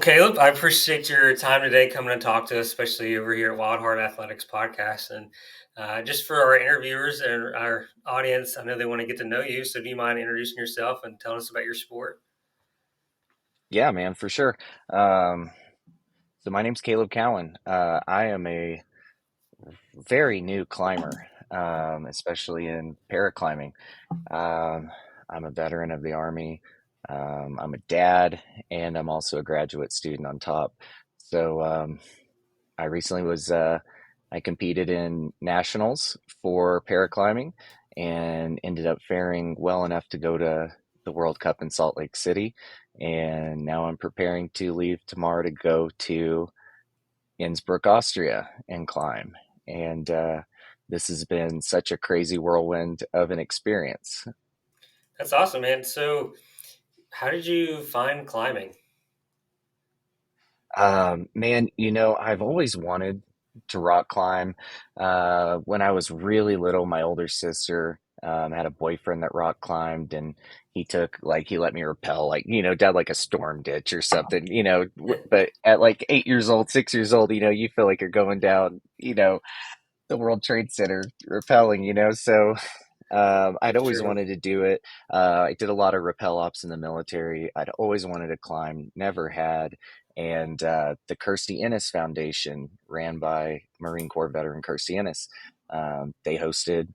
Well, Caleb, I appreciate your time today coming to talk to us, especially over here at Wild Heart Athletics Podcast. And just for our interviewers and our audience, I know they want to get to know you. So, do you mind introducing yourself and telling us about your sport? Yeah, man, for sure. Um, so my name's Caleb Cowan. I am a very new climber, especially in paraclimbing. Um, I'm a veteran of the Army. I'm a dad, and I'm also a graduate student on top. So I recently I competed in nationals for paraclimbing and ended up faring well enough to go to the World Cup in Salt Lake City. And now I'm preparing to leave tomorrow to go to Innsbruck, Austria and climb. And this has been such a crazy whirlwind of an experience. That's awesome, man. So, how did you find climbing? Man, I've always wanted to rock climb. When I was really little, my older sister had a boyfriend that rock climbed, and he let me rappel, down like a storm ditch or something, but at like 8 years old, 6 years old, you feel like you're going down, the World Trade Center rappelling, so I'd always True. wanted to do it. I did a lot of rappel ops in the military. I'd always wanted to climb, never had. And the Kirstie Ennis Foundation, ran by Marine Corps veteran Kirstie Ennis, they hosted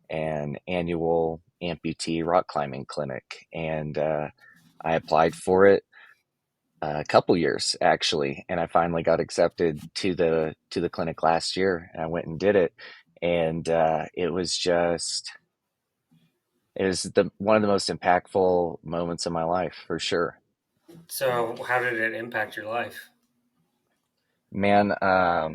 an annual amputee rock climbing clinic, and I applied for it a couple years actually, and I finally got accepted to the clinic last year, and I went and did it, and it was the one of the most impactful moments of my life for sure. So, how did it impact your life? Man, I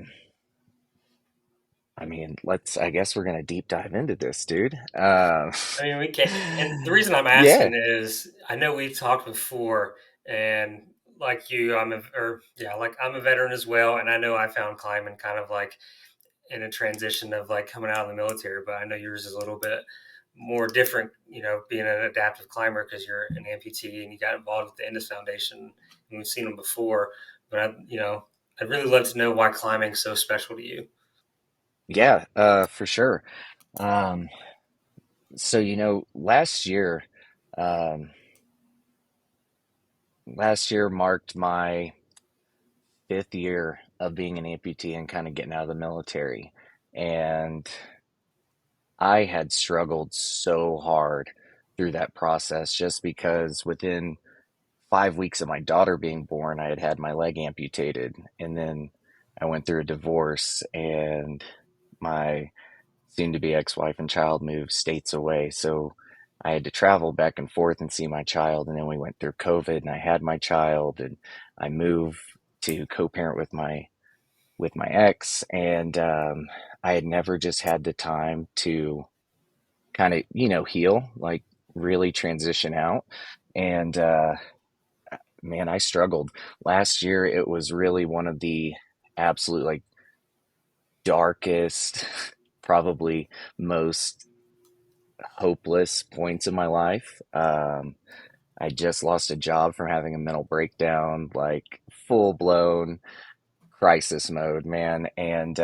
mean, I guess we're gonna deep dive into this, dude. I mean, we can't. And the reason I'm Yeah, asking is I know we've talked before, and like you, I'm a veteran as well, and I know I found climbing kind of like in a transition of like coming out of the military, but I know yours is a little bit more different, being an adaptive climber because you're an amputee and you got involved with the Ennis Foundation and we've seen them before. But I'd really love to know why climbing's so special to you. yeah, for sure. Um, so um, last year marked my 5th year of being an amputee and kind of getting out of the military, and I had struggled so hard through that process just because within 5 weeks of my daughter being born, I had had my leg amputated. And then I went through a divorce, and my soon to be ex wife and child moved states away. So I had to travel back and forth and see my child. And then we went through COVID, and I had my child, and I moved to co parent with my ex. And I had never just had the time to kind of, heal, like really transition out. And man, I struggled. Last year, it was really one of the absolute, like, darkest, probably most hopeless points in my life. I just lost a job from having a mental breakdown, like full blown crisis mode, man. And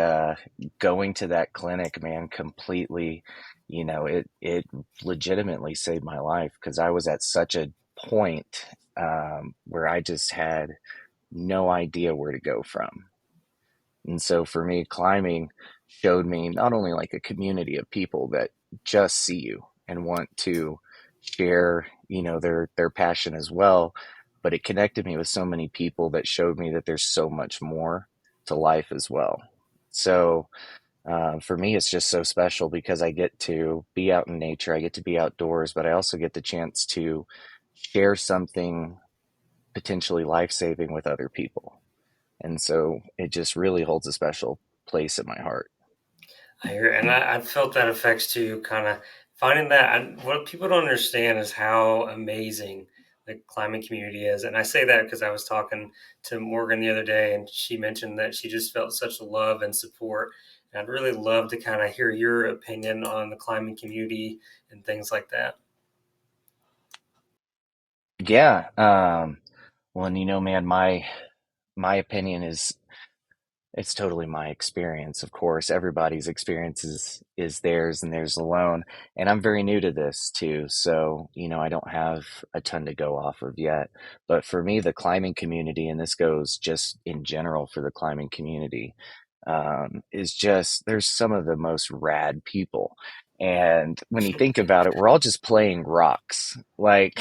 going to that clinic, man, completely, it legitimately saved my life because I was at such a point where I just had no idea where to go from. And so for me, climbing showed me not only like a community of people that just see you and want to share, their passion as well, but it connected me with so many people that showed me that there's so much more to life as well. So for me, it's just so special because I get to be out in nature, I get to be outdoors, but I also get the chance to share something potentially life saving with other people. And so it just really holds a special place in my heart. I hear, and I felt that effects too. Kind of finding that what people don't understand is how amazing the climbing community is. And I say that because I was talking to Morgan the other day, and she mentioned that she just felt such love and support. And I'd really love to kind of hear your opinion on the climbing community and things like that. Yeah. Well, and man, my opinion is it's totally my experience. Of course, everybody's experience is theirs and theirs alone. And I'm very new to this too. So, I don't have a ton to go off of yet. But for me, the climbing community, and this goes just in general for the climbing community, is just, there's some of the most rad people. And when you think about it, we're all just playing rocks. Like,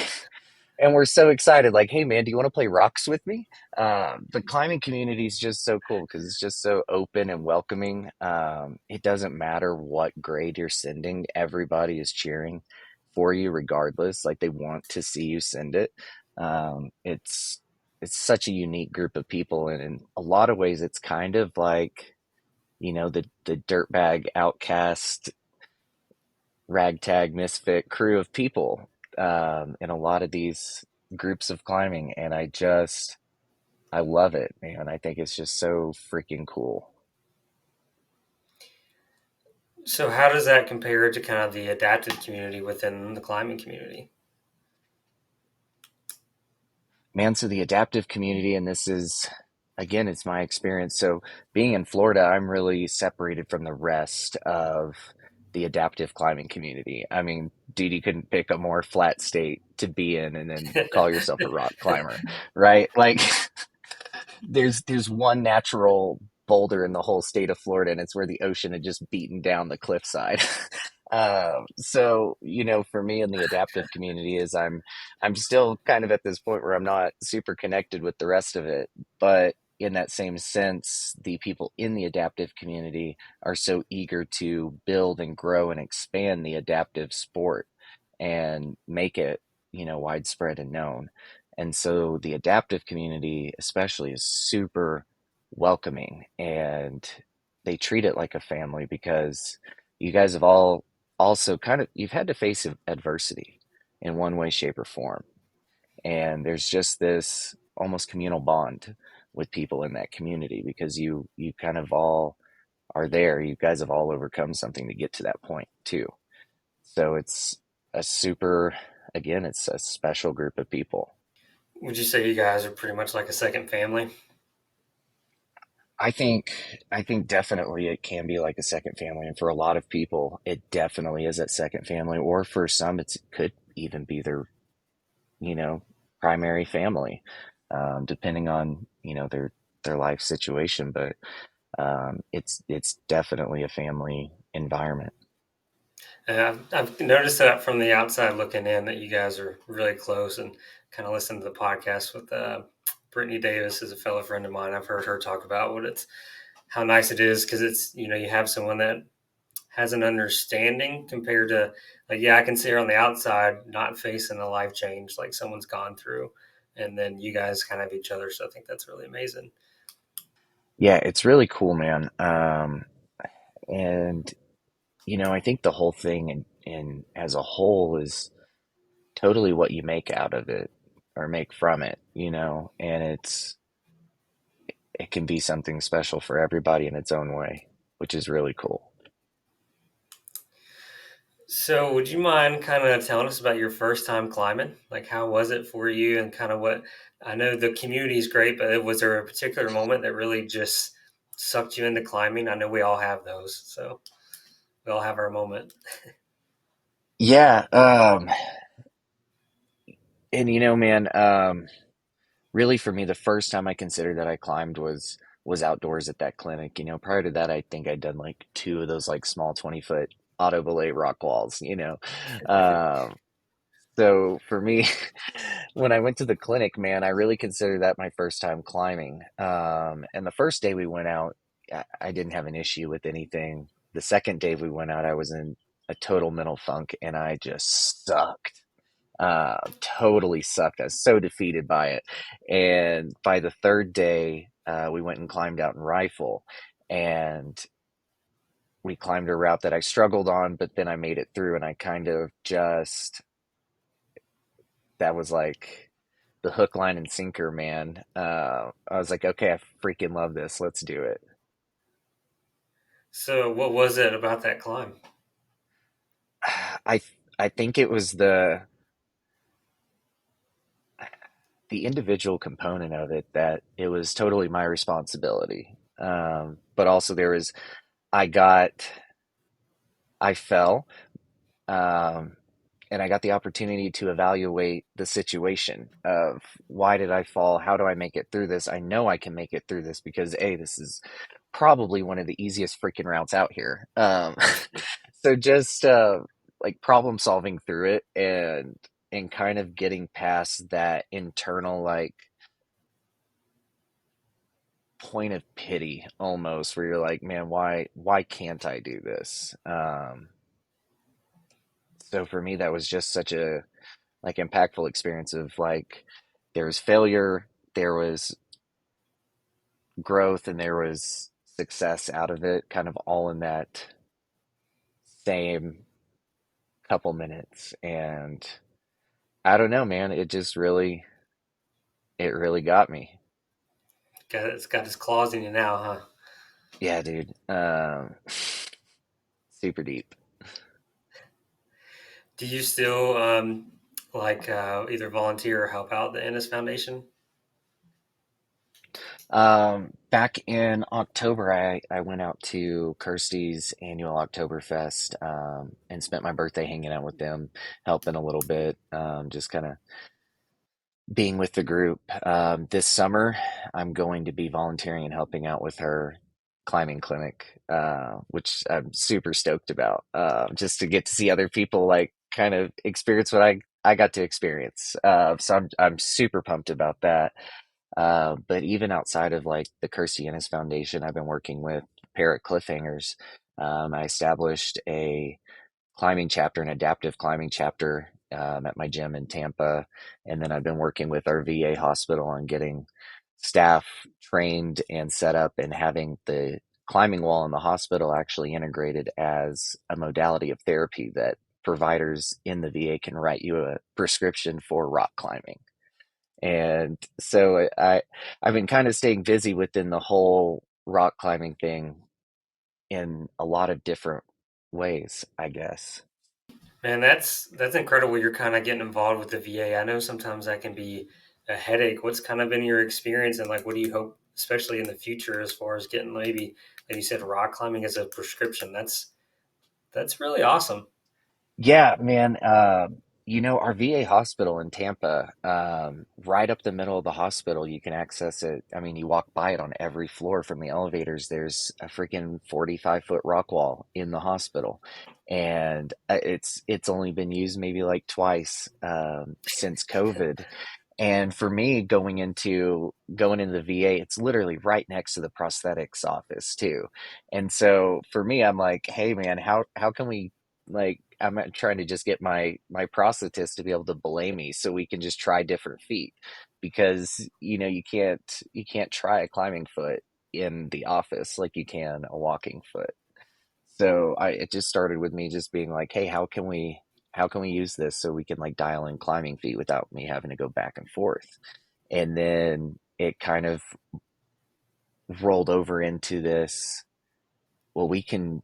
and we're so excited, like, hey man, do you want to play rocks with me? The climbing community is just so cool because it's just so open and welcoming. It doesn't matter what grade you're sending, everybody is cheering for you regardless. Like, they want to see you send it. It's such a unique group of people, and in a lot of ways it's kind of like, the dirtbag outcast ragtag misfit crew of people, in a lot of these groups of climbing. And I love it, man. I think it's just so freaking cool. So how does that compare to kind of the adaptive community within the climbing community? Man, so the adaptive community, and this is, again, it's my experience. So being in Florida, I'm really separated from the rest of the adaptive climbing community. I mean, dude, you couldn't pick a more flat state to be in and then call yourself a rock climber, right? Like, there's one natural boulder in the whole state of Florida, and it's where the ocean had just beaten down the cliffside. So, for me in the adaptive community is I'm still kind of at this point where I'm not super connected with the rest of it, but in that same sense, the people in the adaptive community are so eager to build and grow and expand the adaptive sport and make it, widespread and known. And so the adaptive community, especially, is super welcoming, and they treat it like a family because you guys have all also kind of, you've had to face adversity in one way, shape, or form. And there's just this almost communal bond with people in that community because you kind of all are there. You guys have all overcome something to get to that point too. So it's a super, again, it's a special group of people. Would you say you guys are pretty much like a second family? I think I think definitely it can be like a second family, and for a lot of people, it definitely is that second family, or for some, it could even be their, you know, primary family, depending on, their life situation. But it's definitely a family environment. And I've noticed that from the outside looking in that you guys are really close and kind of listen to the podcast with Brittany Davis is a fellow friend of mine. I've heard her talk about how nice it is because it's, you have someone that has an understanding compared to like, yeah, I can see her on the outside not facing a life change like someone's gone through. And then you guys kind of have each other. So I think that's really amazing. Yeah, it's really cool, man. And I think the whole thing and as a whole is totally what you make out of it or make from it, and it can be something special for everybody in its own way, which is really cool. So, would you mind kind of telling us about your first time climbing? Like, how was it for you, and kind of what I know the community is great, but was there a particular moment that really just sucked you into climbing? I know we all have those, so we all have our moment. Yeah, and man, really for me, the first time I considered that I climbed was outdoors at that clinic. Prior to that, I think I'd done like two of those like small 20-foot auto belay rock walls. Um, so for me, when I went to the clinic, man, I really considered that my first time climbing. And the first day we went out, I didn't have an issue with anything. The second day we went out, I was in a total mental funk and I just sucked. Totally sucked. I was so defeated by it. And by the third day, we went and climbed out in Rifle, and we climbed a route that I struggled on, but then I made it through, and I kind of just, that was like the hook, line, and sinker, man. I was like, okay, I freaking love this. Let's do it. So, what was it about that climb? I I think it was the individual component of it, that it was totally my responsibility. But also there was, I got, I fell, um, and I got the opportunity to evaluate the situation of why did I fall? How do I make it through this? I know I can make it through this because A, this is probably one of the easiest freaking routes out here. So just like problem solving through it, and kind of getting past that internal like point of pity almost where you're like, man, why can't I do this? So for me that was just such a like impactful experience of like there was failure, there was growth, and there was success out of it, kind of all in that same couple minutes. And I don't know, man, it really got me. It's got his claws in you now, huh? Yeah, dude. Super deep. Do you still either volunteer or help out the Ennis Foundation? Back in October, I went out to Kirstie's annual Oktoberfest, and spent my birthday hanging out with them, helping a little bit, just kind of being with the group. This summer, I'm going to be volunteering and helping out with her climbing clinic, which I'm super stoked about, just to get to see other people like kind of experience what I got to experience. So I'm super pumped about that. But even outside of like the Kirstie Ennis Foundation, I've been working with Parrot Cliffhangers. I established a climbing chapter, an adaptive climbing chapter, at my gym in Tampa. And then I've been working with our VA hospital on getting staff trained and set up and having the climbing wall in the hospital actually integrated as a modality of therapy that providers in the VA can write you a prescription for rock climbing. And so I've been kind of staying busy within the whole rock climbing thing in a lot of different ways, I guess. Man, that's incredible. You're kind of getting involved with the VA. I know sometimes that can be a headache. What's kind of been your experience, and like, what do you hope, especially in the future, as far as getting maybe, like you said, rock climbing as a prescription? That's really awesome. Yeah, man. Our VA hospital in Tampa, right up the middle of the hospital, you can access it. I mean, you walk by it on every floor from the elevators. There's a freaking 45-foot rock wall in the hospital. And it's only been used maybe like twice, since COVID. And for me, going into the VA, it's literally right next to the prosthetics office too. And so for me, I'm like, hey man, how can we, like, I'm trying to just get my prosthetist to be able to belay me so we can just try different feet, because you can't try a climbing foot in the office like you can a walking foot. So it just started with me just being like, hey, how can we use this so we can like dial in climbing feet without me having to go back and forth? And then it kind of rolled over into this, well, can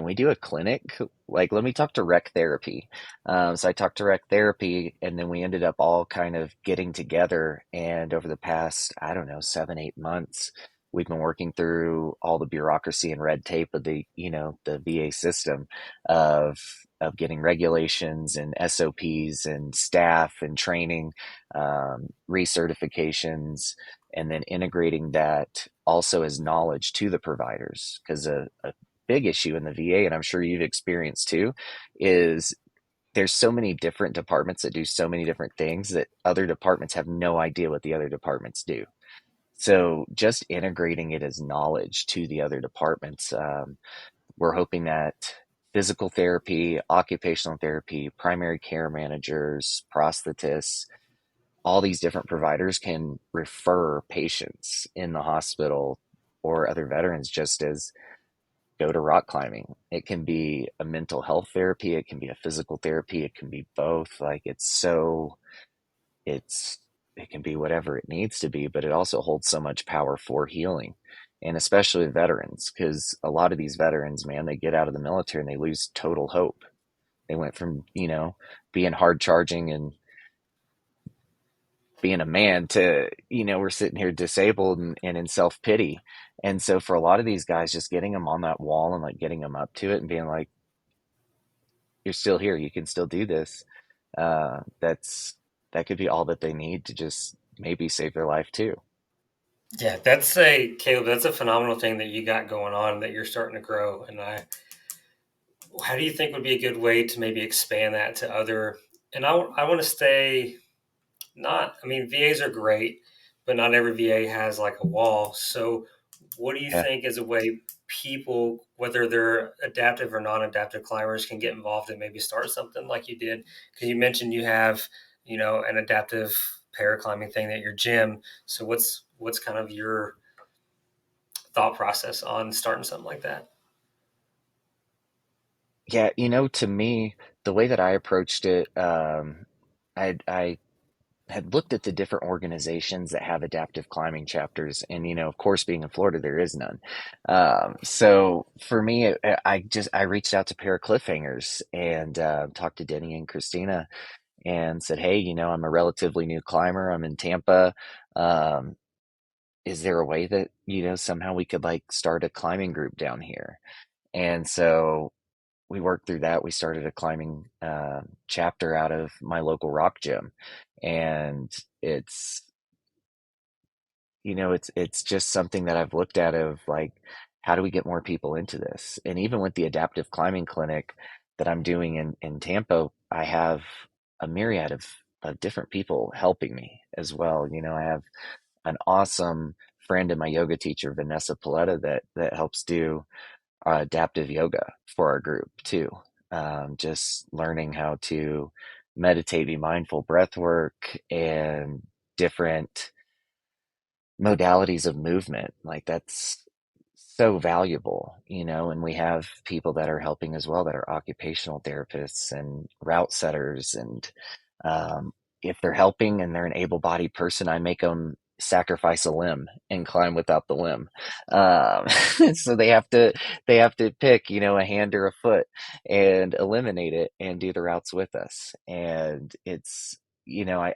we do a clinic? Like, let me talk to rec therapy. So I talked to rec therapy, and then we ended up all kind of getting together. And over the past, I don't know, 7, 8 months, we've been working through all the bureaucracy and red tape of the VA system of getting regulations and SOPs and staff and training, recertifications, and then integrating that also as knowledge to the providers. Because a big issue in the VA, and I'm sure you've experienced too, is there's so many different departments that do so many different things that other departments have no idea what the other departments do. So just integrating it as knowledge to the other departments, we're hoping that physical therapy, occupational therapy, primary care managers, prosthetists, all these different providers can refer patients in the hospital or other veterans just as go to rock climbing. It can be a mental health therapy, it can be a physical therapy, it can be both. Like it's it can be whatever it needs to be, but it also holds so much power for healing. And especially veterans, because a lot of these veterans, man, they get out of the military and they lose total hope. They went from, being hard charging and being a man to, we're sitting here disabled and in self-pity. And so for a lot of these guys, just getting them on that wall and like getting them up to it and being like, you're still here, you can still do this. That could be all that they need to just maybe save their life too. Yeah, Caleb, that's a phenomenal thing that you got going on that you're starting to grow. And how do you think would be a good way to maybe expand that to other? And I want to stay not, I mean, VAs are great, but not every VA has like a wall. So, what do you Yeah. think is a way people, whether they're adaptive or non-adaptive climbers, can get involved and maybe start something like you did? Because you mentioned you have, an adaptive paraclimbing thing at your gym. So, what's kind of your thought process on starting something like that? Yeah, to me, the way that I approached it, I had looked at the different organizations that have adaptive climbing chapters, and of course, being in Florida, there is none. So for me, I reached out to Pair of Cliffhangers and talked to Denny and Christina and said, "Hey, I'm a relatively new climber. I'm in Tampa. Um, is there a way that somehow we could like start a climbing group down here?" And so we worked through that. We started a climbing chapter out of my local rock gym, and it's it's just something that I've looked at of like, how do we get more people into this? And even with the adaptive climbing clinic that I'm doing in Tampa, I have a myriad of different people helping me as well. I have an awesome friend and my yoga teacher, Vanessa Paletta, that helps do adaptive yoga for our group too. Just learning how to meditate, be mindful, breath work, and different modalities of movement. Like that's so valuable, and we have people that are helping as well that are occupational therapists and route setters. And um, if they're helping and they're an able-bodied person, I make them sacrifice a limb and climb without the limb. Um, so they have to pick, a hand or a foot and eliminate it and do the routes with us. And it's,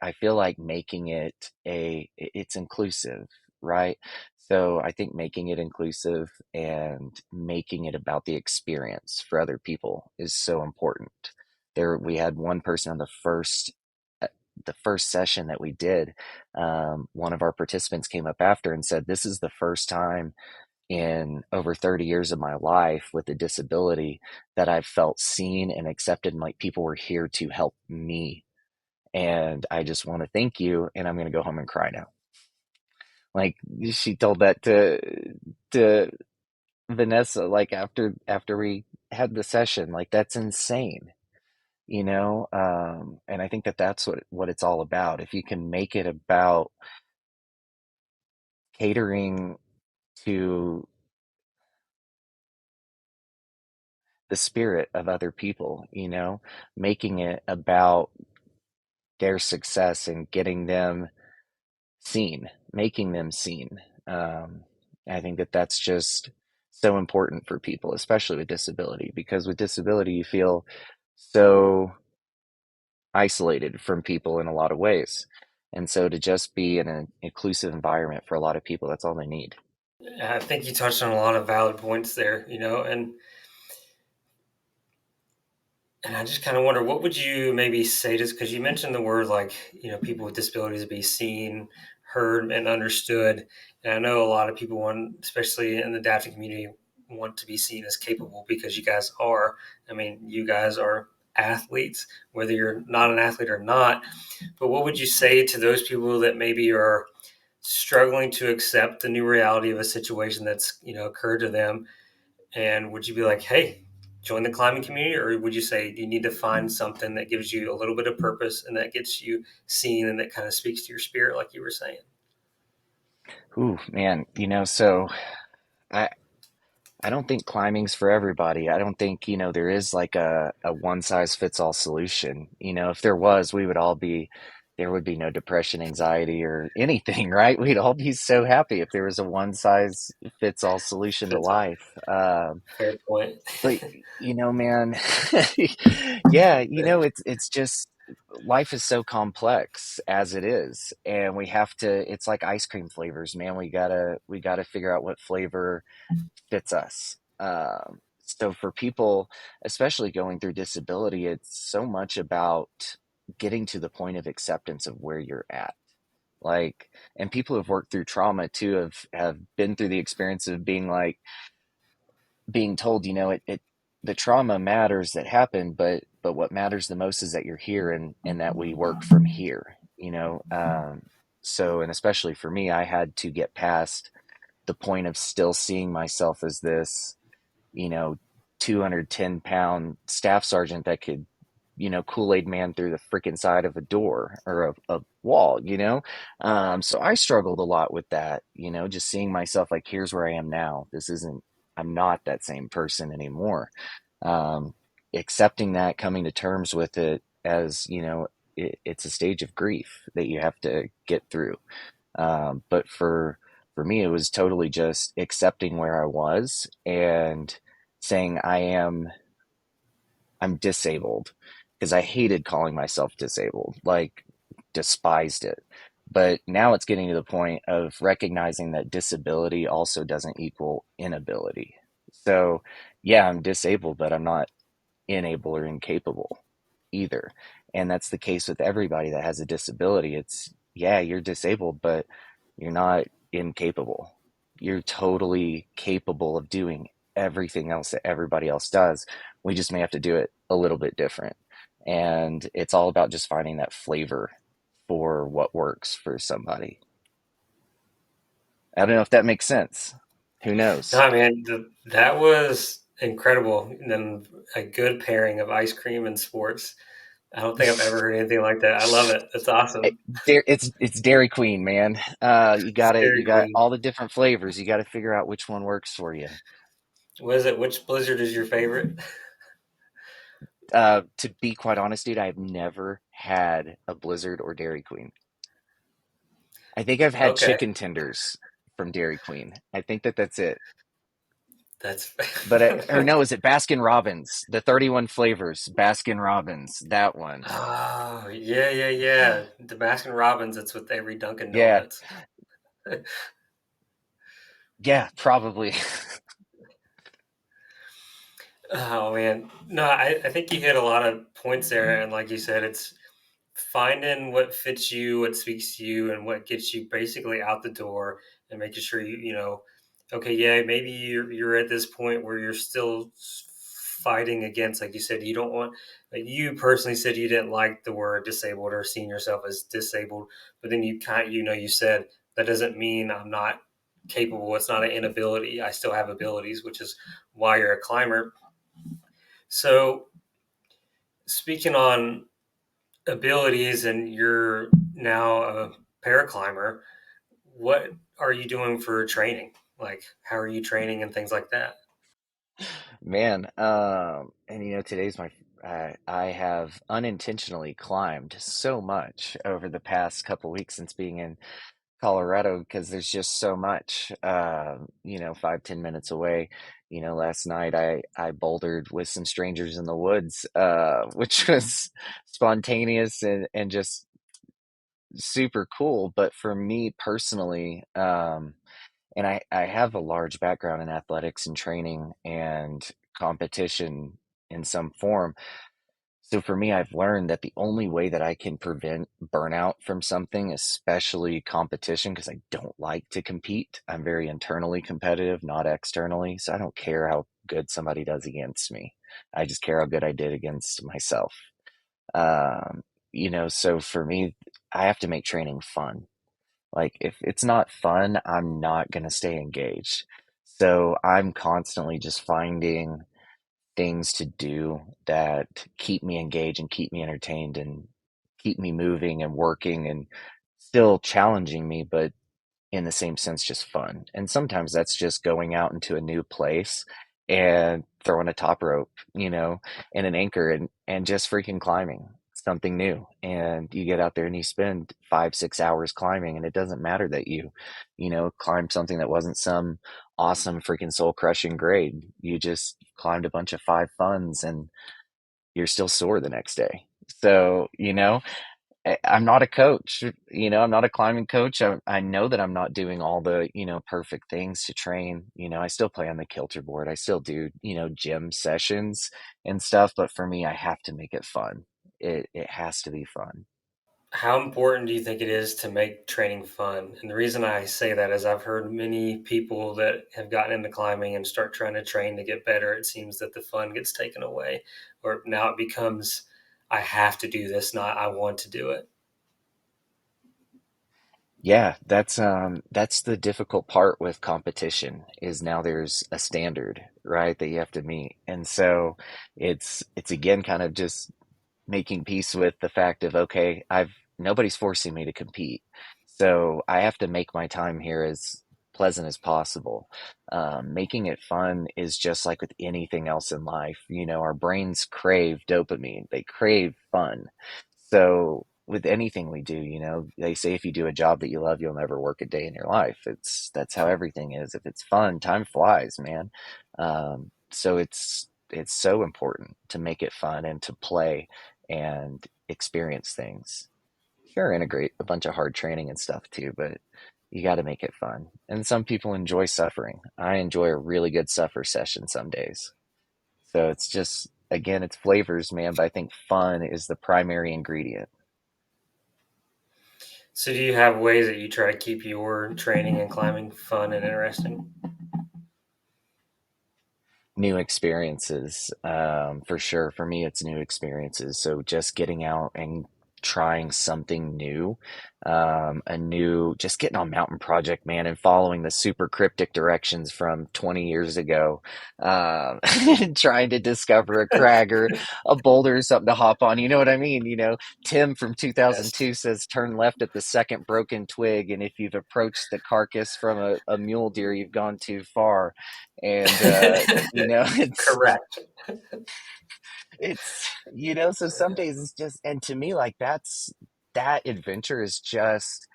I feel like making it it's inclusive, right? So I think making it inclusive and making it about the experience for other people is so important. We had one person on uh, the first session that we did. One of our participants came up after and said, "This is the first time in over 30 years of my life with a disability that I've felt seen and accepted, and like people were here to help me. And I just want to thank you, and I'm going to go home and cry now." Like she told that to Vanessa, like after we had the session. Like that's insane, and I think that that's what it's all about. If you can make it about catering to the spirit of other people, making it about their success and getting them seen, making them seen. Um, I think that that's just so important for people, especially with disability, because with disability, you feel so isolated from people in a lot of ways. And so to just be in an inclusive environment for a lot of people, that's all they need. I think you touched on a lot of valid points there, and I just kind of wonder what would you maybe say to, because you mentioned the word like, people with disabilities be seen, heard, and understood. And I know a lot of people want, especially in the adapting community, want to be seen as capable because you guys are. I mean, you guys are athletes, whether you're not an athlete or not. But what would you say to those people that maybe are struggling to accept the new reality of a situation that's, occurred to them? And would you be like, hey, join the climbing community? Or would you say you need to find something that gives you a little bit of purpose and that gets you seen and that kind of speaks to your spirit, like you were saying? Ooh, man, so I I don't think climbing's for everybody. I don't think, there is like a one size fits all solution. If there was, there would be no depression, anxiety, or anything, right? We'd all be so happy if there was a one size fits all solution to That's a life. fair point. But man, yeah, it's just life is so complex as it is, and we have to, it's like ice cream flavors, man. We gotta figure out what flavor fits us. So for people, especially going through disability, it's so much about getting to the point of acceptance of where you're at. Like, and people who've worked through trauma too have been through the experience of being like, being told, the trauma matters that happened, but what matters the most is that you're here, and that we work from here, so, and especially for me, I had to get past the point of still seeing myself as this, you know 210-pound staff sergeant that could, Kool-Aid man through the freaking side of a door or a wall, so I struggled a lot with that, just seeing myself like, here's where I am now. I'm not that same person anymore. um, Accepting that, coming to terms with it, as it's a stage of grief that you have to get through. But for me, it was totally just accepting where I was and saying I'm disabled, because I hated calling myself disabled, like despised it. But now it's getting to the point of recognizing that disability also doesn't equal inability. So, yeah, I'm disabled, but I'm not unable or incapable either. And that's the case with everybody that has a disability. It's, yeah, you're disabled, but you're not incapable. You're totally capable of doing everything else that everybody else does. We just may have to do it a little bit different. And it's all about just finding that flavor for what works for somebody. I don't know if that makes sense. Who knows? No, man, that was incredible. And then a good pairing of ice cream and sports. I don't think I've ever heard anything like that. I love it. That's It, awesome. it's Dairy Queen, man. It's You Dairy got Queen. all the different flavors. You got to figure out which one works for you. What is it? Which Blizzard is your favorite? To be quite honest, dude, I've never had a Blizzard or Dairy Queen. I think I've had Okay, chicken tenders from Dairy Queen. I think that's it. that's But or no, is it Baskin Robbins? The 31 flavors, Baskin Robbins, that one. oh yeah, yeah, yeah. The Baskin Robbins. It's with every Dunkin' Yeah, Donuts. yeah, probably. Oh man, no, I think you hit a lot of points there, and like you said, it's finding what fits you, what speaks to you, and what gets you basically out the door, and making sure okay, yeah, maybe you're at this point where you're still fighting against, like you said, you don't want, like you personally said you didn't like the word disabled or seeing yourself as disabled, but then you kind, you said that doesn't mean I'm not capable. It's not an inability. I still have abilities, which is why you're a climber. So speaking on abilities, and you're now a paraclimber, what are you doing for training? Like, how are you training and things like that? Man, and today's I have unintentionally climbed so much over the past couple weeks since being in Colorado, because there's just so much, 5-10 minutes away. Last night I bouldered with some strangers in the woods, which was spontaneous and just super cool. But for me personally, and I have a large background in athletics and training and competition in some form. So for me, I've learned that the only way that I can prevent burnout from something, especially competition, because I don't like to compete. I'm very internally competitive, not externally. So I don't care how good somebody does against me. I just care how good I did against myself. So for me, I have to make training fun. Like, if it's not fun, I'm not going to stay engaged. So I'm constantly just finding things to do that keep me engaged and keep me entertained and keep me moving and working and still challenging me, but in the same sense, just fun. And sometimes that's just going out into a new place and throwing a top rope, and an anchor, and just freaking climbing something new. And you get out there and you spend 5-6 hours climbing, and it doesn't matter that climbed something that wasn't some awesome freaking soul crushing grade. You just climbed a bunch of 5 funs, and you're still sore the next day. So, I'm not a coach, I'm not a climbing coach. I know that I'm not doing all the, perfect things to train. I still play on the kilter board. I still do, gym sessions and stuff, but for me, I have to make it fun. It has to be fun. How important do you think it is to make training fun? And the reason I say that is I've heard many people that have gotten into climbing and start trying to train to get better. It seems that the fun gets taken away, or now it becomes, I have to do this, not I want to do it. Yeah, that's the difficult part with competition is now there's a standard, right, that you have to meet. And so it's again kind of just making peace with the fact of okay, I've nobody's forcing me to compete, so I have to make my time here as pleasant as possible. Making it fun is just like with anything else in life. Our brains crave dopamine, they crave fun. So with anything we do, they say if you do a job that you love, you'll never work a day in your life. That's how everything is. If it's fun, time flies, man. So it's so important to make it fun and to play and experience things. Sure, integrate a bunch of hard training and stuff too, but you got to make it fun. And some people enjoy suffering. I enjoy a really good suffer session some days. So it's just, again, it's flavors, man, but I think fun is the primary ingredient. So, do you have ways that you try to keep your training and climbing fun and interesting? New experiences, for sure. For me, it's new experiences. So just getting out and trying something new, just getting on Mountain Project, man, and following the super cryptic directions from 20 years ago, and trying to discover a crag or a boulder or something to hop on. You know what I mean? Tim from Yes. 2002 says turn left at the second broken twig, and if you've approached the carcass from a mule deer, you've gone too far. And it's Correct. so some days it's just, and to me, like that adventure is just,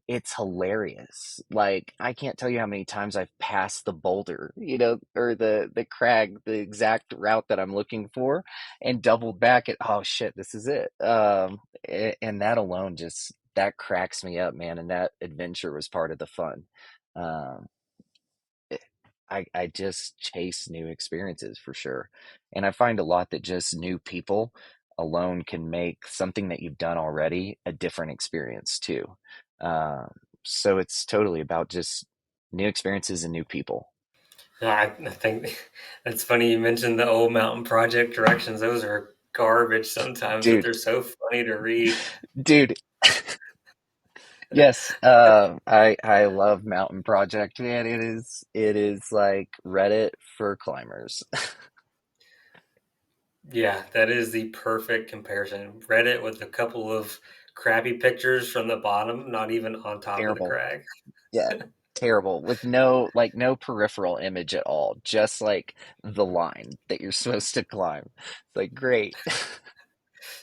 it's hilarious. Like I can't tell you how many times I've passed the boulder, or the crag, the exact route that I'm looking for, and doubled back at, oh shit, this is it. And that alone just that cracks me up, man. And that adventure was part of the fun. Um, I just chase new experiences for sure. And I find a lot that just new people alone can make something that you've done already a different experience too. Um, so it's totally about just new experiences and new people. No, I think that's funny you mentioned the old mountain project directions. Those are garbage sometimes, but Dude, they're so funny to read. dude, yes, I love Mountain Project, man. It is like Reddit for climbers. Yeah, that is the perfect comparison. Reddit with a couple of crappy pictures from the bottom, not even on top of the Terrible. crag. Yeah, terrible with no peripheral image at all, just like the line that you're supposed to climb. It's like great.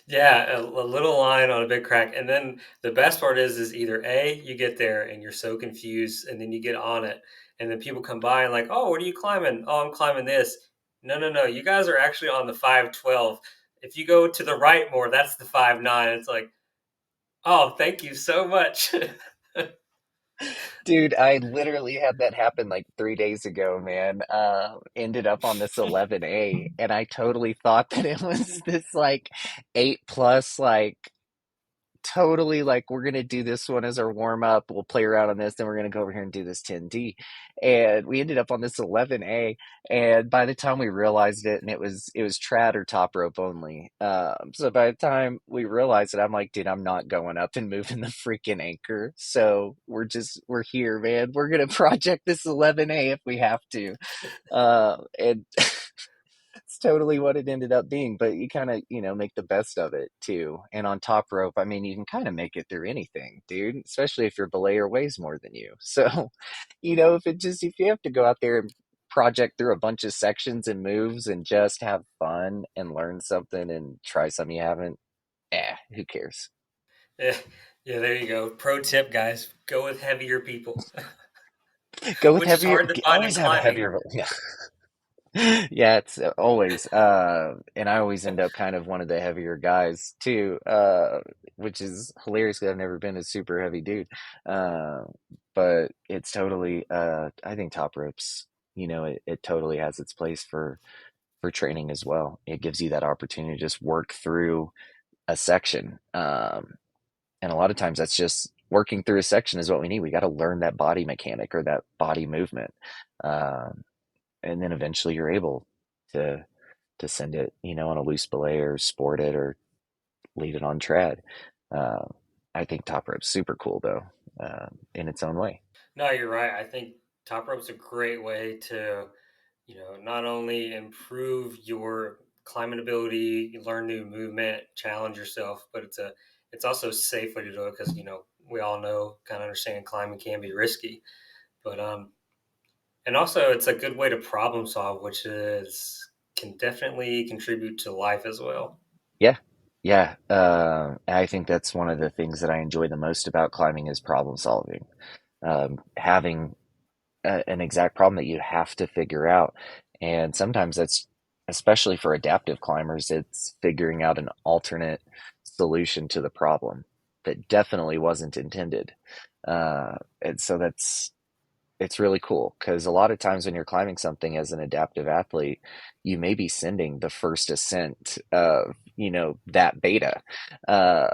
Yeah, a little line on a big crack, and then the best part is either A, you get there and you're so confused, and then you get on it, and then people come by and like, oh, what are you climbing? Oh, I'm climbing this. No, no, no, you guys are actually on the 512. If you go to the right more, that's the 5.9. It's like, oh, thank you so much. Dude, I literally had that happen like 3 days ago, man. Ended up on this 11A, and I totally thought that it was this like 8 plus, like totally like we're gonna do this one as our warm up. We'll play around on this, then we're gonna go over here and do this 10D. And we ended up on this 11A. And by the time we realized it, and it was trad or top rope only. So by the time we realized it, I'm like, dude, I'm not going up and moving the freaking anchor. So we're here, man. We're gonna project this 11A if we have to. And it's totally what it ended up being, but you kind of, make the best of it too. And on top rope, I mean, you can kind of make it through anything, dude, especially if your belayer weighs more than you. So, if you have to go out there and project through a bunch of sections and moves and just have fun and learn something and try something you haven't, who cares? Yeah, yeah, there you go. Pro tip, guys, go with heavier people, Go with which is heavier, hard to find in always have a climbing. heavier, yeah. Yeah, it's always, and I always end up kind of one of the heavier guys too, which is hilarious because I've never been a super heavy dude. Uh, but it's totally, I think top ropes, it totally has its place for training as well. It gives you that opportunity to just work through a section. And a lot of times that's just working through a section is what we need. We got to learn that body mechanic or that body movement. Um, and then eventually you're able to send it, on a loose belay or sport it or lead it on trad. Uh, I think top rope's super cool though, in its own way. No, you're right. I think top rope's a great way to, not only improve your climbing ability, you learn new movement, challenge yourself, but it's also a safe way to do it because we all know, kind of understand climbing can be risky, but and also it's a good way to problem solve, which is can definitely contribute to life as well. Yeah. Yeah. I think that's one of the things that I enjoy the most about climbing is problem solving. Having an exact problem that you have to figure out. And sometimes that's, especially for adaptive climbers, it's figuring out an alternate solution to the problem that definitely wasn't intended. And so it's really cool because a lot of times when you're climbing something as an adaptive athlete, you may be sending the first ascent of, that beta. Uh,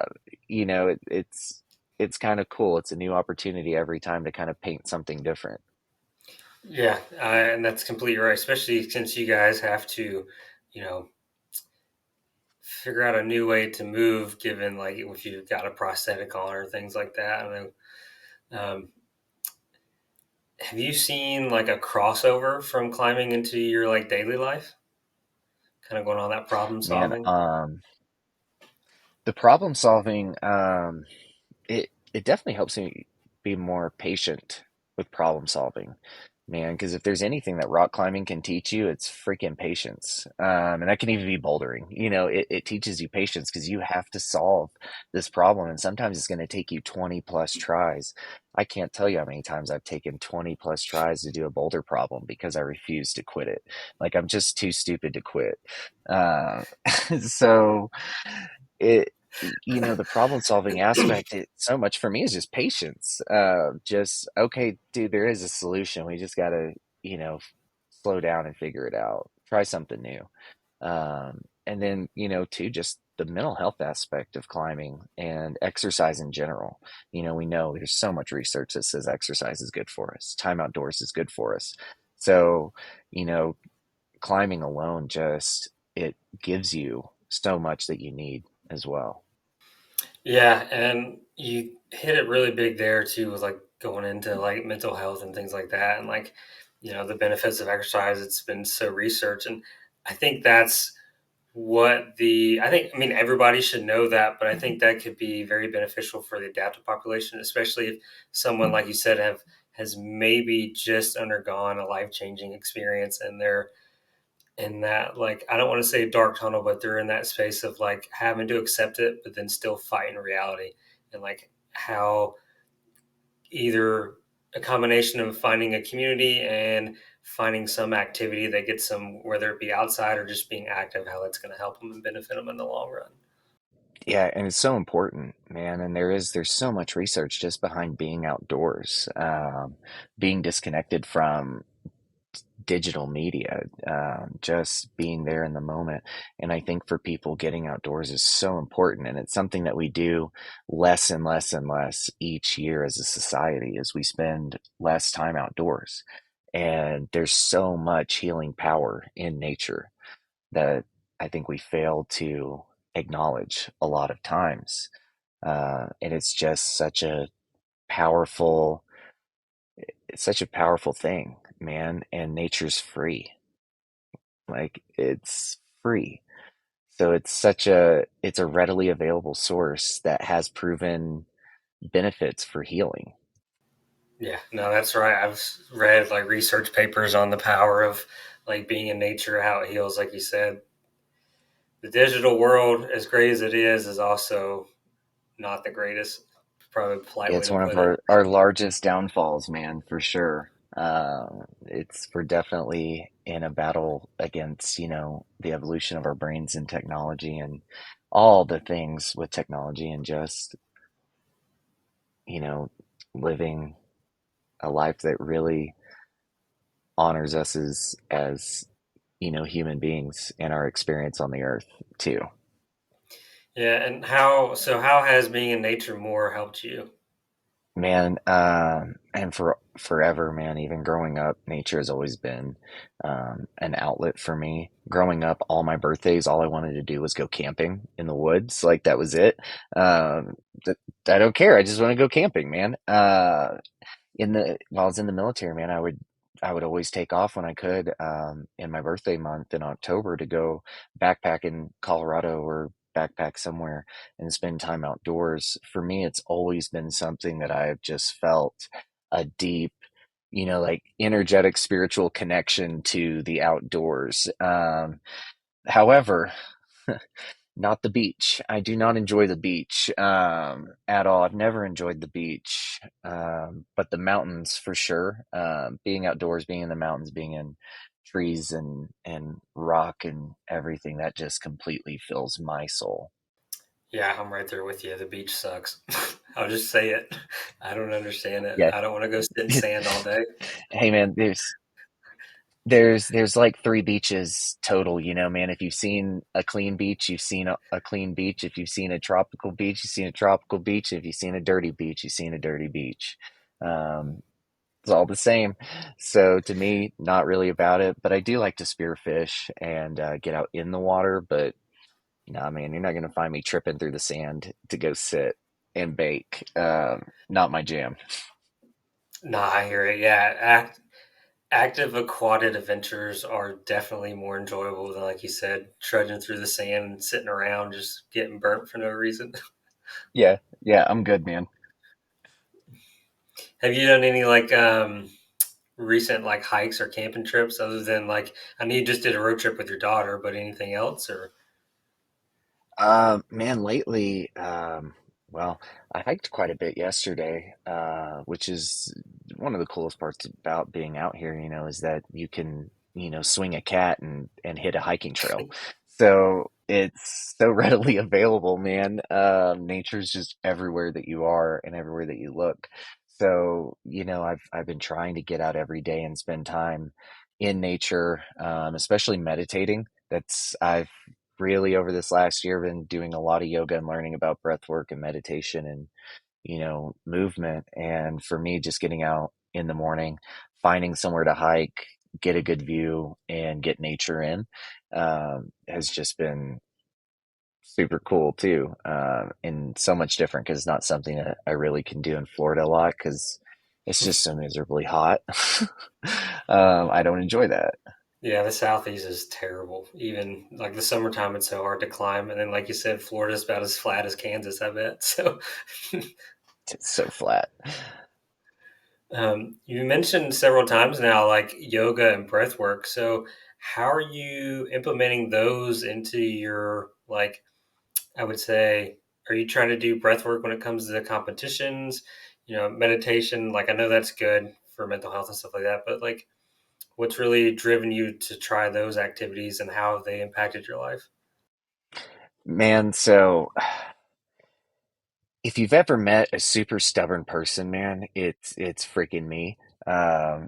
it's kind of cool. It's a new opportunity every time to kind of paint something different. Yeah, and that's completely right, especially since you guys have to, you know, figure out a new way to move, given like if you've got a prosthetic on or things like that. I don't know. Have you seen like a crossover from climbing into your like daily life? Kind of going on that problem Man, solving. the problem solving, it definitely helps me be more patient with problem solving, man. Because if there's anything that rock climbing can teach you, it's freaking patience. And that can even be bouldering. It teaches you patience because you have to solve this problem, and sometimes it's going to take you 20 plus tries. I can't tell you how many times I've taken 20 plus tries to do a boulder problem because I refuse to quit it. Like I'm just too stupid to quit. Uh, so it the problem solving aspect, so much for me is just patience. Just okay, dude, there is a solution. We just gotta, you know slow down and figure it out, try something new. And then, too, just the mental health aspect of climbing and exercise in general. We know there's so much research that says exercise is good for us, time outdoors is good for us. So, you know climbing alone, just it gives you so much that you need as well. Yeah, and you hit it really big there too, with like going into like mental health and things like that, and like the benefits of exercise. It's been so researched, and I think that's I mean everybody should know that, but I think that could be very beneficial for the adaptive population, especially if someone like you said has maybe just undergone a life changing experience and they're in that, like, I don't want to say dark tunnel, but they're in that space of like having to accept it but then still fighting reality, and like how either a combination of finding a community and finding some activity that gets them, whether it be outside or just being active, how that's going to help them and benefit them in the long run. Yeah, and it's so important, man. And there's so much research just behind being outdoors, being disconnected from digital media, just being there in the moment. And I think for people, getting outdoors is so important, and it's something that we do less and less and less each year as a society as we spend less time outdoors. And there's so much healing power in nature that I think we fail to acknowledge a lot of times. And powerful, it's such a powerful thing, man. And nature's free. Like it's free. So it's a readily available source that has proven benefits for healing. Yeah, no, that's right. I've read like research papers on the power of like being in nature, how it heals. Like you said, the digital world, as great as it is also not the greatest. Probably a polite way It's to one of put it. our largest downfalls, man, for sure. It's we're definitely in a battle against, the evolution of our brains and technology and all the things with technology and just, you know, living a life that really honors us as human beings and our experience on the earth too. Yeah, and how has being in nature more helped you? Man, and for forever, man, even growing up, nature has always been an outlet for me. Growing up, all my birthdays, all I wanted to do was go camping in the woods. Like that was it. Um, th- I don't care. I just want to go camping, man. While I was in the military, man, I would always take off when I could in my birthday month in October to go backpack in Colorado or backpack somewhere and spend time outdoors. For me, it's always been something that I've just felt a deep, like energetic spiritual connection to the outdoors. However, not the beach. I do not enjoy the beach at all. I've never enjoyed the beach, but the mountains for sure. Being outdoors, being in the mountains, being in trees and rock and everything that just completely fills my soul. Yeah, I'm right there with you. The beach sucks. I'll just say it. I don't understand it. Yeah. I don't want to go sit in sand all day. Hey man, there's like three beaches total, man. If you've seen a clean beach, you've seen a clean beach. If you've seen a tropical beach, you've seen a tropical beach. If you've seen a dirty beach, you've seen a dirty beach. Um, it's all the same. So to me, not really about it, but I do like to spearfish and get out in the water. But nah, man, you're not gonna find me tripping through the sand to go sit and bake. Not my jam. Nah, I hear it. Yeah, active aquatic adventures are definitely more enjoyable than, like you said, trudging through the sand and sitting around just getting burnt for no reason. Yeah, yeah, I'm good, man. Have you done any like recent like hikes or camping trips other than like I know you just did a road trip with your daughter, but anything else or Man, lately, well, I hiked quite a bit yesterday, which is one of the coolest parts about being out here, is that you can, swing a cat and hit a hiking trail. So it's so readily available, man. Nature's just everywhere that you are and everywhere that you look. So, I've been trying to get out every day and spend time in nature, especially meditating. I've really over this last year been doing a lot of yoga and learning about breath work and meditation and movement. And for me, just getting out in the morning, finding somewhere to hike, get a good view and get nature in has just been super cool too, and so much different because it's not something that I really can do in Florida a lot because it's just so miserably hot. I don't enjoy that. yeah, the southeast is terrible. Even like the summertime, it's so hard to climb, and then like you said, Florida's about as flat as Kansas, I bet. So, It's so flat. you mentioned several times now, like yoga and breath work. So, how are you implementing those into your like? I would say, are you trying to do breath work when it comes to competitions? Meditation. Like I know that's good for mental health and stuff like that, but like, what's really driven you to try those activities, and how have they impacted your life? Man, so if you've ever met a super stubborn person, man, it's freaking me. I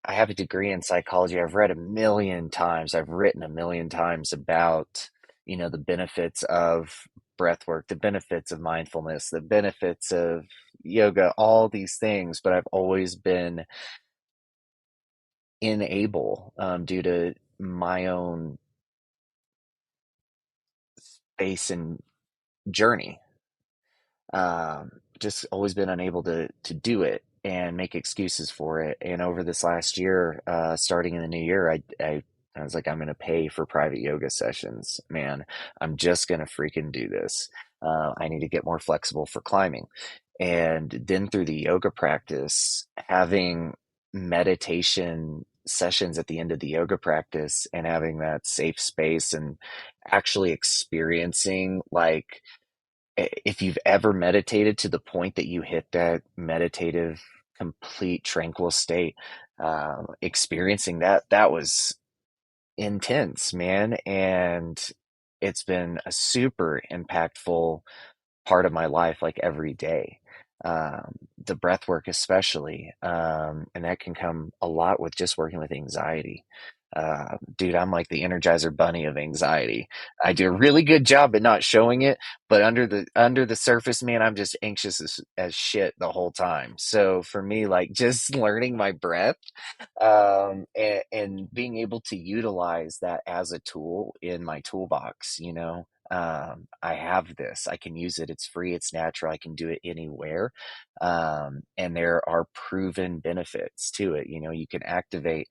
have a degree in psychology. I've read a million times. I've written a million times about, the benefits of breath work, the benefits of mindfulness, the benefits of yoga, all these things, but I've always been unable, due to my own pace and journey. Just always been unable to do it and make excuses for it. And over this last year, starting in the new year, I was like, I'm gonna pay for private yoga sessions, man. I'm just gonna freaking do this. I need to get more flexible for climbing. And then through the yoga practice, having meditation sessions at the end of the yoga practice and having that safe space and actually experiencing if you've ever meditated to the point that you hit that meditative complete tranquil state. Experiencing that was intense, man. And it's been a super impactful part of my life, like every day. The breath work, especially. And that can come a lot with just working with anxiety. Dude, I'm like the Energizer Bunny of anxiety. I do a really good job at not showing it, but under the surface, man, I'm just anxious as shit the whole time. So for me, like just learning my breath, and being able to utilize that as a tool in my toolbox, I have this, I can use it. It's free, it's natural, I can do it anywhere. And there are proven benefits to it. You can activate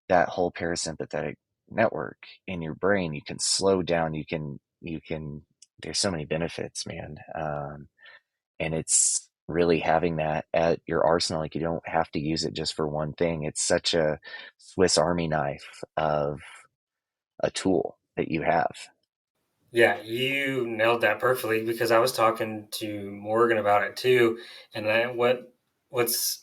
that whole parasympathetic network in your brain. You can slow down, you can, there's so many benefits, man. And it's really having that at your arsenal. Like, you don't have to use it just for one thing. It's such a Swiss Army knife of a tool that you have. Yeah, you nailed that perfectly because I was talking to Morgan about it too, and what's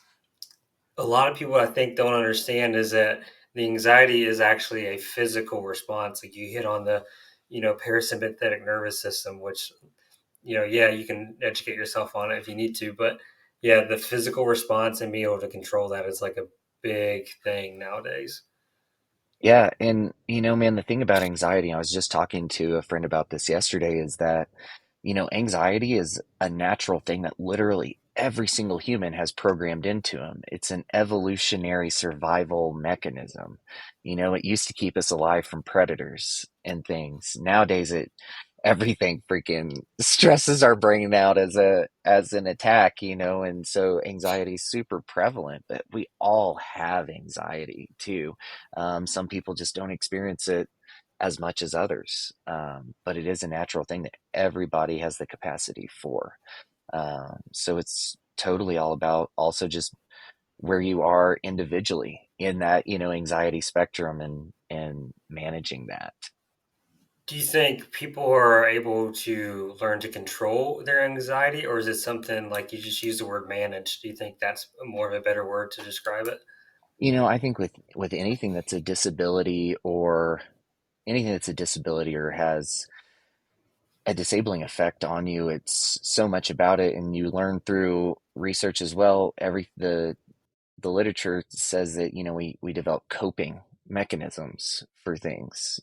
a lot of people I think don't understand is that the anxiety is actually a physical response. Like you hit on the, parasympathetic nervous system, which, yeah, you can educate yourself on it if you need to, but yeah, the physical response and being able to control that is like a big thing nowadays. Yeah, and man, the thing about anxiety, I was just talking to a friend about this yesterday, is that anxiety is a natural thing that literally every single human has programmed into them. It's an evolutionary survival mechanism. It used to keep us alive from predators and things. Nowadays, everything freaking stresses our brain out as an attack, and so anxiety is super prevalent, but we all have anxiety too. Some people just don't experience it as much as others. But it is a natural thing that everybody has the capacity for. So it's totally all about also just where you are individually in that, anxiety spectrum, and managing that. Do you think people are able to learn to control their anxiety, or is it something like you just use the word manage? Do you think that's more of a better word to describe it? I think with anything that's a disability, or anything that's a disability or has a disabling effect on you, it's so much about it, and you learn through research as well. The literature says that we develop coping mechanisms for things.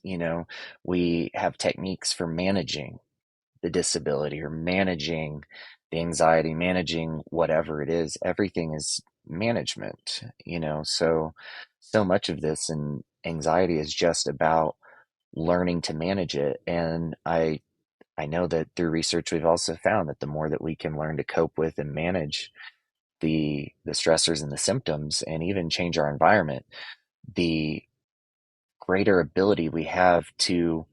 We have techniques for managing the disability, or managing the anxiety, managing whatever it is. Everything is management. So much of this, and anxiety is just about learning to manage it. And I know that through research we've also found that the more that we can learn to cope with and manage the stressors and the symptoms, and even change our environment, the greater ability we have to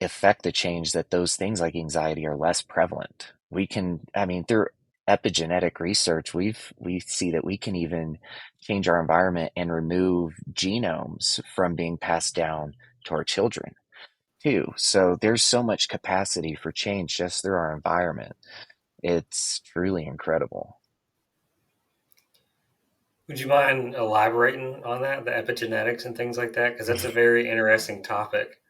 affect the change, that those things like anxiety are less prevalent. We can, I mean, through epigenetic research, we see that we can even change our environment and remove genomes from being passed down to our children too. So there's so much capacity for change just through our environment. It's truly incredible. Would you mind elaborating on that, the epigenetics and things like that? Because that's a very interesting topic.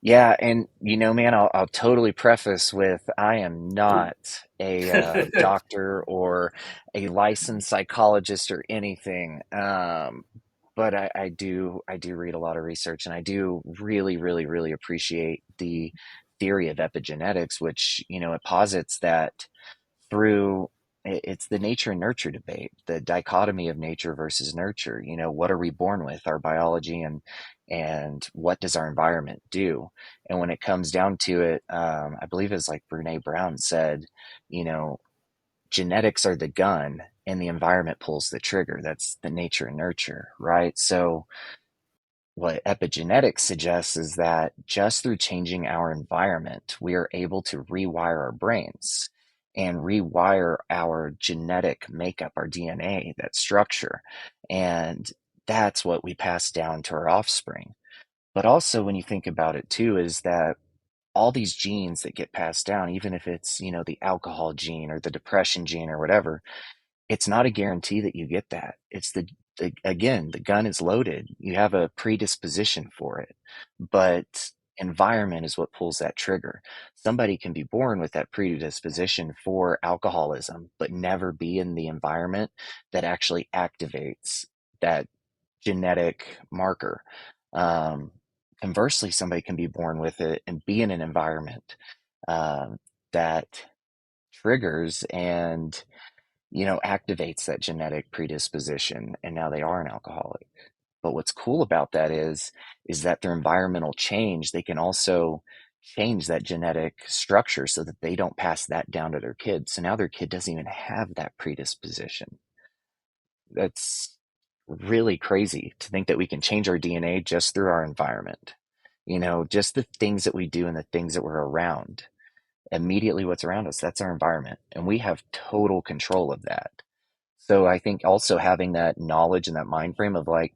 Yeah, and man, I'll totally preface with, I am not a doctor or a licensed psychologist or anything, but I do read a lot of research, and I do really, really, really appreciate the theory of epigenetics, which it posits that through it's the nature and nurture debate, the dichotomy of nature versus nurture. What are we born with, our biology, and what does our environment do? And when it comes down to it, I believe it's like Brene Brown said, you know, genetics are the gun and the environment pulls the trigger. That's the nature and nurture, right? So what epigenetics suggests is that just through changing our environment, we are able to rewire our brains and rewire our genetic makeup, our DNA, that structure. And that's what we pass down to our offspring. But also, when you think about it too, is that all these genes that get passed down, even if it's, the alcohol gene or the depression gene or whatever, it's not a guarantee that you get that. It's again, the gun is loaded. You have a predisposition for it, but environment is what pulls that trigger. Somebody can be born with that predisposition for alcoholism, but never be in the environment that actually activates that genetic marker. Um, Conversely, somebody can be born with it and be in an environment um, that triggers and activates that genetic predisposition, and now they are an alcoholic. But what's cool about that is that their environmental change, they can also change that genetic structure so that they don't pass that down to their kids. So now their kid doesn't even have that predisposition. That's really crazy to think that we can change our DNA just through our environment. Just the things that we do and the things that we're around. Immediately what's around us, that's our environment. And we have total control of that. So I think also having that knowledge and that mind frame of like,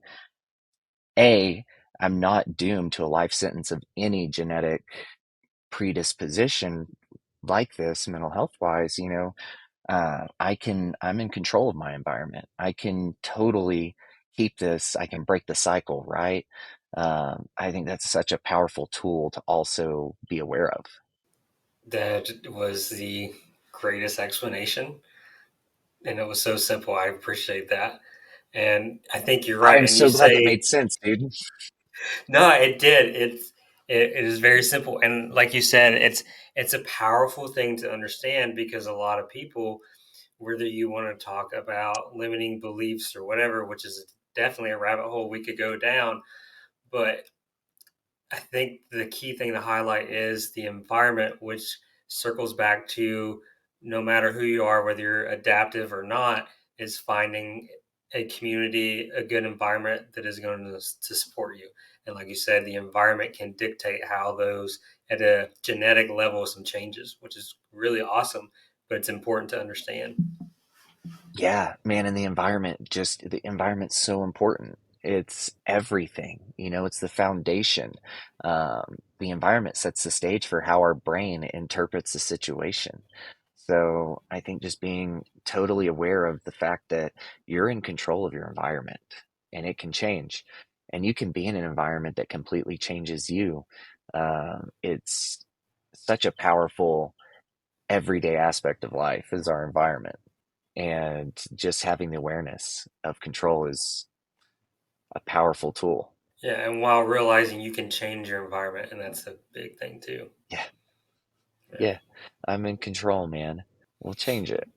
A, I'm not doomed to a life sentence of any genetic predisposition like this, mental health wise, I'm in control of my environment. I can totally keep this, I can break the cycle, right? I think that's such a powerful tool to also be aware of. That was the greatest explanation, and it was so simple. I appreciate that. And I think you're right. I'm And you so glad that say, made sense, dude. no, it did. It is very simple. And like you said, it's a powerful thing to understand because a lot of people, whether you want to talk about limiting beliefs or whatever, which is definitely a rabbit hole we could go down, but I think the key thing to highlight is the environment, which circles back to no matter who you are, whether you're adaptive or not, is finding a community, a good environment that is going to support you. And like you said, the environment can dictate how those at a genetic level some changes, which is really awesome, but it's important to understand. Yeah, man, and the environment's so important. It's everything, it's the foundation. The environment sets the stage for how our brain interprets the situation. So I think just being totally aware of the fact that you're in control of your environment and it can change. And you can be in an environment that completely changes you. It's such a powerful everyday aspect of life is our environment. And just having the awareness of control is a powerful tool. Yeah, and while realizing you can change your environment, and that's a big thing too. Yeah, Yeah. yeah, I'm in control, man. We'll change it.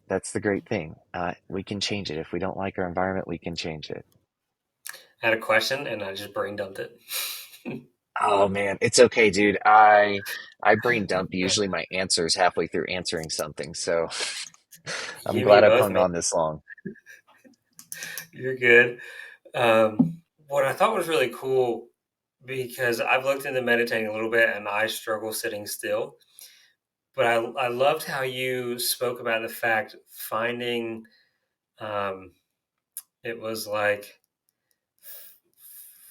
That's the great thing. We can change it. If we don't like our environment, we can change it. I had a question and I just brain dumped it. Oh man, it's okay, dude. I brain dump usually my answers halfway through answering something, so I'm You and me glad I've both, hung man. on this long. You're good. What I thought was really cool because I've looked into meditating a little bit and I struggle sitting still. But I loved how you spoke about the fact finding um, it was like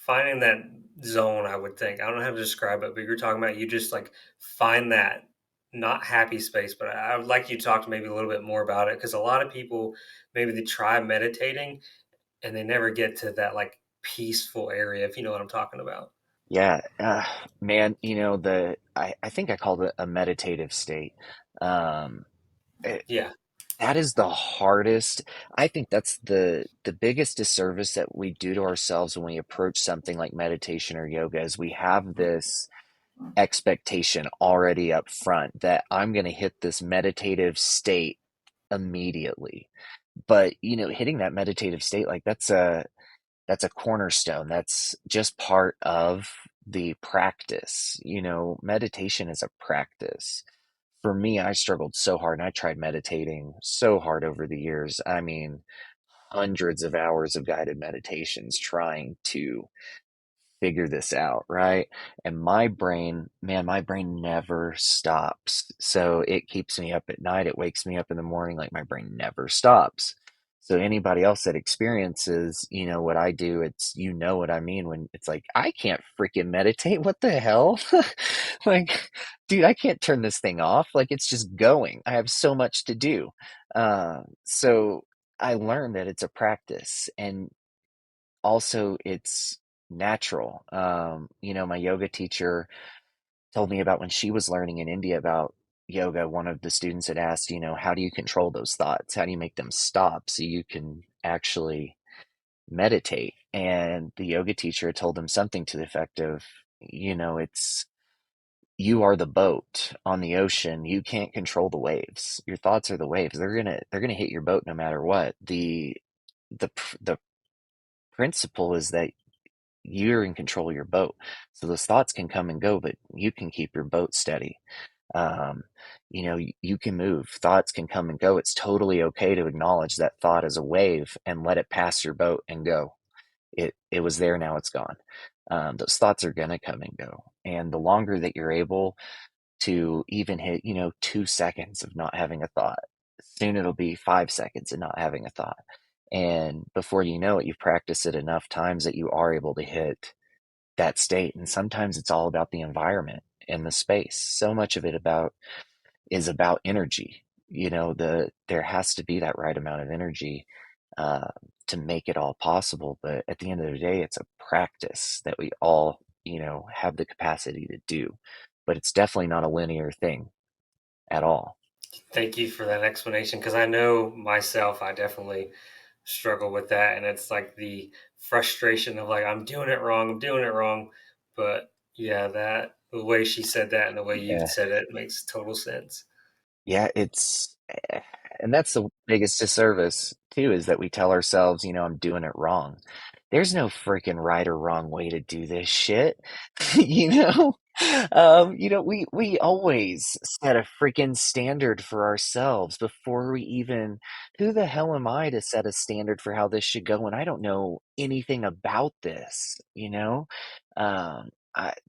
finding that zone. I would think I don't know how to describe it, but you're talking about you just like find that not happy space. But I would like you to talk maybe a little bit more about it because a lot of people maybe they try meditating and they never get to that like peaceful area, if you know what I'm talking about. Yeah, man, I think I called it a meditative state. Um, Yeah. That is the hardest. I think that's the biggest disservice that we do to ourselves when we approach something like meditation or yoga is we have this expectation already up front that I'm going to hit this meditative state immediately. But, hitting that meditative state like that's a cornerstone. That's just part of the practice. Meditation is a practice. For me, I struggled so hard and I tried meditating so hard over the years. I mean, hundreds of hours of guided meditations trying to figure this out, right? And my brain, man, my brain never stops. So it keeps me up at night. It wakes me up in the morning like my brain never stops. So anybody else that experiences, what I do, it's, what I mean when it's like, I can't freaking meditate. What the hell? Like, dude, I can't turn this thing off. Like, it's just going. I have so much to do. So I learned that it's a practice, and also it's natural. My yoga teacher told me about when she was learning in India about yoga. One of the students had asked, how do you control those thoughts? How do you make them stop so you can actually meditate? And the yoga teacher had told him something to the effect of, it's you are the boat on the ocean. You can't control the waves. Your thoughts are the waves. They're gonna hit your boat no matter what. The principle is that you're in control of your boat. So those thoughts can come and go, but you can keep your boat steady. Um, you can move. Thoughts can come and go. It's totally okay to acknowledge that thought as a wave and let it pass your boat and go. It was there, now it's gone. Those thoughts are gonna come and go. And the longer that you're able to even hit, 2 seconds of not having a thought, soon it'll be 5 seconds of not having a thought. And before you know it, you've practiced it enough times that you are able to hit that state. And sometimes it's all about the environment and the space. So much of it is about energy. There has to be that right amount of energy uh, to make it all possible. But at the end of the day, it's a practice that we all, have the capacity to do. But it's definitely not a linear thing at all. Thank you for that explanation, because I know myself, I definitely struggle with that. And it's like the frustration of like, I'm doing it wrong, I'm doing it wrong. But yeah, that the way she said that and the way you Yeah. said it makes total sense. Yeah, and that's the biggest disservice too, is that we tell ourselves, I'm doing it wrong. There's no freaking right or wrong way to do this shit. You know? We always set a freaking standard for ourselves before we even, who the hell am I to set a standard for how this should go when I don't know anything about this, you know?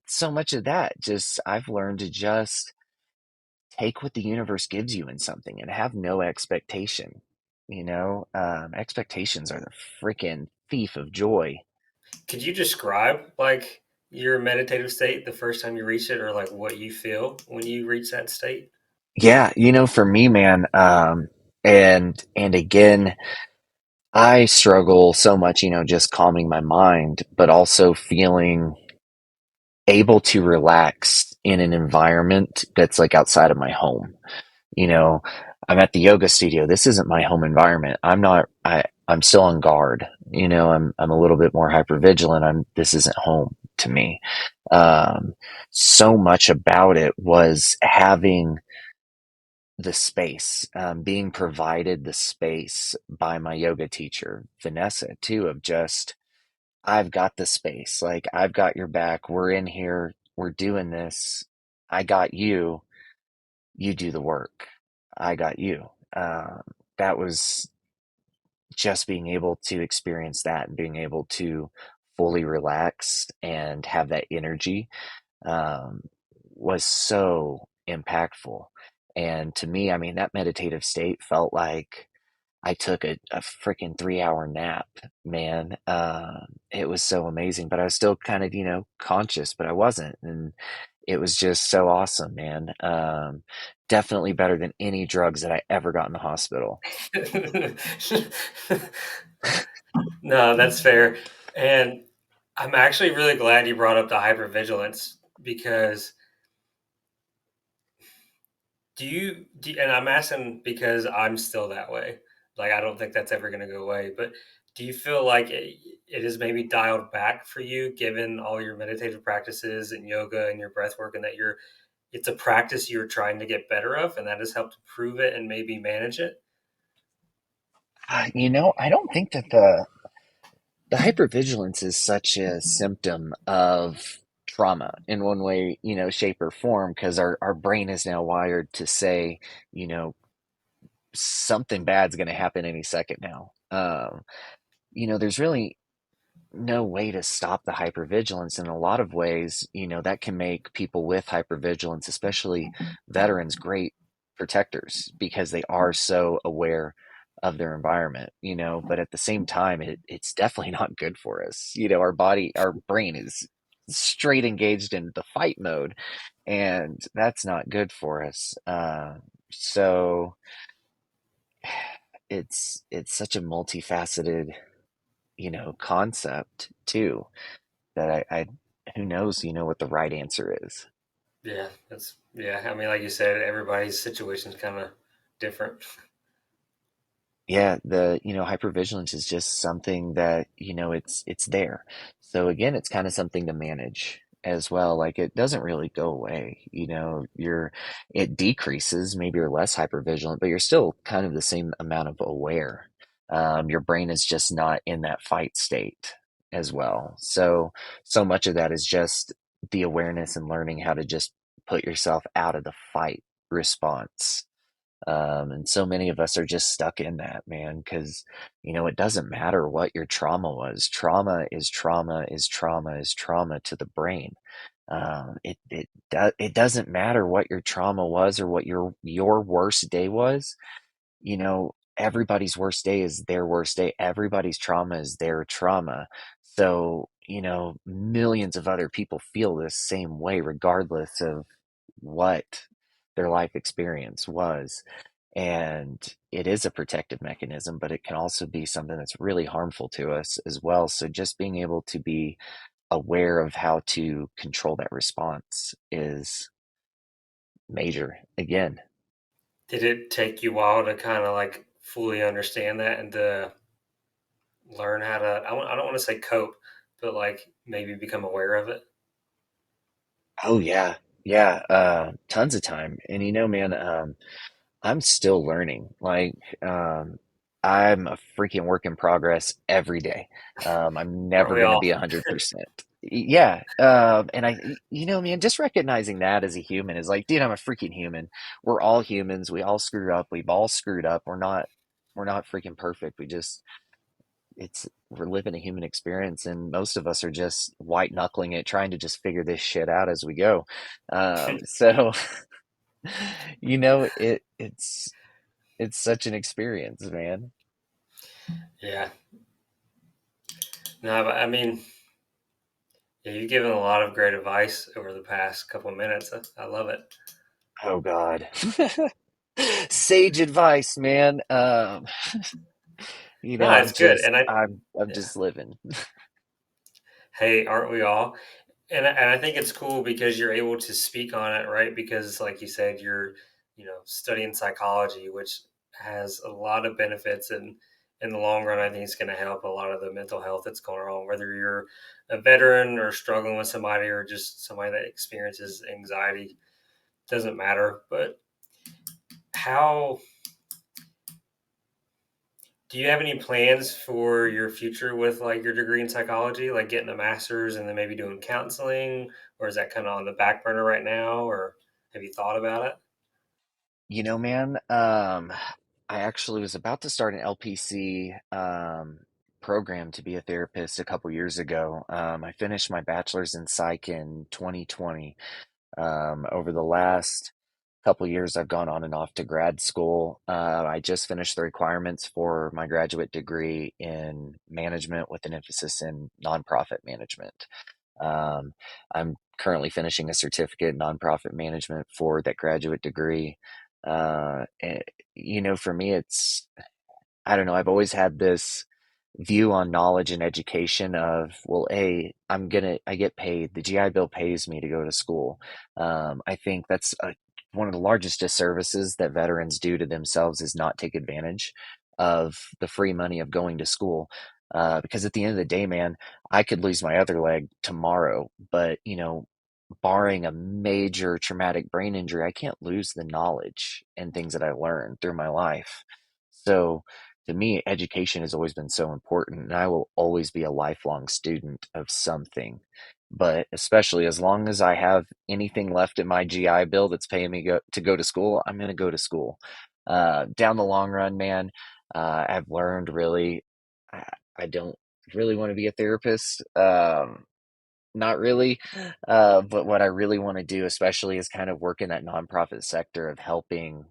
So much of that just, I've learned to just take what the universe gives you in something and have no expectation. Expectations are the freaking thief of joy. Could you describe like your meditative state the first time you reach it, or like what you feel when you reach that state? Yeah, for me, man, and again, I struggle so much, just calming my mind, but also feeling able to relax in an environment that's like outside of my home. you know I'm at the yoga studio. This isn't my home environment. I'm still on guard. I'm a little bit more hyper vigilant. This isn't home to me. um so much about it was having the space, being provided the space by my yoga teacher Vanessa too, of just, I've got the space, like, I've got your back, we're in here, we're doing this, I got you, you do the work. I got you. That was just being able to experience that and being able to fully relax and have that energy, um, was so impactful. And to me, I mean, that meditative state felt like I took a freaking 3 hour nap, man. It was so amazing, but I was still kind of, conscious, but I wasn't. And it was just so awesome, man. Definitely better than any drugs that I ever got in the hospital. No, that's fair. And I'm actually really glad you brought up the hypervigilance, because and I'm asking because I'm still that way. Like, I don't think that's ever going to go away. But do you feel like it is maybe dialed back for you, given all your meditative practices and yoga and your breath work, and that it's a practice you're trying to get better of, and that has helped improve it and maybe manage it? I don't think that the hypervigilance is such a symptom of trauma in one way, shape or form, because our brain is now wired to say, you know, something bad's going to happen any second now. There's really no way to stop the hypervigilance. In a lot of ways, that can make people with hypervigilance, especially veterans, great protectors, because they are so aware of their environment, but at the same time, it's definitely not good for us. Our brain is straight engaged in the fight mode, and that's not good for us. So it's such a multifaceted, concept too, that I who knows, what the right answer is. Yeah, yeah. I mean, like you said, everybody's situation is kind of different. Yeah, hypervigilance is just something that, it's there. So again, it's kind of something to manage as well. Like it doesn't really go away. It decreases, maybe you're less hypervigilant, but you're still kind of the same amount of aware. Your brain is just not in that fight state as well. So much of that is just the awareness and learning how to just put yourself out of the fight response. And so many of us are just stuck in that, man, because, it doesn't matter what your trauma was. Trauma is trauma is trauma is trauma to the brain. It doesn't matter what your trauma was or what your worst day was. Everybody's worst day is their worst day. Everybody's trauma is their trauma. So, millions of other people feel this same way, regardless of what their life experience was. And it is a protective mechanism, but it can also be something that's really harmful to us as well. So just being able to be aware of how to control that response is major. Again, Did it take you a while to kind of like fully understand that and to learn how to, I don't want to say cope, but like maybe become aware of it? oh yeah, yeah, tons of time. And man, I'm still learning. Um, I'm a freaking work in progress every day. I'm Aren't never we going to all? be 100%. Yeah. And man, just recognizing that as a human is like, dude, I'm a freaking human. We're all humans. We all screw up. We've all screwed up. We're not freaking perfect. We're living a human experience, and most of us are just white knuckling it, trying to just figure this shit out as we go. So, it's such an experience, man. Yeah. No, but I mean, yeah, you've given a lot of great advice over the past couple of minutes. I love it. Oh God. Sage advice, man. No, it's good. And I'm yeah, just living. hey, aren't we all? And I think it's cool because you're able to speak on it, right? Because like you said, you're, studying psychology, which has a lot of benefits, and in the long run, I think it's going to help a lot of the mental health that's going on, whether you're a veteran or struggling with somebody or just somebody that experiences anxiety, doesn't matter. But how do you have any plans for your future with like your degree in psychology, like getting a master's and then maybe doing counseling, or is that kind of on the back burner right now, or have you thought about it? Man, I actually was about to start an LPC program to be a therapist a couple years ago. I finished my bachelor's in psych in 2020. Over the last couple years, I've gone on and off to grad school. I just finished the requirements for my graduate degree in management with an emphasis in nonprofit management. Um, I'm currently finishing a certificate in nonprofit management for that graduate degree. And, for me, I don't know, I've always had this view on knowledge and education of, well, I get paid. The GI Bill pays me to go to school. I think that's one of the largest disservices that veterans do to themselves is not take advantage of the free money of going to school. Because at the end of the day, man, I could lose my other leg tomorrow, but barring a major traumatic brain injury, I can't lose the knowledge and things that I learned through my life. So to me, education has always been so important, and I will always be a lifelong student of something. But especially as long as I have anything left in my GI Bill that's paying me to go to school, I'm going to go to school. Down the long run, man, I've learned really, I, I don't really want to be a therapist. Not really. But what I really want to do, especially, is kind of work in that nonprofit sector of helping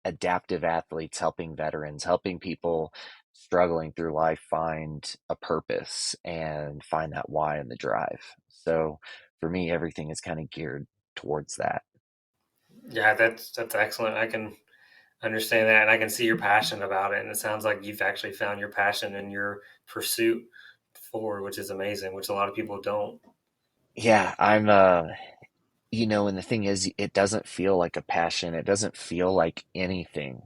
adaptive athletes, helping veterans, helping people struggling through life find a purpose and find that why and the drive. So for me, everything is kind of geared towards that. Yeah, that's excellent. I can understand that, and I can see your passion about it. And it sounds like you've actually found your passion in your pursuit forward, which is amazing, which a lot of people don't. Yeah, and the thing is, it doesn't feel like a passion. It doesn't feel like anything.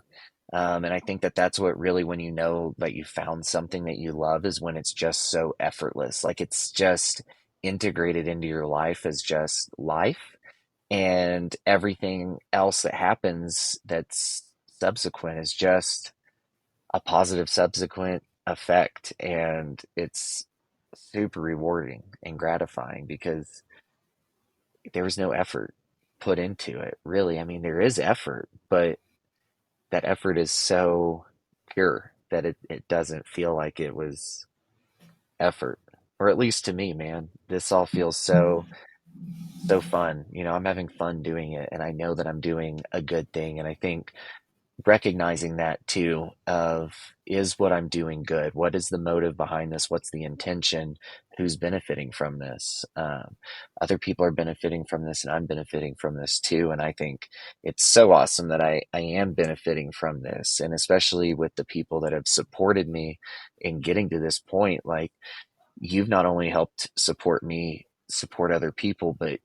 And I think that that's what really, when you know that you found something that you love, is when it's just so effortless. Like it's just integrated into your life as just life, and everything else that happens that's subsequent is just a positive subsequent effect. And it's super rewarding and gratifying because there was no effort put into it, really. I mean, there is effort, but that effort is so pure that it doesn't feel like it was effort. Or at least to me, man, this all feels so fun. I'm having fun doing it, and I know that I'm doing a good thing. And I think recognizing that too, of, is what I'm doing good? What is the motive behind this? What's the intention? Who's benefiting from this? Other people are benefiting from this, and I'm benefiting from this too. And I think it's so awesome that I am benefiting from this, and especially with the people that have supported me in getting to this point. Like, you've not only helped support me, support other people, but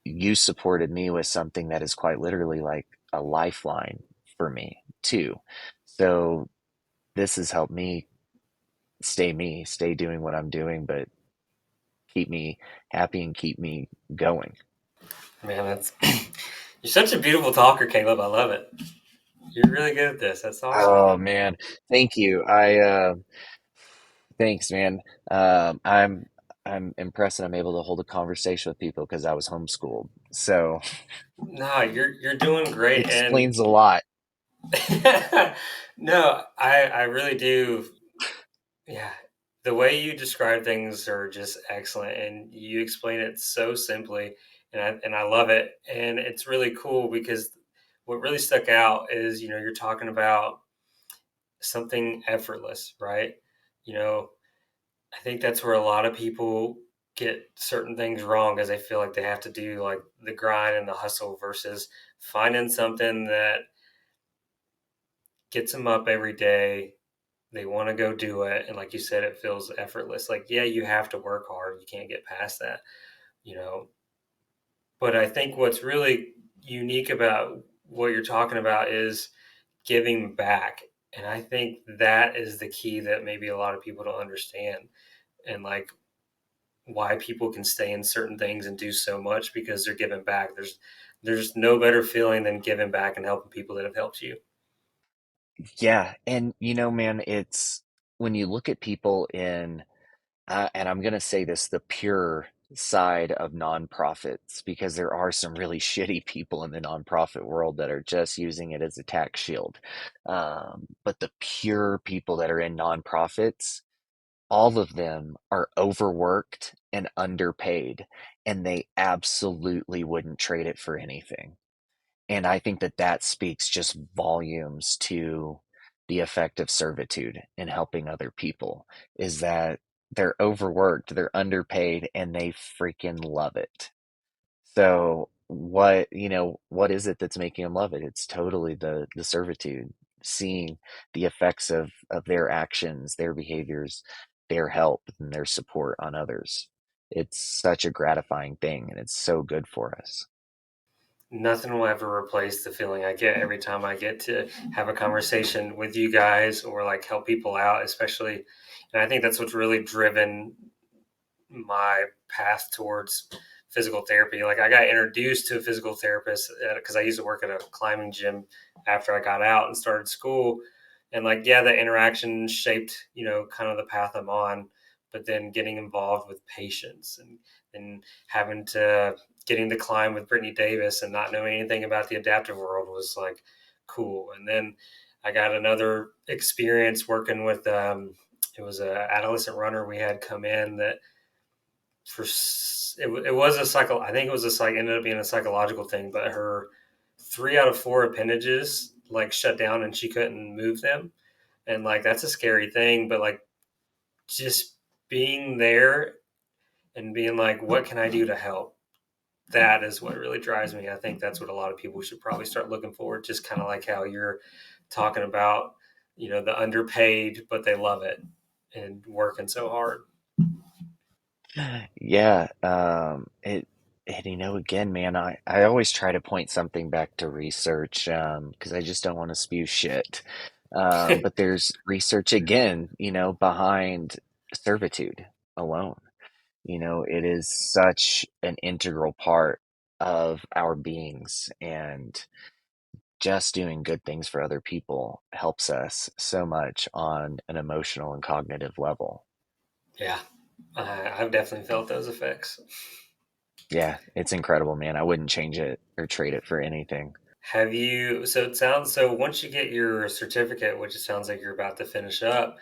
you supported me with something that is quite literally like a lifeline for me too. So this has helped me, stay doing what I'm doing, but keep me happy and keep me going. Man, that's you're such a beautiful talker, Caleb. I love it. You're really good at this. That's awesome. Oh man, thank you. Thanks, man. I'm impressed that I'm able to hold a conversation with people because I was homeschooled. So No, you're doing great, and explains a lot. no, I really do. Yeah, the way you describe things are just excellent, and you explain it so simply, and I love it, and it's really cool because what really stuck out is you're talking about something effortless, right? You know, I think that's where a lot of people get certain things wrong, because they feel like they have to do like the grind and the hustle versus finding something that gets them up every day. They want to go do it. And like you said, it feels effortless. Like, yeah, you have to work hard. You can't get past that, you know. But I think what's really unique about what you're talking about is giving back. And I think that is the key that maybe a lot of people don't understand. And like why people can stay in certain things and do so much, because they're giving back. There's no better feeling than giving back and helping people that have helped you. Yeah, and man, it's when you look at people in, and I'm going to say this, the pure side of nonprofits, because there are some really shitty people in the nonprofit world that are just using it as a tax shield. But the pure people that are in nonprofits, all of them are overworked and underpaid, and they absolutely wouldn't trade it for anything. And I think that that speaks just volumes to the effect of servitude in helping other people, is that they're overworked, they're underpaid, and they freaking love it. So what is it that's making them love it? It's totally the servitude, seeing the effects of their actions, their behaviors, their help, and their support on others. It's such a gratifying thing, and it's so good for us. Nothing will ever replace the feeling I get every time I get to have a conversation with you guys or like help people out, especially. And I think that's what's really driven my path towards physical therapy. Like I got introduced to a physical therapist because I used to work at a climbing gym after I got out and started school. And like, yeah, the interaction shaped, kind of the path I'm on. But then getting involved with patients and having to getting to climb with Brittany Davis and not knowing anything about the adaptive world was like cool. And then I got another experience working with it was a adolescent runner we had come in that it was a cycle. I think it was a psych ended up being a psychological thing, but her 3 out of 4 appendages like shut down and she couldn't move them. And like that's a scary thing, but like just being there and being like, what can I do to help? That is what really drives me. I think that's what a lot of people should probably start looking for. Just kind of like how you're talking about, the underpaid, but they love it and working so hard. Yeah, and again, man, I always try to point something back to research, because I just don't want to spew shit. But there's research again, behind servitude alone. It is such an integral part of our beings, and just doing good things for other people helps us so much on an emotional and cognitive level. Yeah, I've definitely felt those effects. Yeah, it's incredible, man. I wouldn't change it or trade it for anything. Have you, so it sounds, so once you get your certificate, which it sounds like you're about to finish up,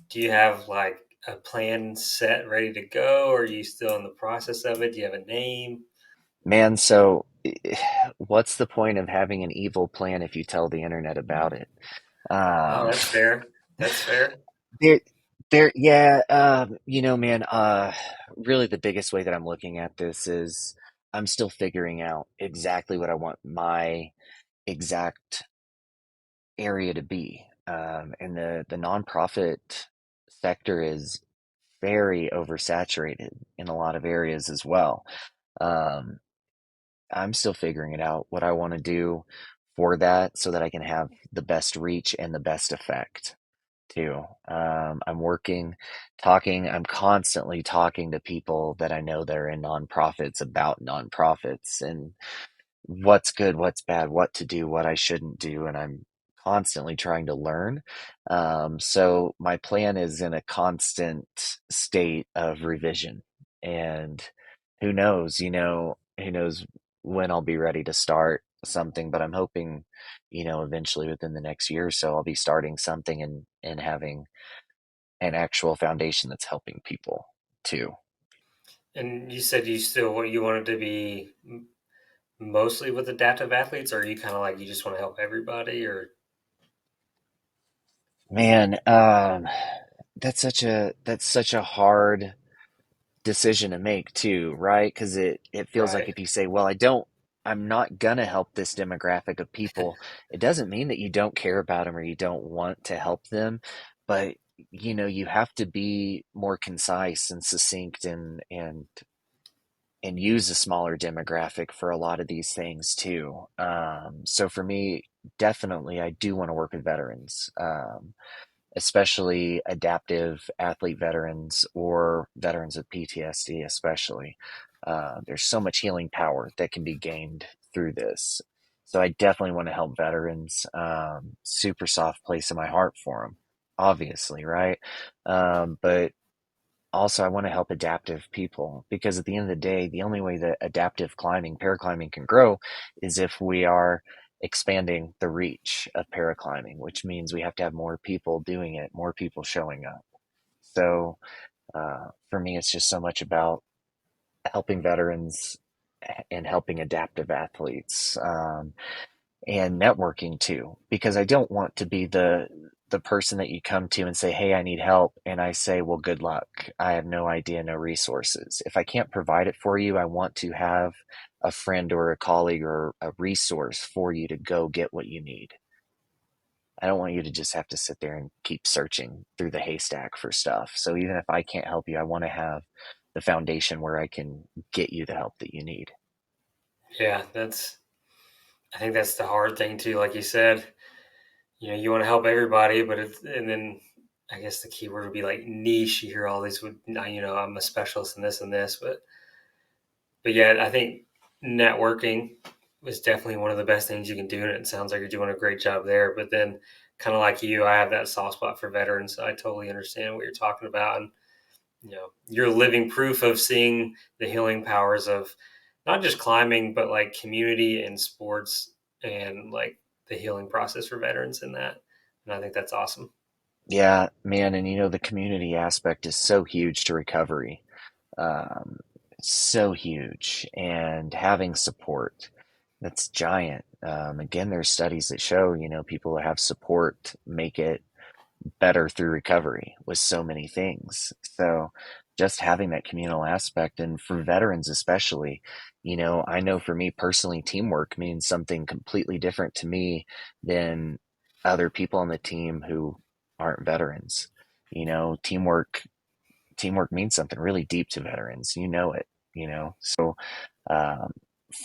do you have like a plan set ready to go? Or are you still in the process of it? Do you have a name? Man, so what's the point of having an evil plan if you tell the internet about it? Oh, Um, that's fair. That's fair. there, yeah, man, really the biggest way that I'm looking at this is I'm still figuring out exactly what I want my exact area to be. And the nonprofit sector is very oversaturated in a lot of areas as well. Um, I'm still figuring it out what I want to do for that so that I can have the best reach and the best effect too. I'm I'm constantly talking to people that I know that are in nonprofits about nonprofits and what's good, what's bad, what to do, what I shouldn't do, and I'm constantly trying to learn. So my plan is in a constant state of revision, and who knows when I'll be ready to start something, but I'm hoping, eventually within the next year or so, I'll be starting something and having an actual foundation that's helping people too. And you said you wanted to be mostly with adaptive athletes, or are you kind of like you just want to help everybody, or Man, that's such a hard decision to make too, right? Because it feels like right? if you say, well, I'm not gonna help this demographic of people, it doesn't mean that you don't care about them or you don't want to help them, but you have to be more concise and succinct and use a smaller demographic for a lot of these things too. So for me, definitely, I do want to work with veterans. Especially adaptive athlete veterans or veterans with PTSD, especially. There's so much healing power that can be gained through this. So I definitely want to help veterans. Super soft place in my heart for them, obviously, right? But also, I want to help adaptive people because at the end of the day, the only way that adaptive climbing, paraclimbing can grow is if we are expanding the reach of paraclimbing, which means we have to have more people doing it, more people showing up. So, for me, it's just so much about helping veterans and helping adaptive athletes. And networking too, because I don't want to be the person that you come to and say, "Hey, I need help," and I say, "Well, good luck. I have no idea, no resources." If I can't provide it for you, I want to have a friend or a colleague or a resource for you to go get what you need. I don't want you to just have to sit there and keep searching through the haystack for stuff. So even if I can't help you, I want to have the foundation where I can get you the help that you need. Yeah, I think that's the hard thing too. Like you said, you want to help everybody, but and then I guess the key word would be like niche. You hear all these, I'm a specialist in this and this, but yeah, I think networking is definitely one of the best things you can do, and it sounds like you're doing a great job there. But then, kind of like you, I have that soft spot for veterans, so I totally understand what you're talking about, and you're living proof of seeing the healing powers of not just climbing, but like community and sports, and like the healing process for veterans in that. And I think that's awesome. Yeah, man, and the community aspect is so huge to recovery. um, so huge and having support. That's giant. Again, there's studies that show, people that have support make it better through recovery with so many things. So just having that communal aspect, and for veterans especially, I know for me personally, teamwork means something completely different to me than other people on the team who aren't veterans. Teamwork means something really deep to veterans. So um,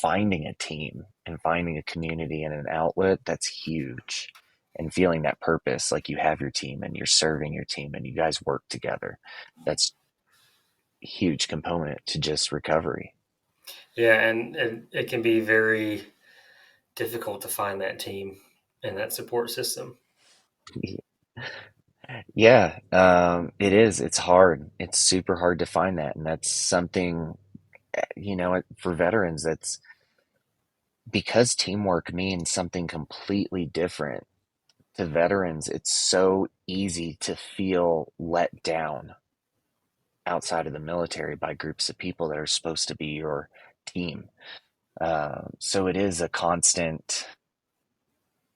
finding a team and finding a community and an outlet, that's huge. And feeling that purpose, like you have your team and you're serving your team and you guys work together, that's a huge component to just recovery. Yeah, and it can be very difficult to find that team and that support system. Yeah, it is. It's hard. It's super hard to find that. And that's something, for veterans, that's because teamwork means something completely different to veterans. It's so easy to feel let down outside of the military by groups of people that are supposed to be your team. So it is a constant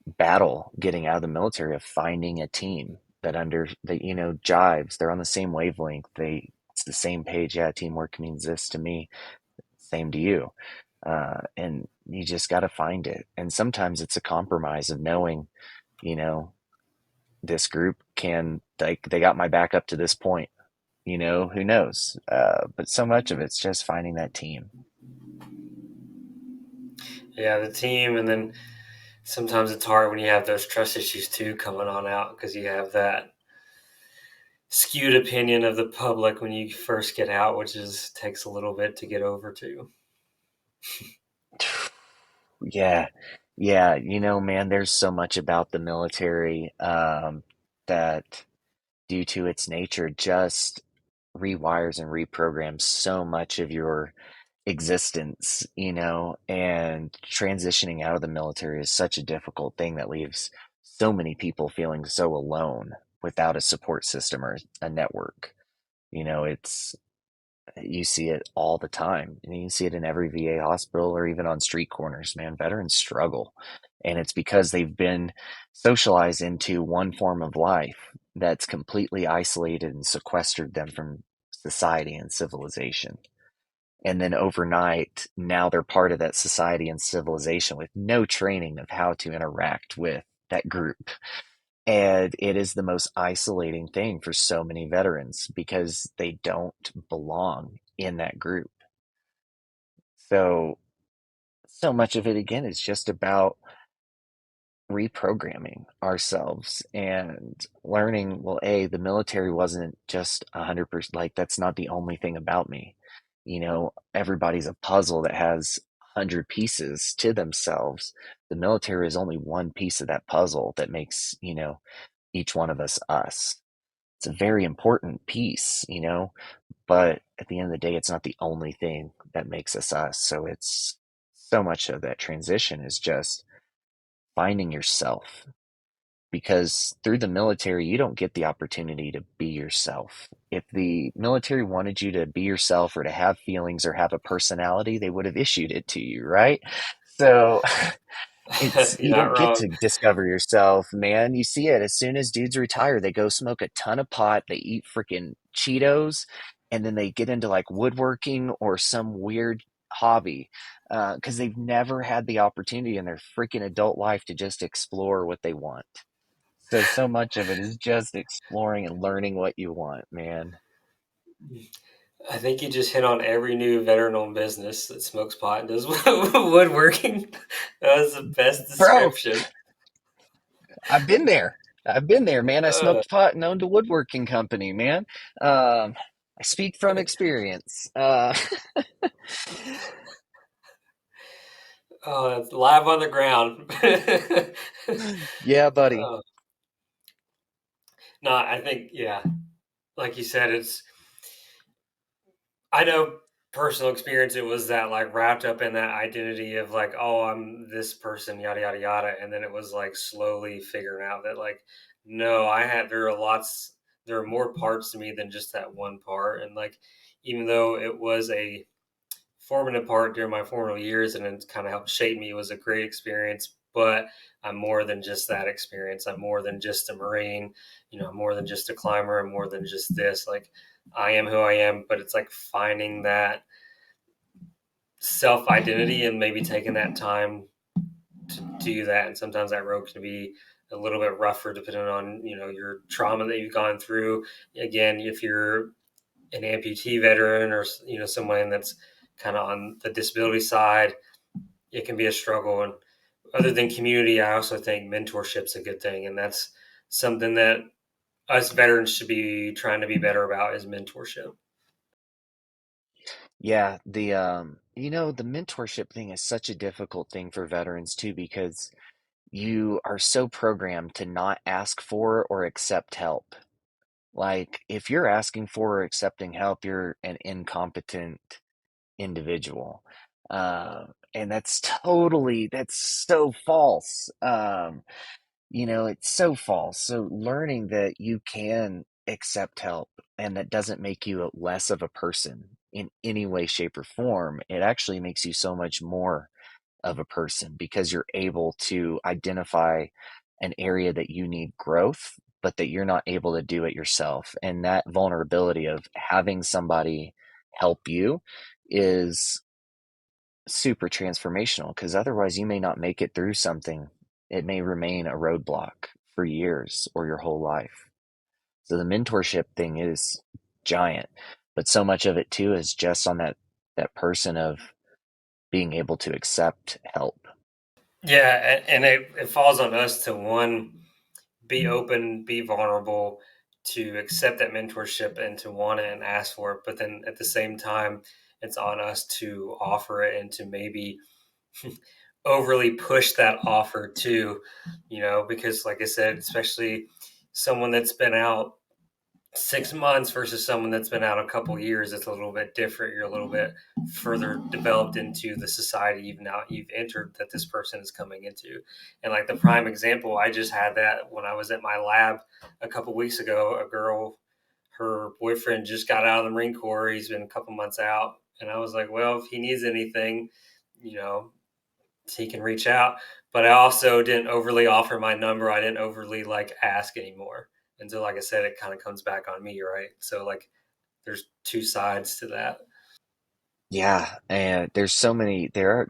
battle getting out of the military of finding a team that jives. They're on the same wavelength. It's the same page. Yeah, teamwork means this to me. Same to you. And you just got to find it. And sometimes it's a compromise of knowing, you know, this group can, like, they got my back up to this point. Who knows? But so much of it's just finding that team. Yeah, the team, and then sometimes it's hard when you have those trust issues too coming on out because you have that skewed opinion of the public when you first get out, which is takes a little bit to get over to. Yeah. Yeah. Man, there's so much about the military that, due to its nature, just rewires and reprograms so much of your existence, and transitioning out of the military is such a difficult thing that leaves so many people feeling so alone without a support system or a network. It's You see it all the time. And you see it in every VA hospital or even on street corners, man. Veterans struggle. And it's because they've been socialized into one form of life that's completely isolated and sequestered them from society and civilization. And then overnight, now they're part of that society and civilization with no training of how to interact with that group. And it is the most isolating thing for so many veterans because they don't belong in that group. So much of it again is just about reprogramming ourselves and learning, well, the military wasn't just 100%, like, that's not the only thing about me. Everybody's a puzzle that has 100 pieces to themselves. The military is only one piece of that puzzle that makes, each one of us us. It's a very important piece, but at the end of the day, it's not the only thing that makes us us. So it's so much of that transition is just finding yourself, because through the military, you don't get the opportunity to be yourself. If the military wanted you to be yourself or to have feelings or have a personality, they would have issued it to you, right? So You're you not don't get wrong. to discover yourself, man. You see it as soon as dudes retire, they go smoke a ton of pot, they eat freaking Cheetos, and then they get into like woodworking or some weird hobby because they've never had the opportunity in their freaking adult life to just explore what they want. So much of it is just exploring and learning what you want, man. I think you just hit on every new veteran-owned business that smokes pot and does woodworking. That was the best Bro, description. I've been there. I've been there, man. I Uh, smoked pot and owned a woodworking company, man. I speak from experience. oh, that's live on the ground. Yeah, buddy. Uh, no, I think yeah, like you said, it's I know personal experience. It was that like wrapped up in that identity of like, oh, I'm this person, yada yada yada, and then it was like slowly figuring out that like, no, there are more parts to me than just that one part, and like, even though it was a formative part during my formative years, and it's kind of helped shape me. It was a great experience, but I'm more than just that experience. I'm more than just a Marine, I'm more than just a climber. I'm more than just this. Like, I am who I am, but it's like finding that self identity and maybe taking that time to do that. And sometimes that road can be a little bit rougher depending on, your trauma that you've gone through. Again, if you're an amputee veteran or, someone that's kind of on the disability side, it can be a struggle. And other than community, I also think mentorship's a good thing. And that's something that us veterans should be trying to be better about is mentorship. Yeah, the mentorship thing is such a difficult thing for veterans too, because you are so programmed to not ask for or accept help. Like, if you're asking for or accepting help, you're an incompetent individual. And that's so false. It's so false. So learning that you can accept help and that doesn't make you less of a person in any way, shape, or form, it actually makes you so much more of a person because you're able to identify an area that you need growth, but that you're not able to do it yourself. And that vulnerability of having somebody help you is super transformational because otherwise you may not make it through something. It may remain a roadblock for years or your whole life. So the mentorship thing is giant, but so much of it too is just on that person of being able to accept help. Yeah, and it falls on us to one, be open, be vulnerable, to accept that mentorship and to want it and ask for it. But then at the same time, it's on us to offer it and to maybe overly push that offer too, because like I said, especially someone that's been out 6 months versus someone that's been out a couple years, it's a little bit different. You're a little bit further developed into the society you've entered that this person is coming into. And like the prime example, I just had that when I was at my lab a couple weeks ago. A girl, her boyfriend just got out of the Marine Corps. He's been a couple months out, and I was like, well, if he needs anything, you know, he can reach out. But I also didn't overly offer my number. I didn't overly like ask anymore. And so, like I said, it kind of comes back on me, right? So, like, there's two sides to that. Yeah, and there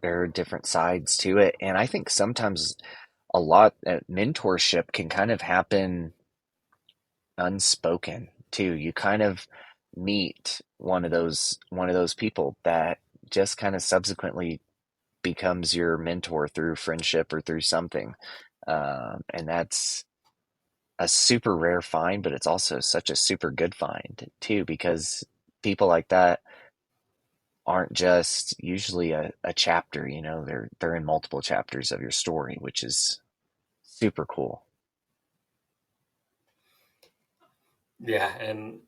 are different sides to it, and I think sometimes a lot mentorship can kind of happen unspoken too. You kind of meet one of those people that just kind of subsequently becomes your mentor through friendship or through something. And that's a super rare find, but it's also such a super good find too, because people like that aren't just usually a chapter, they're in multiple chapters of your story, which is super cool. Yeah, and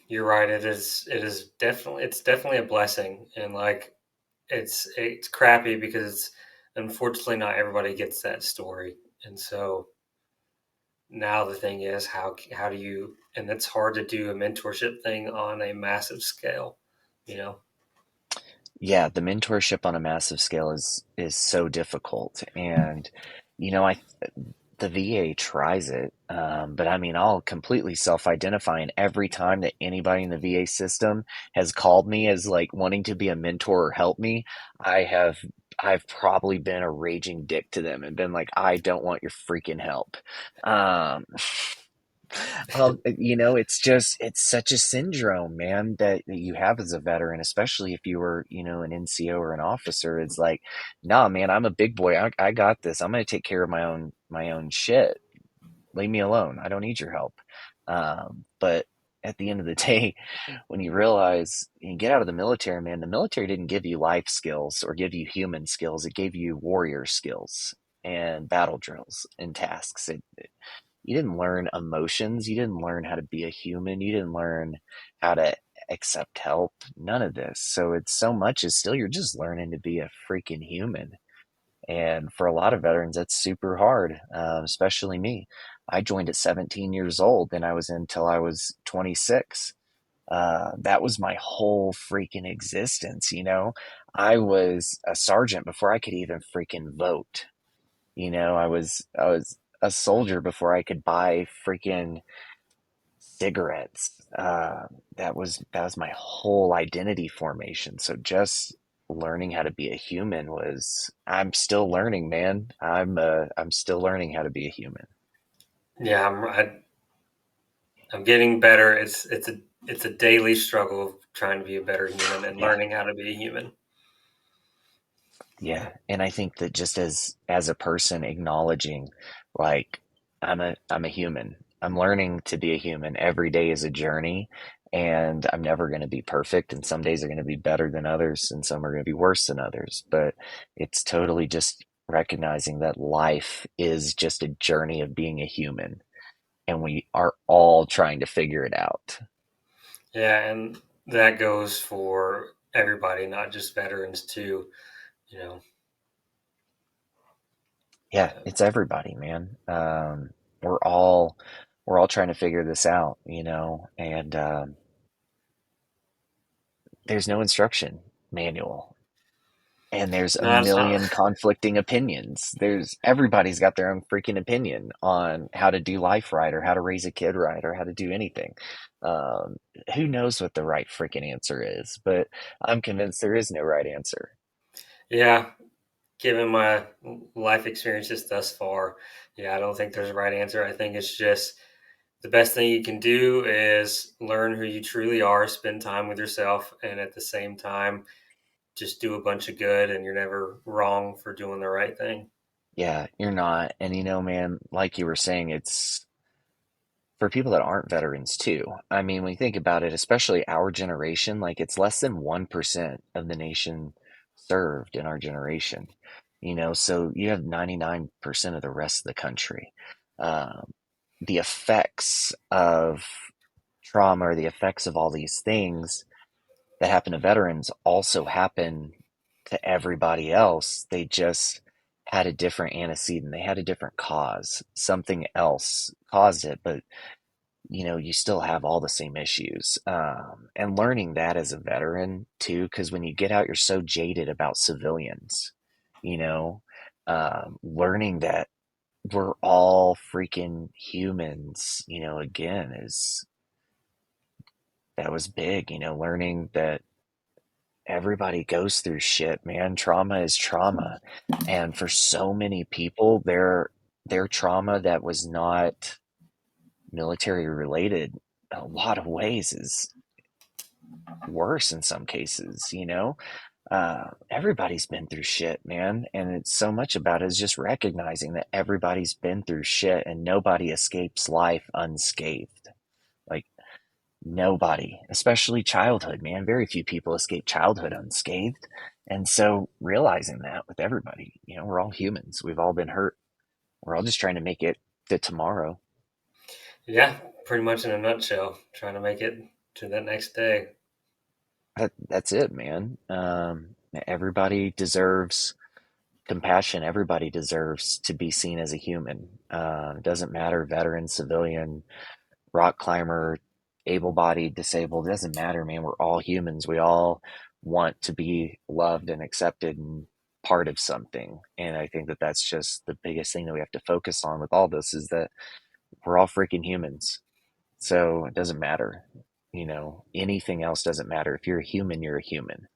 you're right. It's definitely a blessing, and like it's crappy because unfortunately not everybody gets that story, and so now the thing is how do you, and it's hard to do a mentorship thing on a massive scale, you know. Yeah, the mentorship on a massive scale is so difficult. And I the VA tries it, but I mean, I'll completely self-identify, and every time that anybody in the VA system has called me as like wanting to be a mentor or help me, I have I've probably been a raging dick to them and been like, I don't want your freaking help. Um, it's such a syndrome, man, that you have as a veteran, especially if you were, an NCO or an officer. It's like, nah, man, I'm a big boy. I got this. I'm gonna take care of my own shit. Leave me alone. I don't need your help. But at the end of the day, when you realize you get out of the military, man, the military didn't give you life skills or give you human skills. It gave you warrior skills and battle drills and tasks. You didn't learn emotions. You didn't learn how to be a human. You didn't learn how to accept help. None of this. So it's so much is still you're just learning to be a freaking human. And for a lot of veterans, that's super hard, especially me. I joined at 17 years old and I was in until I was 26. That was my whole freaking existence, I was a sergeant before I could even freaking vote. I was a soldier before I could buy freaking cigarettes. That was my whole identity formation. So just learning how to be a human was I'm still learning, man. I'm still learning how to be a human. Yeah, I'm getting better. It's a daily struggle of trying to be a better human and Yeah. learning how to be a human. Yeah, and I think that just as a person acknowledging like I'm a human. I'm learning to be a human. Every day is a journey and I'm never going to be perfect and some days are going to be better than others and some are going to be worse than others, but it's totally just recognizing that life is just a journey of being a human and we are all trying to figure it out. Yeah, and that goes for everybody, not just veterans too. You know, Yeah, uh, it's everybody, man. We're all we're all trying to figure this out, and there's no instruction manual, and there's a no, it's not. million conflicting opinions. There's everybody's got their own freaking opinion on how to do life right, or how to raise a kid right, or how to do anything. Um, who knows what the right freaking answer is? But I'm convinced there is no right answer. Yeah, given my life experiences thus far, yeah, I don't think there's a right answer. I think it's just the best thing you can do is learn who you truly are, spend time with yourself, and at the same time, just do a bunch of good, and you're never wrong for doing the right thing. Yeah, you're not. And man, like you were saying, it's for people that aren't veterans too. I mean, when you think about it, especially our generation, like it's less than 1% of the nation served in our generation, so you have 99% of the rest of the country. Um, the effects of trauma or the effects of all these things that happen to veterans also happen to everybody else. They just had a different antecedent. They had a different cause. Something else caused it, but you still have all the same issues. And learning that as a veteran too, because when you get out, you're so jaded about civilians, you know, learning that we're all freaking humans, again, that was big, learning that everybody goes through shit, man. Trauma is trauma. And for so many people, their trauma that was not military related a lot of ways is worse in some cases, everybody's been through shit, man. And it's so much about it is just recognizing that everybody's been through shit and nobody escapes life unscathed. Like, nobody, especially childhood, man. Very few people escape childhood unscathed. And so realizing that with everybody, we're all humans. We've all been hurt. We're all just trying to make it to tomorrow. Yeah, pretty much in a nutshell, trying to make it to that next day. That's it, man. Everybody deserves compassion. Everybody deserves to be seen as a human. It doesn't matter, veteran, civilian, rock climber, able-bodied, disabled. It doesn't matter, man. We're all humans. We all want to be loved and accepted and part of something. And I think that that's just the biggest thing that we have to focus on with all this is that we're all freaking humans. So it doesn't matter. Anything else doesn't matter. If you're a human, you're a human.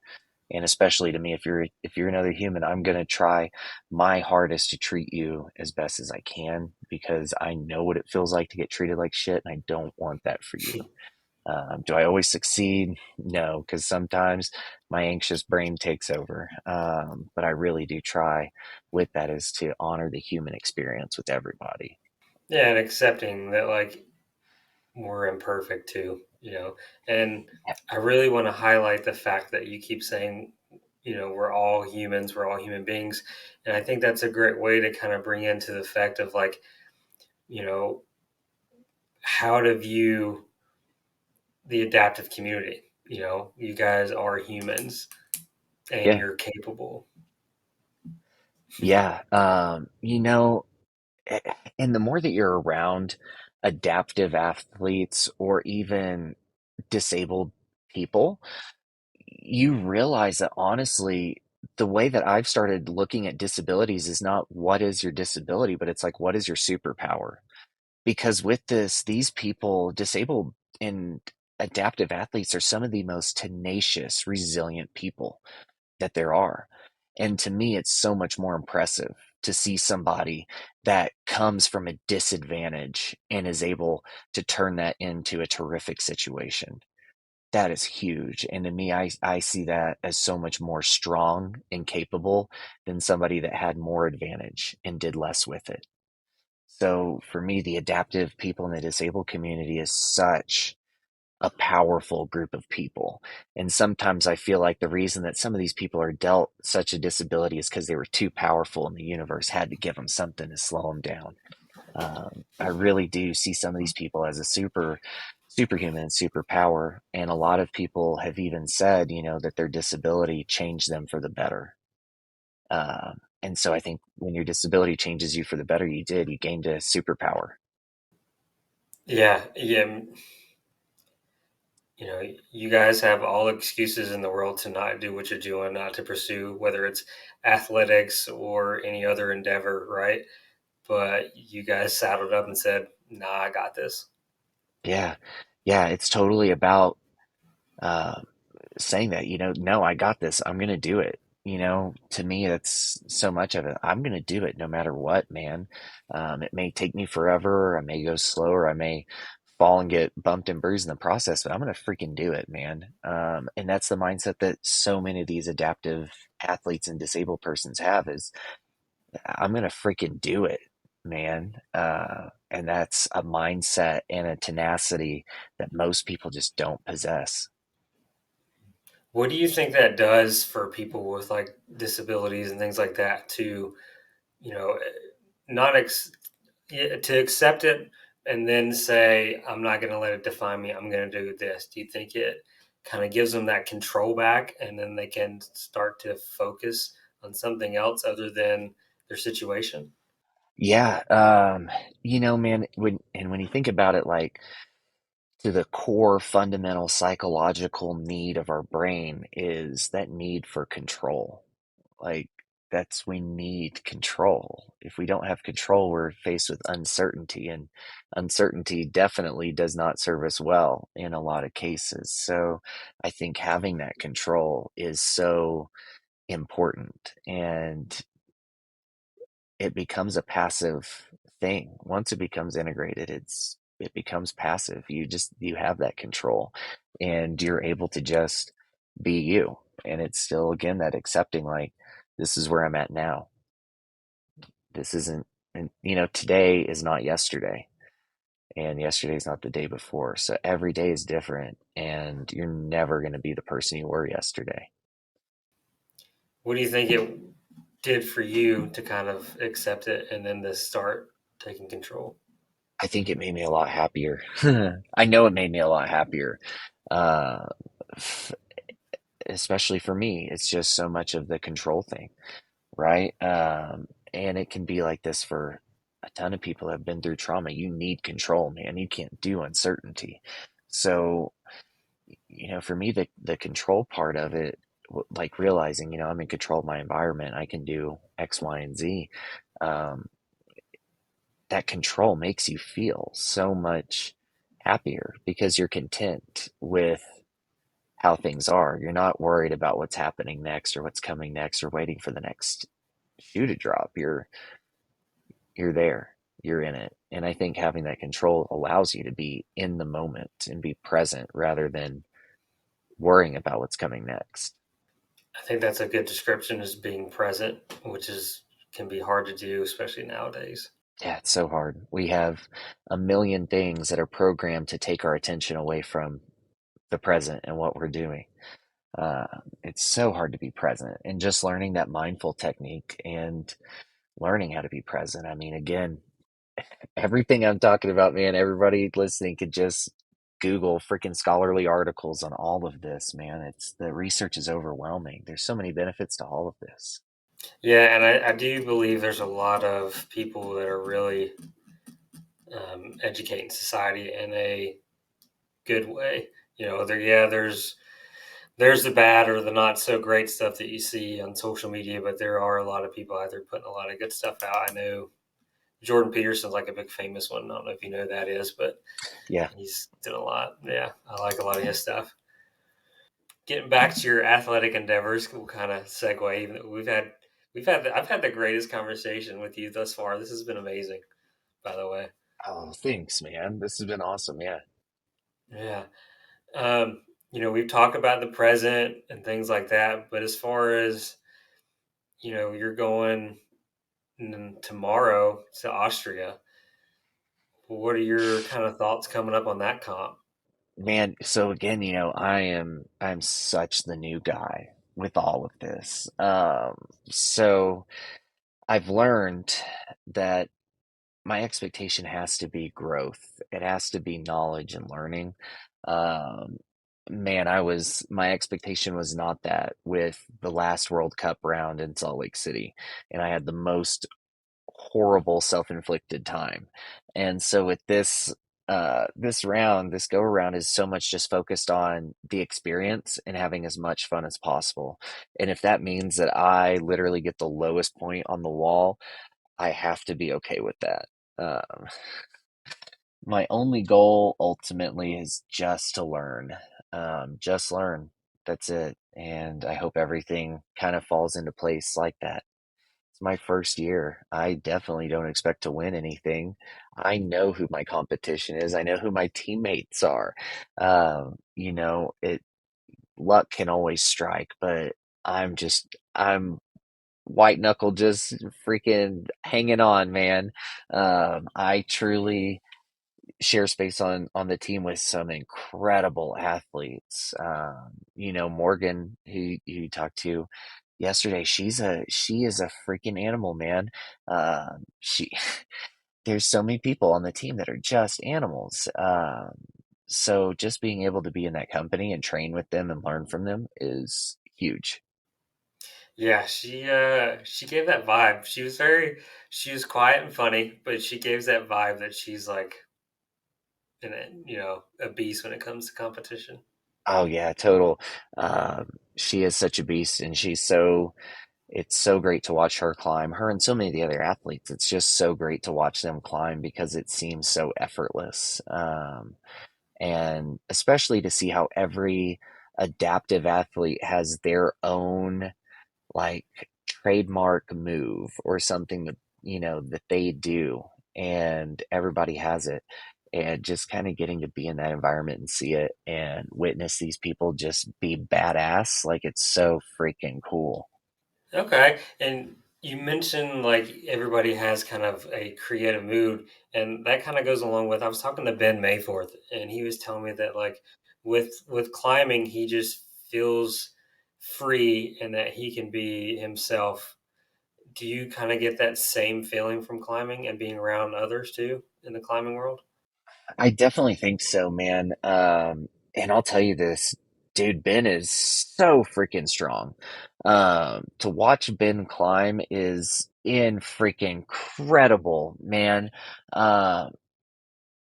And especially to me, if you're another human, I'm going to try my hardest to treat you as best as I can because I know what it feels like to get treated like shit and I don't want that for you. Do I always succeed? No, because sometimes my anxious brain takes over. But I really do try with that is to honor the human experience with everybody. Yeah, and accepting that like we're imperfect too, And I really want to highlight the fact that you keep saying, we're all humans, we're all human beings. And I think that's a great way to kind of bring into the fact of like, you know, how to view the adaptive community. You guys are humans and Yeah. you're capable. Yeah. A- and the more that you're around adaptive athletes or even disabled people, you realize that honestly, the way that I've started looking at disabilities is not what is your disability, but it's like, what is your superpower? Because with this, these people, disabled and adaptive athletes, are some of the most tenacious, resilient people that there are. And to me, it's so much more impressive to see somebody that comes from a disadvantage and is able to turn that into a terrific situation. That is huge. And to me, I see that as so much more strong and capable than somebody that had more advantage and did less with it. So for me, the adaptive people in the disabled community is such a powerful group of people. And sometimes I feel like the reason that some of these people are dealt such a disability is because they were too powerful and the universe had to give them something to slow them down. I really do see some of these people as a superhuman superpower. And a lot of people have even said, that their disability changed them for the better. And so I think when your disability changes you for the better, you gained a superpower. Yeah, yeah. You guys have all excuses in the world to not do what you're doing, not to pursue, whether it's athletics or any other endeavor, right? But you guys saddled up and said, "Nah, I got this." Yeah. Yeah. It's totally about, uh, saying that, no, I got this. I'm going to do it. To me, that's so much of it. I'm going to do it no matter what, man. It may take me forever. I may go slower. I may fall and get bumped and bruised in the process, but I'm going to freaking do it, man. And that's the mindset that so many of these adaptive athletes and disabled persons have is I'm going to freaking do it, man. And that's a mindset and a tenacity that most people just don't possess. What do you think that does for people with like disabilities and things like that to, you know, not yeah, to accept it and then say, I'm not going to let it define me. I'm going to do this. Do you think it kind of gives them that control back and then they can start to focus on something else other than their situation? Yeah, man, when you think about it, like to the core fundamental psychological need of our brain is that need for control. Like we need control. If we don't have control, we're faced with uncertainty, and uncertainty definitely does not serve us well in a lot of cases. So I think having that control is so important. And it becomes a passive thing. Once it becomes integrated, it becomes passive. You have that control and you're able to just be you. And it's still again that accepting, like, this is where I'm at now. This isn't, and today is not yesterday, and yesterday is not the day before. So every day is different and you're never going to be the person you were yesterday. What do you think it did for you to kind of accept it and then to start taking control? I think it made me a lot happier. I know it made me a lot happier. Uh, Especially for me, it's just so much of the control thing, right? And it can be like this for a ton of people that have been through trauma. You need control, man. You can't do uncertainty. So, for me, the control part of it, like realizing, I'm in control of my environment, I can do X, Y, and Z. Um, that control makes you feel so much happier because you're content with how things are. You're not worried about what's happening next or what's coming next or waiting for the next shoe to drop. You're there. You're in it. And I think having that control allows you to be in the moment and be present rather than worrying about what's coming next. I think that's a good description as being present, which is can be hard to do, especially nowadays. Yeah, it's so hard. We have a million things that are programmed to take our attention away from the present and what we're doing. Uh, it's so hard to be present and just learning that mindful technique and learning how to be present. I mean, again, everything I'm talking about, man, everybody listening could just Google freaking scholarly articles on all of this, man. The research is overwhelming. There's so many benefits to all of this. Yeah, and I do believe there's a lot of people that are really educating society in a good way. there's the bad or the not so great stuff that you see on social media, but there are a lot of people out there putting a lot of good stuff out. I know Jordan Peterson's like a big famous one. I don't know if you know who that is, but Yeah. he's done a lot. Yeah, I like a lot of his stuff. Getting back to your athletic endeavors, we'll kind of segue. Even though I've had the greatest conversation with you thus far. This has been amazing, by the way. Oh, thanks, man. This has been awesome. Yeah. Yeah. We've talked about the present and things like that, but as far as, you're going tomorrow to Austria, what are your kind of thoughts coming up on that comp? Man, so again, I'm such the new guy with all of this. So I've learned that my expectation has to be growth. It has to be knowledge and learning. Um, Man, my expectation was not that with the last World Cup round in Salt Lake City, and I had the most horrible self-inflicted time. And so with this go around is so much just focused on the experience and having as much fun as possible. And if that means that I literally get the lowest point on the wall, I have to be okay with that. Um, my only goal ultimately is just to learn. Just learn. That's it. And I hope everything kind of falls into place like that. It's my first year. I definitely don't expect to win anything. I know who my competition is. I know who my teammates are. It luck can always strike, but I'm white knuckle just freaking hanging on, man. I truly share space on the team with some incredible athletes. Morgan, who you talked to yesterday, she is a freaking animal, man. She there's so many people on the team that are just animals. So just being able to be in that company and train with them and learn from them is huge. Yeah, she gave that vibe. She was quiet and funny, but she gave that vibe that she's like a beast when it comes to competition. Oh yeah, total. She is such a beast, and it's so great to watch her climb. Her and so many of the other athletes. It's just so great to watch them climb because it seems so effortless. And especially to see how every adaptive athlete has their own like trademark move or something that that they do, and everybody has it. And just kind of getting to be in that environment and see it and witness these people just be badass, like it's so freaking cool. Okay. And you mentioned like everybody has kind of a creative mood, and that kind of goes along with I was talking to Ben Mayforth, and he was telling me that like with climbing, he just feels free and that he can be himself. Do you kind of get that same feeling from climbing and being around others too in the climbing world? I definitely think so, man. And I'll tell you this, dude, Ben is so freaking strong. To watch Ben climb is in freaking incredible, man. Uh,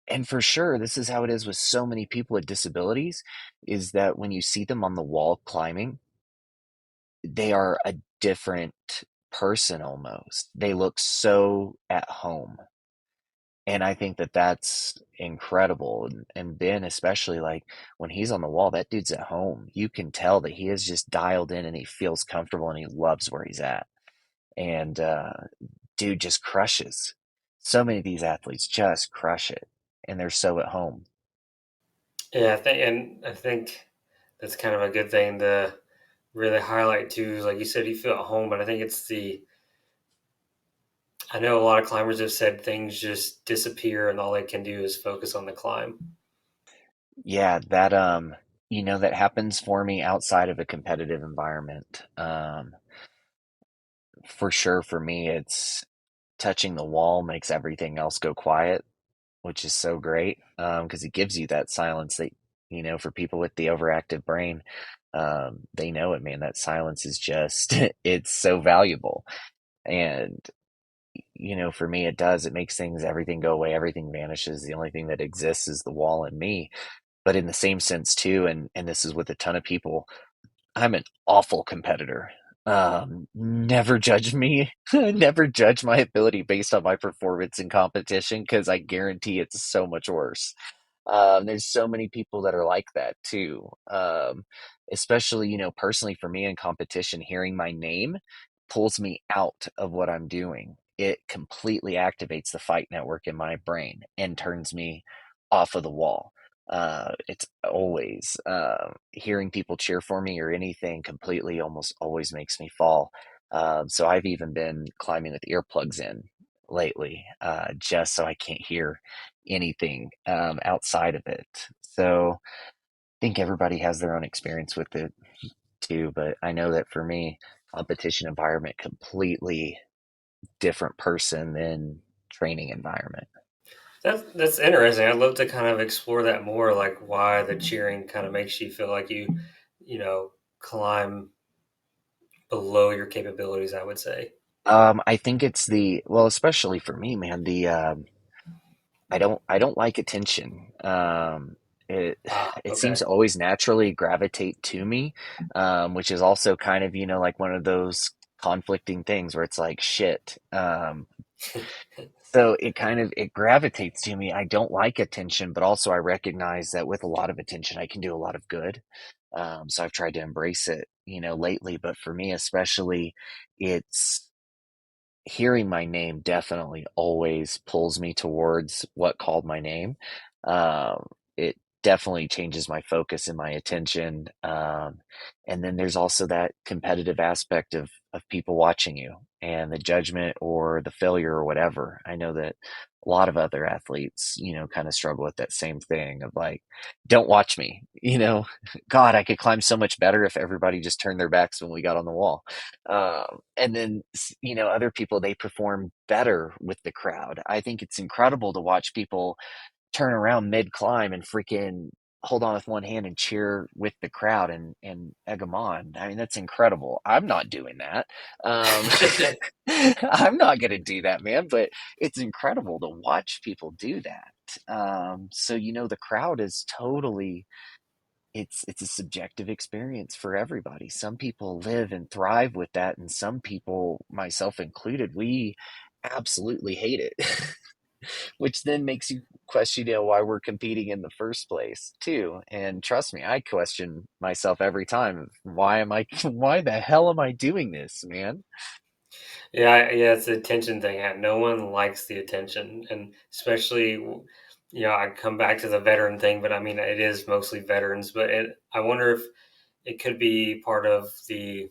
and for sure, this is how it is with so many people with disabilities, is that when you see them on the wall climbing, they are a different person almost. They look so at home. And I think that that's incredible. And Ben, especially like when he's on the wall, that dude's at home. You can tell that he is just dialed in and he feels comfortable and he loves where he's at. And dude just crushes. So many of these athletes just crush it and they're so at home. Yeah, I think that's kind of a good thing to really highlight too. Is like you said, you feel at home, but I think it's the I know a lot of climbers have said things just disappear and all they can do is focus on the climb. Yeah, that happens for me outside of a competitive environment. For sure, for me, it's touching the wall makes everything else go quiet, which is so great because it gives you that silence that, for people with the overactive brain, they know it, man. That silence is just, it's so valuable. And, for me, it does. It makes everything go away, everything vanishes. The only thing that exists is the wall and me. But in the same sense too, and this is with a ton of people, I'm an awful competitor. Never judge me. Never judge my ability based on my performance in competition because I guarantee it's so much worse. There's so many people that are like that too. Especially, personally for me in competition, hearing my name pulls me out of what I'm doing. It completely activates the fight network in my brain and turns me off of the wall. It's always hearing people cheer for me or anything completely almost always makes me fall. So I've even been climbing with earplugs in lately, just so I can't hear anything outside of it. So I think everybody has their own experience with it too, but I know that for me, competition environment completely different person than training environment. That's interesting. I'd love to kind of explore that more, like why the cheering kind of makes you feel like you know, climb below your capabilities, I would say. I think it's well, especially for me, man, I don't like attention. It Ah, it seems okay. to always naturally gravitate to me, which is also kind of, like one of those conflicting things where it's like shit. So it gravitates to me. I don't like attention, but also I recognize that with a lot of attention, I can do a lot of good. So I've tried to embrace it, lately. But for me, especially, it's hearing my name definitely always pulls me towards what called my name. Um, it definitely changes my focus and my attention. And then there's also that competitive aspect of people watching you and the judgment or the failure or whatever. I know that a lot of other athletes, kind of struggle with that same thing of like, don't watch me, God, I could climb so much better if everybody just turned their backs when we got on the wall. And then, other people, they perform better with the crowd. I think it's incredible to watch people turn around mid climb and freaking hold on with one hand and cheer with the crowd and egg them on. I mean, that's incredible. I'm not doing that. Um, I'm not going to do that, man, but it's incredible to watch people do that. So, the crowd is totally it's a subjective experience for everybody. Some people live and thrive with that, and some people, myself included, we absolutely hate it. Which then makes you question, why we're competing in the first place, too. And trust me, I question myself every time. Why the hell am I doing this, man? Yeah, it's the attention thing. No one likes the attention, and especially, I come back to the veteran thing, but I mean, it is mostly veterans. But I wonder if it could be part of the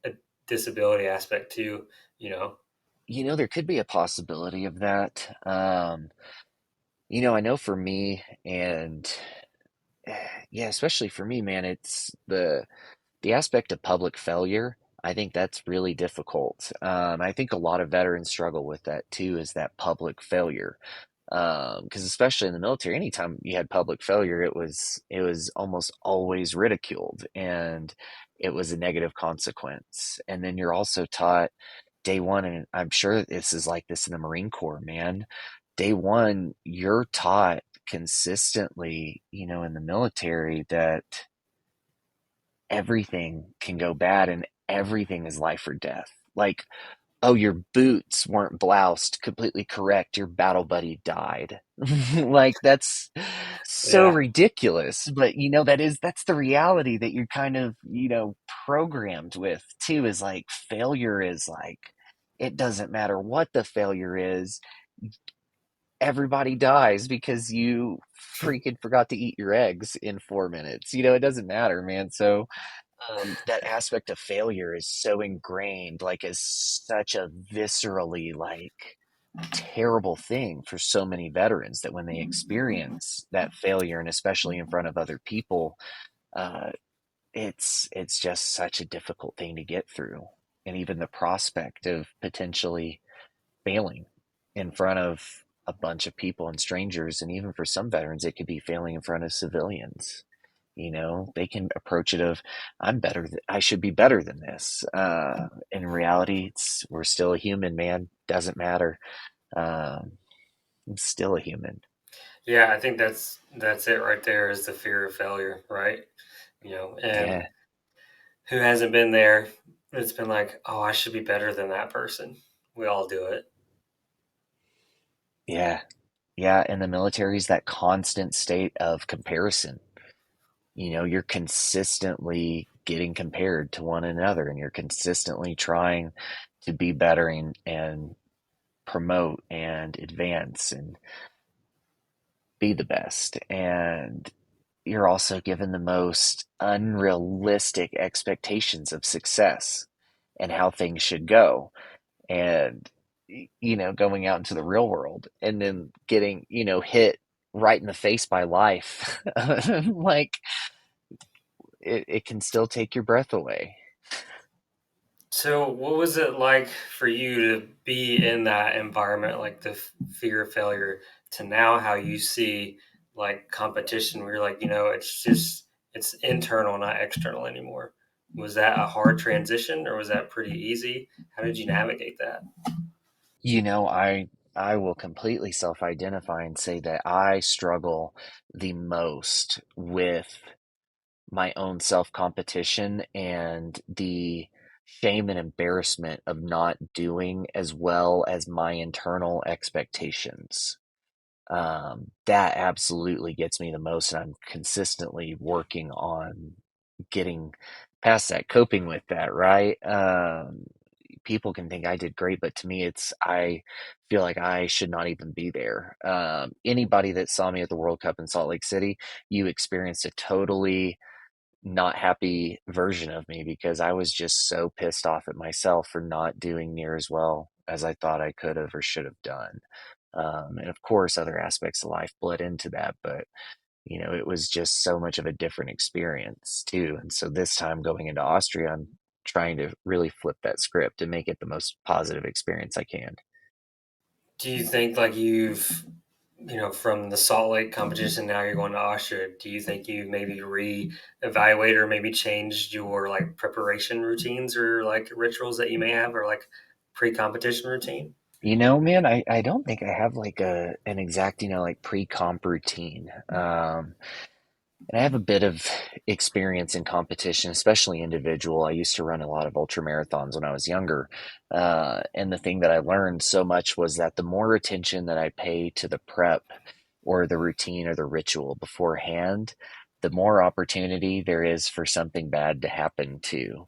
uh, disability aspect too. You know, There could be a possibility of that. I know for me, and yeah, especially for me, man, it's the aspect of public failure. I think that's really difficult. I think a lot of veterans struggle with that too, is that public failure. Because especially in the military, anytime you had public failure, it was almost always ridiculed and it was a negative consequence. And then you're also taught day one, and I'm sure this is like this in the Marine Corps, man. Day one, you're taught consistently, in the military that everything can go bad and everything is life or death. Like, oh, your boots weren't bloused completely correct. Your battle buddy died. Like, that's so yeah, ridiculous. But, that's the reality that you're kind of, programmed with too, is like failure is like, it doesn't matter what the failure is. Everybody dies because you freaking forgot to eat your eggs in 4 minutes. It doesn't matter, man. So, that aspect of failure is so ingrained, like as such a viscerally like terrible thing for so many veterans, that when they experience that failure, and especially in front of other people, uh, it's just such a difficult thing to get through. And even the prospect of potentially failing in front of a bunch of people and strangers, and even for some veterans, it could be failing in front of civilians. They can approach it of, I should be better than this. In reality, we're still a human, man. Doesn't matter. I'm still a human. Yeah, I think that's it right there is the fear of failure, right? And Yeah, who hasn't been there? It's been like, oh, I should be better than that person. We all do it. yeah, yeah. And the military is that constant state of comparison. You're consistently getting compared to one another, and you're consistently trying to be better and promote and advance and be the best. And you're also given the most unrealistic expectations of success and how things should go. And, going out into the real world and then getting, hit right in the face by life. Like it can still take your breath away. So, what was it like for you to be in that environment, like the fear of failure, to now how you see like competition, where you're like, it's internal, not external anymore? Was that a hard transition, or was that pretty easy? How did you navigate that? I will completely self-identify and say that I struggle the most with my own self-competition and the shame and embarrassment of not doing as well as my internal expectations. That absolutely gets me the most, and I'm consistently working on getting past that, coping with that, right? People can think I did great, but to me, I feel like I should not even be there. Anybody that saw me at the World Cup in Salt Lake City, you experienced a totally not happy version of me because I was just so pissed off at myself for not doing near as well as I thought I could have or should have done. And of course, other aspects of life bled into that, but it was just so much of a different experience too. And so this time going into Austria, I'm trying to really flip that script and make it the most positive experience I can. Do you think like from the Salt Lake competition, now you're going to Austria? Do you think you maybe re-evaluate or maybe changed your like preparation routines or like rituals that you may have or like pre-competition routine? Man, I don't think I have like an exact, like pre-comp routine. And I have a bit of experience in competition, especially individual. I used to run a lot of ultra marathons when I was younger. And the thing that I learned so much was that the more attention that I pay to the prep or the routine or the ritual beforehand, the more opportunity there is for something bad to happen too.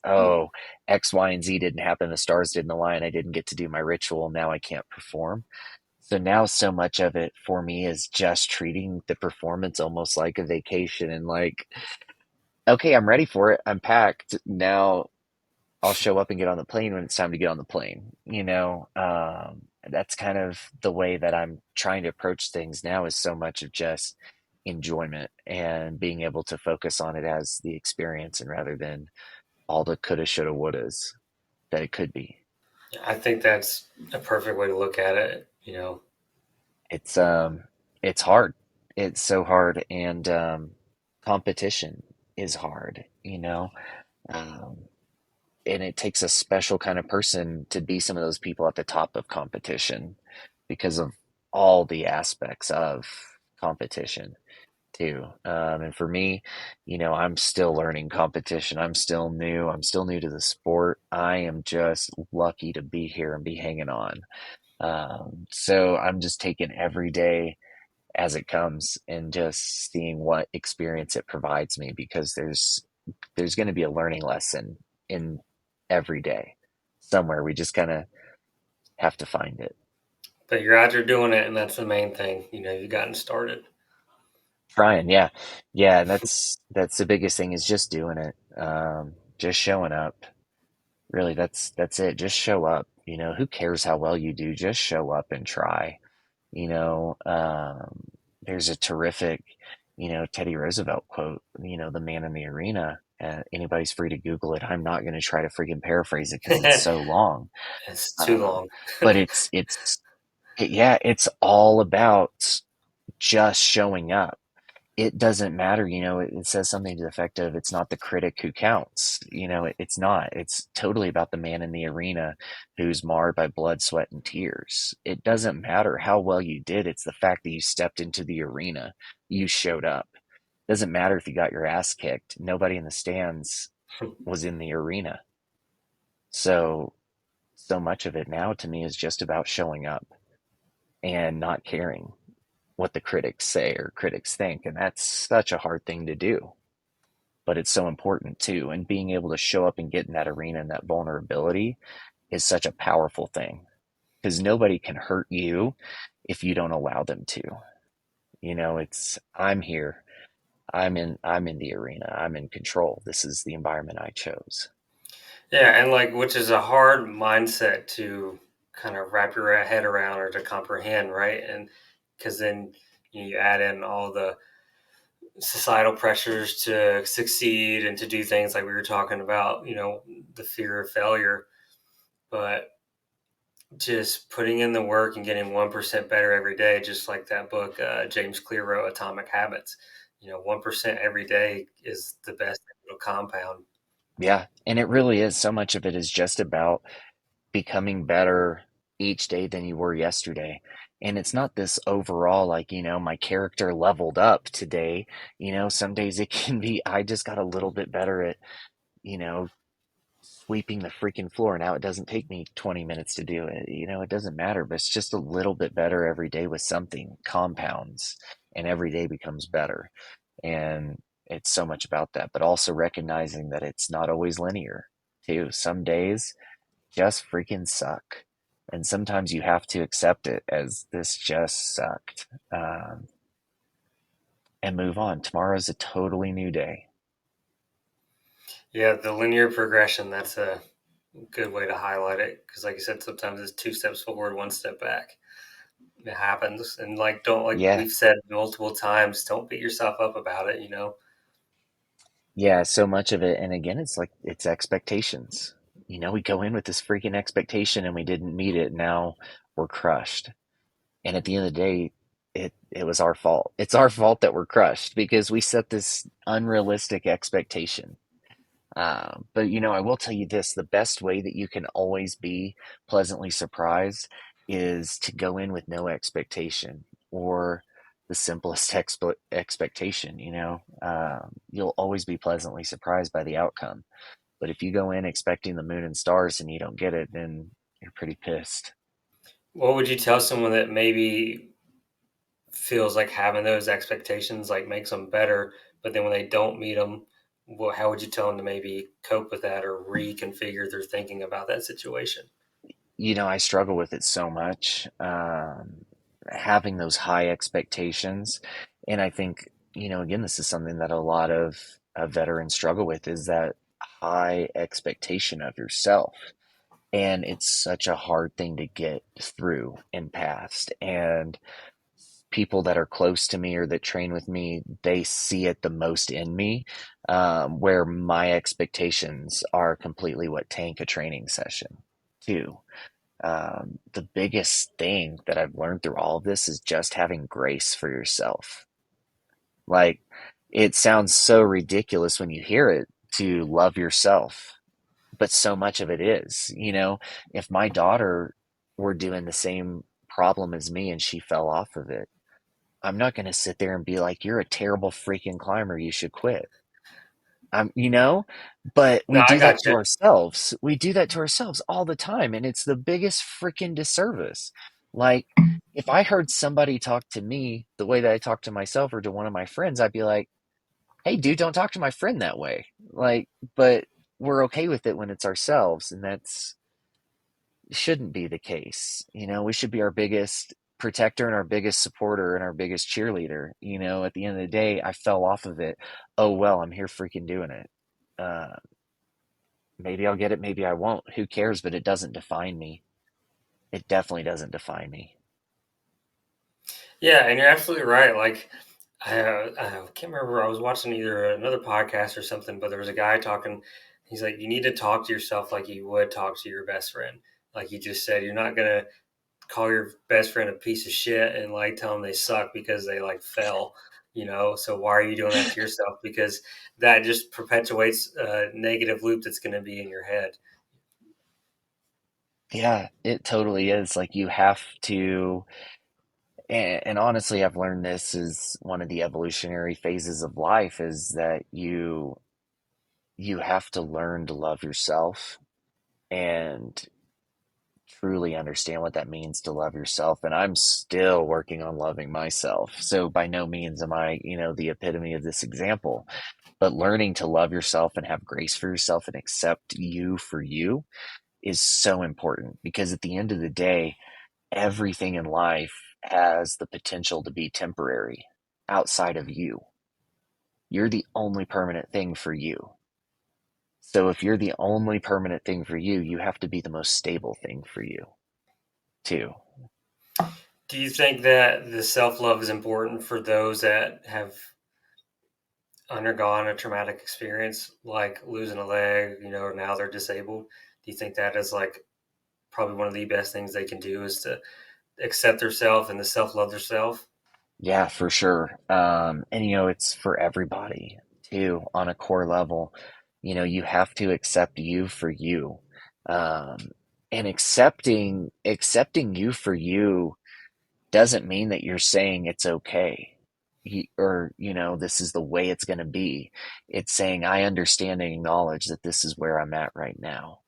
Oh, X, Y, and Z didn't happen. The stars didn't align. I didn't get to do my ritual. Now I can't perform. So now so much of it for me is just treating the performance almost like a vacation and like, okay, I'm ready for it. I'm packed. Now I'll show up and get on the plane when it's time to get on the plane. That's kind of the way that I'm trying to approach things now is so much of just enjoyment and being able to focus on it as the experience and rather than all the coulda, shoulda, wouldas that it could be. I think that's a perfect way to look at it. It's um it's hard. It's so hard and competition is hard, Um and it takes a special kind of person to be some of those people at the top of competition because of all the aspects of competition too. And for me, I'm still learning competition. I'm still new. I'm still new to the sport. I am just lucky to be here and be hanging on. So I'm just taking every day as it comes and just seeing what experience it provides me because there's going to be a learning lesson in every day somewhere. We just kind of have to find it. But you're out there doing it, and that's the main thing. You've gotten started. Trying, yeah, yeah. And that's the biggest thing is just doing it, just showing up. Really, that's it. Just show up. Who cares how well you do? Just show up and try. You know, um, there's a terrific, Teddy Roosevelt quote, the man in the arena. Anybody's free to Google it. I'm not going to try to freaking paraphrase it because it's so long. It's too Um, long. but yeah, it's all about just showing up it doesn't matter. It says something to the effect of it's not the critic who counts. It's not. It's totally about the man in the arena who's marred by blood, sweat, and tears. It doesn't matter how well you did. It's the fact that you stepped into the arena, you showed up. It doesn't matter if you got your ass kicked. Nobody in the stands was in the arena. So much of it now to me is just about showing up and not caring what the critics say or critics think. And that's such a hard thing to do, but it's so important too. And being able to show up and get in that arena and that vulnerability is such a powerful thing because nobody can hurt you if you don't allow them to. It's I'm here. I'm in the arena. I'm in control. This is the environment I chose. Yeah, and like, which is a hard mindset to kind of wrap your head around or to comprehend, right? And because then you add in all the societal pressures to succeed and to do things like we were talking about, the fear of failure. But just putting in the work and getting 1% better every day, just like that book James Clear wrote, Atomic Habits. 1% every day is the best little compound. Yeah. And it really is. So much of it is just about becoming better each day than you were yesterday. And it's not this overall, like, my character leveled up today. Some days it can be, I just got a little bit better at, you know, sweeping the freaking floor. Now it doesn't take me 20 minutes to do it. It doesn't matter, but it's just a little bit better every day with something compounds and every day becomes better. And it's so much about that, but also recognizing that it's not always linear too. Some days just freaking suck. And sometimes you have to accept it as this just sucked, and move on. Tomorrow's a totally new day. Yeah, the linear progression, that's a good way to highlight it. Because, like you said, sometimes it's two steps forward, one step back. It happens. And, like, don't, like Yeah. we've said multiple times, don't beat yourself up about it. Yeah. So much of it. And again, it's like, it's expectations. We go in with this freaking expectation and we didn't meet it. Now we're crushed. And at the end of the day, it was our fault. It's our fault that we're crushed because we set this unrealistic expectation. But I will tell you this, the best way that you can always be pleasantly surprised is to go in with no expectation or the simplest expectation. You'll always be pleasantly surprised by the outcome. But if you go in expecting the moon and stars and you don't get it, then you're pretty pissed. What would you tell someone that maybe feels like having those expectations like makes them better, but then when they don't meet them, well, how would you tell them to maybe cope with that or reconfigure their thinking about that situation? I struggle with it so much, having those high expectations. And I think, again, this is something that a lot of veterans struggle with is that high expectation of yourself. And it's such a hard thing to get through and past. And people that are close to me or that train with me, they see it the most in me, where my expectations are completely what tank a training session too. The biggest thing that I've learned through all of this is just having grace for yourself. Like, it sounds so ridiculous when you hear it to love yourself, but so much of it is. If my daughter were doing the same problem as me and she fell off of it, I'm not going to sit there and be like, you're a terrible freaking climber. You should quit. Um, you know, but No, we I do got that to you. ourselves. We do that to ourselves all the time, and it's the biggest freaking disservice. Like, if I heard somebody talk to me the way that I talk to myself or to one of my friends, I'd be like, "Hey, dude, don't talk to my friend that way." Like, but we're okay with it when it's ourselves, and that's shouldn't be the case. We should be our biggest protector and our biggest supporter and our biggest cheerleader. At the end of the day, I fell off of it. Oh well, I'm here freaking doing it. Uh, Maybe I'll get it, maybe I won't. Who cares? But it doesn't define me. It definitely doesn't define me. Yeah, and you're absolutely right. Like, I can't remember. I was watching either another podcast or something, but there was a guy talking. He's like, you need to talk to yourself like you would talk to your best friend. Like you just said, you're not gonna call your best friend a piece of shit and like tell them they suck because they like fell. So why are you doing that to yourself? Because that just perpetuates a negative loop that's going to be in your head. Yeah, it totally is. Like you have to, and honestly, I've learned this is one of the evolutionary phases of life is that you have to learn to love yourself and truly understand what that means to love yourself. And I'm still working on loving myself. So by no means am I, the epitome of this example, but learning to love yourself and have grace for yourself and accept you for you is so important because at the end of the day, everything in life has the potential to be temporary outside of you. You're the only permanent thing for you. So if you're the only permanent thing for you, you have to be the most stable thing for you too. Do you think that the self love is important for those that have undergone a traumatic experience, like losing a leg, or now they're disabled? Do you think that is like probably one of the best things they can do is to accept themselves and to self love themselves? Yeah, for sure. And it's for everybody too on a core level. You have to accept you for you. Um, and accepting you for you doesn't mean that you're saying it's okay. Or, this is the way it's going to be. It's saying, I understand and acknowledge that this is where I'm at right now.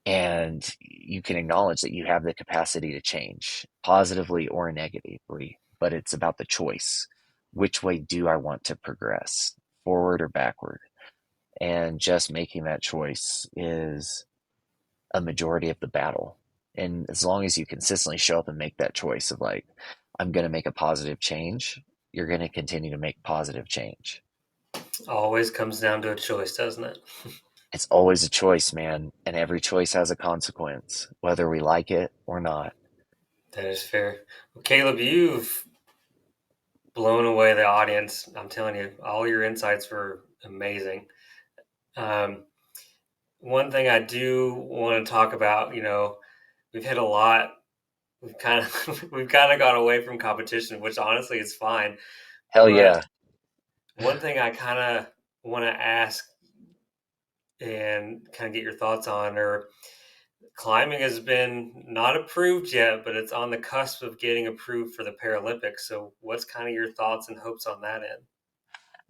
And you can acknowledge that you have the capacity to change positively or negatively, but it's about the choice. Which way do I want to progress, forward or backward? And just making that choice is a majority of the battle. And as long as you consistently show up and make that choice of like, I'm going to make a positive change, you're going to continue to make positive change. Always comes down to a choice, doesn't it? It's always a choice, man. And every choice has a consequence, whether we like it or not. That is fair. Well, Caleb, you've blown away the audience. I'm telling you, all your insights were amazing. Um, One thing I do want to talk about, we've hit a lot. We've kind of we've kind of gone away from competition, which honestly is fine. Hell But yeah. one thing I kind of want to ask and kind of get your thoughts on, or climbing has been not approved yet, but it's on the cusp of getting approved for the Paralympics. So, what's kind of your thoughts and hopes on that end?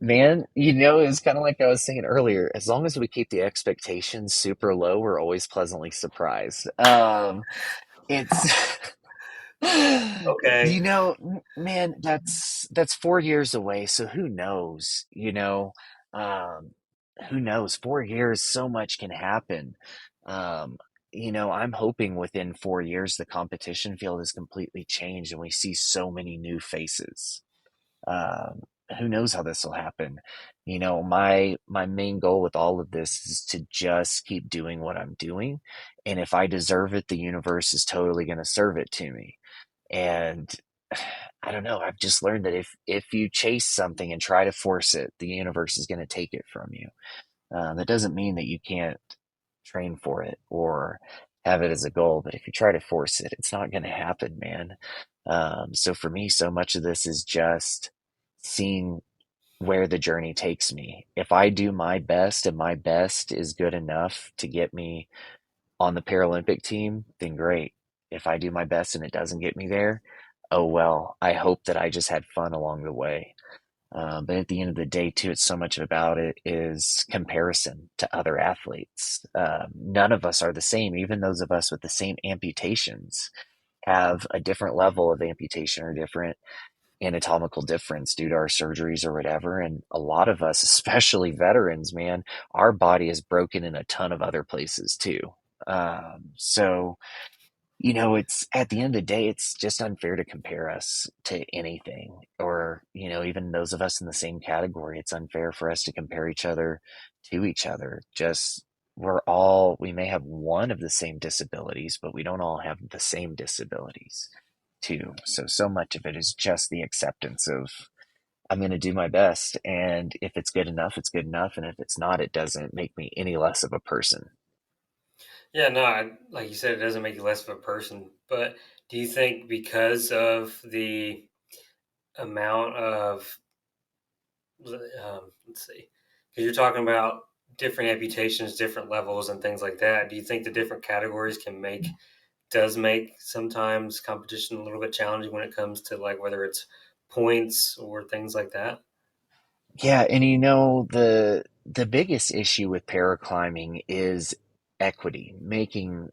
Man, it's kind of like I was saying earlier. As long as we keep the expectations super low, we're always pleasantly surprised. It's Okay. man, that's 4 years away. So who knows? Um, who knows? 4 years, so much can happen. Um, I'm hoping within 4 years the competition field has completely changed and we see so many new faces. Um, who knows how this will happen? My main goal with all of this is to just keep doing what I'm doing, and if I deserve it, the universe is totally going to serve it to me. And I don't know. I've just learned that if you chase something and try to force it, the universe is going to take it from you. That doesn't mean that you can't train for it or have it as a goal, but if you try to force it, it's not going to happen, man. So for me, so much of this is just seeing where the journey takes me. If I do my best and my best is good enough to get me on the Paralympic team, then great. If I do my best and it doesn't get me there, oh well. I hope that I just had fun along the way. But at the end of the day, too, it's so much about it is comparison to other athletes. None of us are the same. Even those of us with the same amputations have a different level of amputation or different anatomical difference due to our surgeries or whatever. And a lot of us, especially veterans, man, our body is broken in a ton of other places too. So it's at the end of the day, it's just unfair to compare us to anything, or, even those of us in the same category. It's unfair for us to compare each other to each other. Just we may have one of the same disabilities, but we don't all have the same disabilities too. So much of it is just the acceptance of I'm going to do my best. And if it's good enough, it's good enough. And if it's not, it doesn't make me any less of a person. Yeah, no, like you said, it doesn't make you less of a person. But do you think because of the amount of let's see, because you're talking about different amputations, different levels, and things like that. Do you think the different categories can make does make sometimes competition a little bit challenging when it comes to like whether it's points or things like that? Yeah, and the biggest issue with paraclimbing is equity, making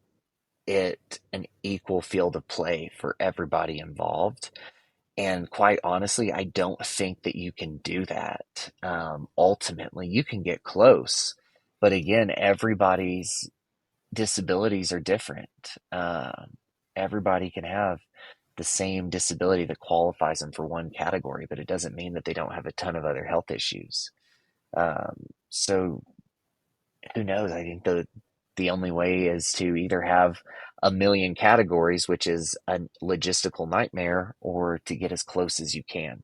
it an equal field of play for everybody involved. And quite honestly, I don't think that you can do that. Ultimately, you can get close, but again, everybody's disabilities are different. Everybody can have the same disability that qualifies them for one category, but it doesn't mean that they don't have a ton of other health issues. So who knows? I think the only way is to either have a million categories, which is a logistical nightmare, or to get as close as you can.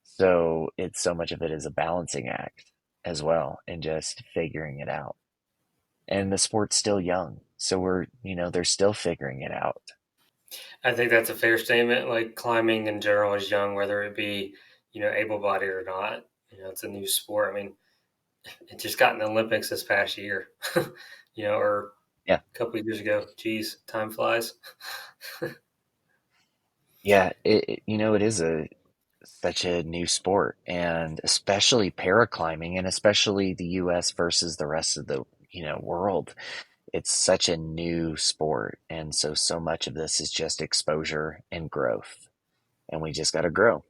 So it's so much of it is a balancing act as well, and just figuring it out. And the sport's still young, so they're still figuring it out. I think that's a fair statement. Like climbing in general is young, whether it be able-bodied or not. It's a new sport. I mean, it just got in the Olympics this past year, or Yeah, a couple of years ago. Geez, time flies. yeah. It is a such a new sport, and especially paraclimbing, and especially the U.S. versus the rest of the world. It's such a new sport, and so much of this is just exposure and growth, and we just got to grow.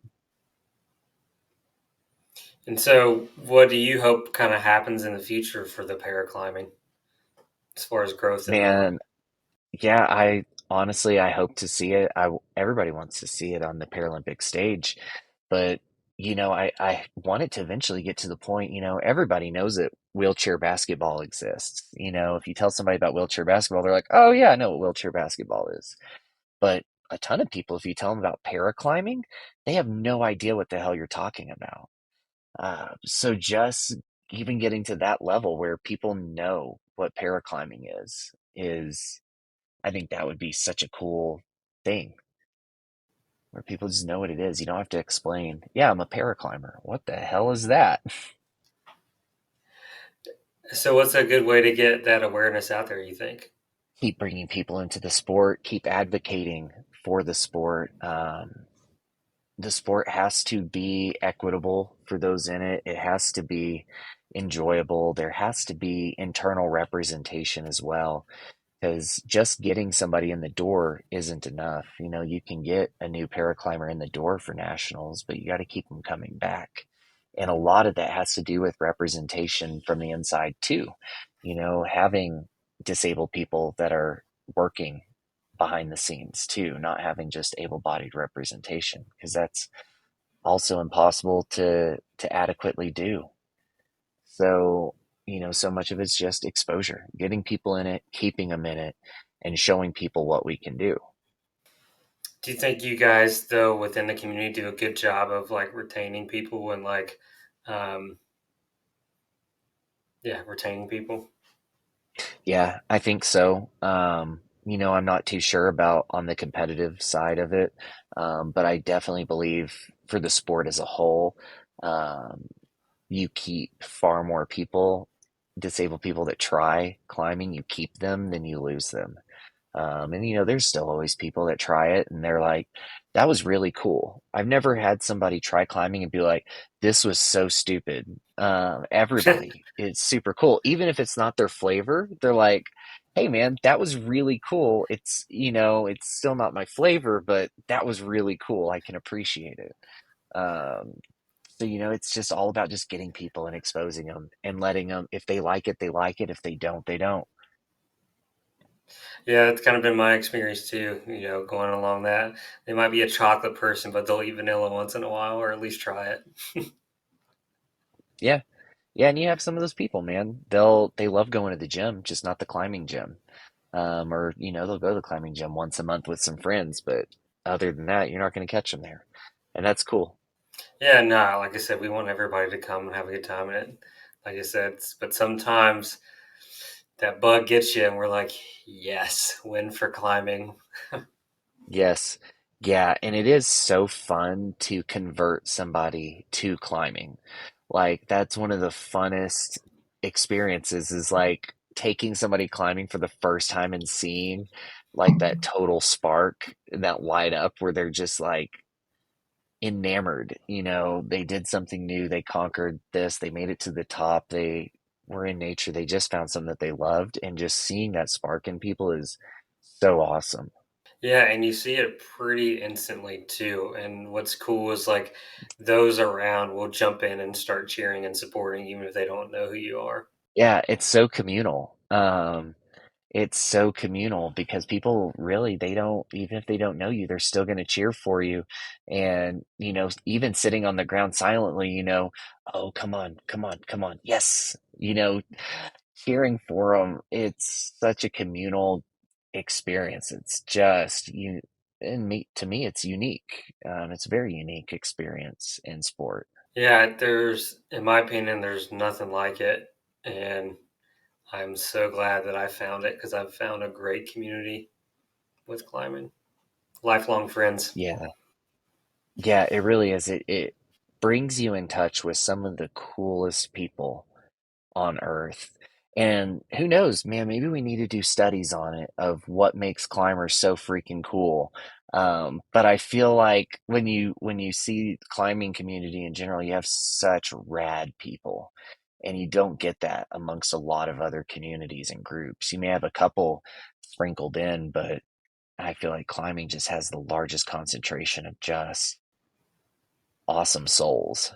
And so, what do you hope kind of happens in the future for the paraclimbing as far as growth and more? Man, yeah, I honestly I hope to see it. Everybody wants to see it on the Paralympic stage, but I want it to eventually get to the point, everybody knows that wheelchair basketball exists. If you tell somebody about wheelchair basketball, they're like, "Oh yeah, I know what wheelchair basketball is." But a ton of people, if you tell them about paraclimbing, they have no idea what the hell you're talking about. So just even getting to that level where people know what paraclimbing is I think that would be such a cool thing where people just know what it is. You don't have to explain, yeah, I'm a paraclimber. What the hell is that? So, what's a good way to get that awareness out there, you think? Keep bringing people into the sport, keep advocating for the sport. The sport has to be equitable for those in it. It has to be enjoyable. There has to be internal representation as well, because just getting somebody in the door isn't enough. You can get a new paraclimber in the door for nationals, but you got to keep them coming back. And a lot of that has to do with representation from the inside too. Having disabled people that are working behind the scenes too, not having just able-bodied representation, because that's also impossible to adequately do. So, so much of it's just exposure, getting people in it, keeping them in it, and showing people what we can do. Do you think you guys, though, within the community, do a good job of like retaining people and like, um, yeah, retaining people? Yeah, I think so. I'm not too sure about on the competitive side of it, but I definitely believe for the sport as a whole, um, you keep far more people, disabled people that try climbing, you keep them than you lose them. And there's still always people that try it and they're like, that was really cool. I've never had somebody try climbing and be like, this was so stupid. Everybody, it's super cool. Even if it's not their flavor, they're like, hey man, that was really cool. It's still not my flavor, but that was really cool. I can appreciate it. Um, so, it's just all about just getting people and exposing them and letting them, if they like it, they like it. If they don't, they don't. Yeah, it's kind of been my experience too. Going along that they might be a chocolate person, but they'll eat vanilla once in a while, or at least try it. Yeah. Yeah, and you have some of those people, man. They love going to the gym, just not the climbing gym. Or they'll go to the climbing gym once a month with some friends, but other than that, you're not going to catch them there, and that's cool. Yeah, no, like I said, we want everybody to come and have a good time in it. Like I said, but sometimes that bug gets you, and we're like, yes, win for climbing. Yes, yeah, and it is so fun to convert somebody to climbing. Like that's one of the funnest experiences is like taking somebody climbing for the first time and seeing like that total spark and that light up where they're just like enamored. They did something new, they conquered this, they made it to the top, they were in nature, they just found something that they loved, and just seeing that spark in people is so awesome. Yeah, and you see it pretty instantly too. And what's cool is like those around will jump in and start cheering and supporting even if they don't know who you are. Yeah, it's so communal. It's so communal because people really, they don't, even if they don't know you, they're still going to cheer for you. And, even sitting on the ground silently, oh, come on, come on, come on. Yes. Cheering for them. It's such a communal experience. It's just you and me, to me, it's unique. It's a very unique experience in sport. Yeah, in my opinion, there's nothing like it. And I'm so glad that I found it because I've found a great community with climbing, lifelong friends. Yeah. Yeah, it really is. It brings you in touch with some of the coolest people on Earth. And who knows, man, maybe we need to do studies on it of what makes climbers so freaking cool. But I feel like when you see climbing community in general, you have such rad people. And you don't get that amongst a lot of other communities and groups. You may have a couple sprinkled in, but I feel like climbing just has the largest concentration of just awesome souls.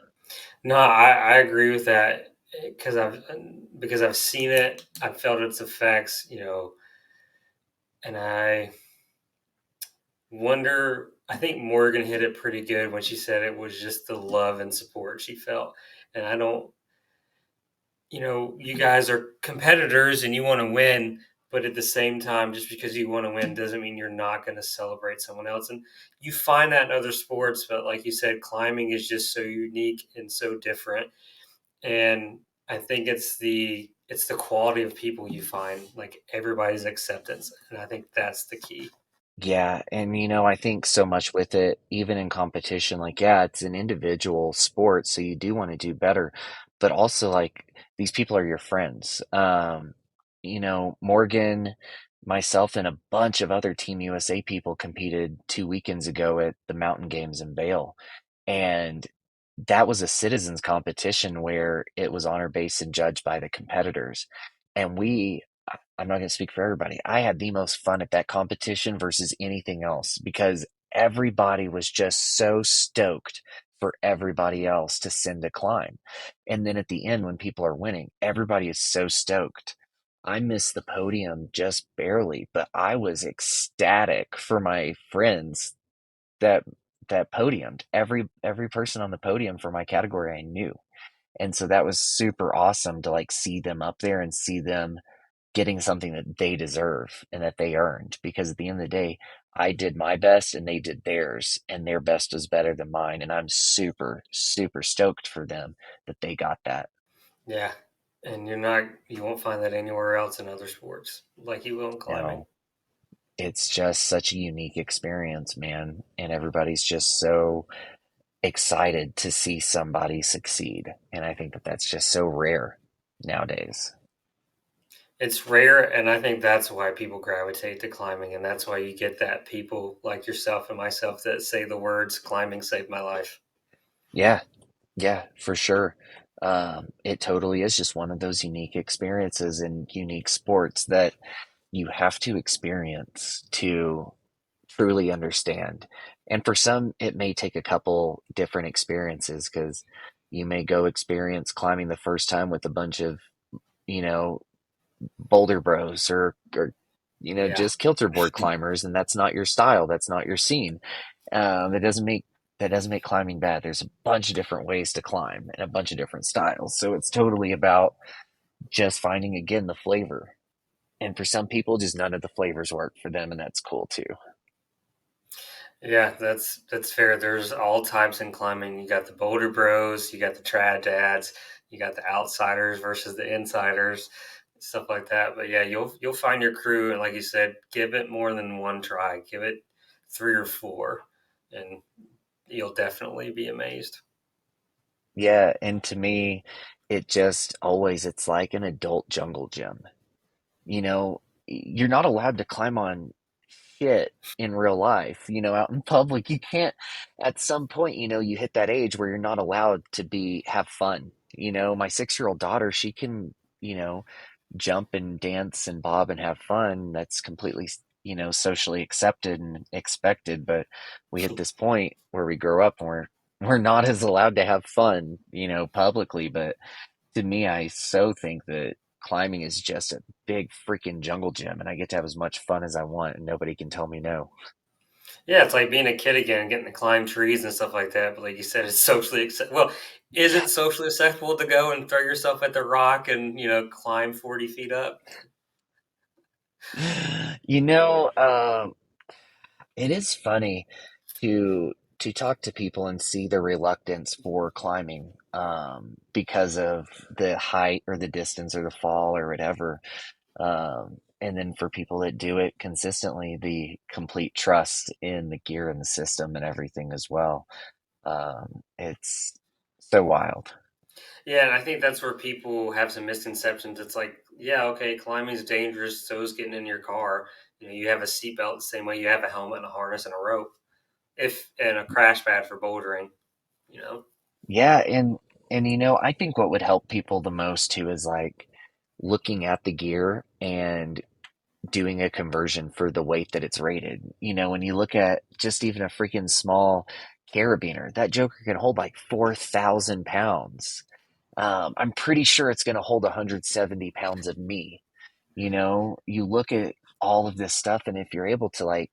No, I agree with that because I've seen it, I've felt its effects, and I wonder. I think Morgan hit it pretty good when she said it was just the love and support she felt, and I don't. You guys are competitors and you want to win, but at the same time, just because you want to win doesn't mean you're not going to celebrate someone else. And you find that in other sports, but like you said, climbing is just so unique and so different. And I think it's the quality of people you find, like everybody's acceptance, and I think that's the key. Yeah, and I think so much with it, even in competition, like, yeah, it's an individual sport, so you do want to do better, but also like these people are your friends. Morgan, myself, and a bunch of other Team USA people competed 2 weekends ago at the Mountain Games in Vail. And that was a citizens competition where it was honor based and judged by the competitors. And I'm not going to speak for everybody. I had the most fun at that competition versus anything else because everybody was just so stoked for everybody else to send a climb. And then at the end, when people are winning, everybody is so stoked. I missed the podium just barely, but I was ecstatic for my friends that that podiumed. Every person on the podium for my category I knew. And so that was super awesome to like see them up there and see them getting something that they deserve and that they earned, because at the end of the day, I did my best and they did theirs, and their best was better than mine, and I'm super super stoked for them that they got that. Yeah, and you won't find that anywhere else in other sports like you will in climbing. Now, it's just such a unique experience, man, and everybody's just so excited to see somebody succeed, and I think that that's just so rare nowadays. It's rare, and I think that's why people gravitate to climbing, and that's why you get that people like yourself and myself that say the words "climbing saved my life." Yeah, yeah, for sure. It totally is just one of those unique experiences and unique sports that you have to experience to truly understand. And for some, it may take a couple different experiences because you may go experience climbing the first time with a bunch of, you know, boulder bros or Yeah, just kilter board climbers, and that's not your style. That's not your scene. That doesn't make climbing bad. There's a bunch of different ways to climb and a bunch of different styles. So it's totally about just finding again the flavor. And for some people, just none of the flavors work for them, and that's cool too. yeah, that's fair. There's all types in climbing. You got the boulder bros, you got the trad dads, you got the outsiders versus the insiders, stuff like that. But yeah, you'll find your crew, and like you said, give it more than one try. Give it three or four, and you'll definitely be amazed. Yeah, and to me, it just always, it's like an adult jungle gym. You know, you're not allowed to climb on shit in real life, out in public. You can't, at some point, you hit that age where you're not allowed to have fun. My 6-year-old daughter, she can, you know, jump and dance and bob and have fun. That's completely, socially accepted and expected. But we hit this point where we grow up and we're not as allowed to have fun, publicly. But to me, I so think that climbing is just a big freaking jungle gym, and I get to have as much fun as I want, and nobody can tell me no. Yeah, it's like being a kid again, getting to climb trees and stuff like that. But like you said, it's socially acceptable. Well, is it socially acceptable to go and throw yourself at the rock and climb 40 feet up? You know, um, it is funny to talk to people and see the reluctance for climbing, because of the height or the distance or the fall or whatever. And then for people that do it consistently, the complete trust in the gear and the system and everything as well. It's so wild. Yeah, and I think that's where people have some misconceptions. It's like, yeah, okay, climbing is dangerous. So is getting in your car. You have a seatbelt the same way you have a helmet and a harness and a rope. If and a crash pad for bouldering. You know. Yeah, and I think what would help people the most too is like looking at the gear and doing a conversion for the weight that it's rated. When you look at just even a freaking small carabiner, that joker can hold like 4,000 pounds. I'm pretty sure it's going to hold 170 pounds of me. You look at all of this stuff, and if you're able to like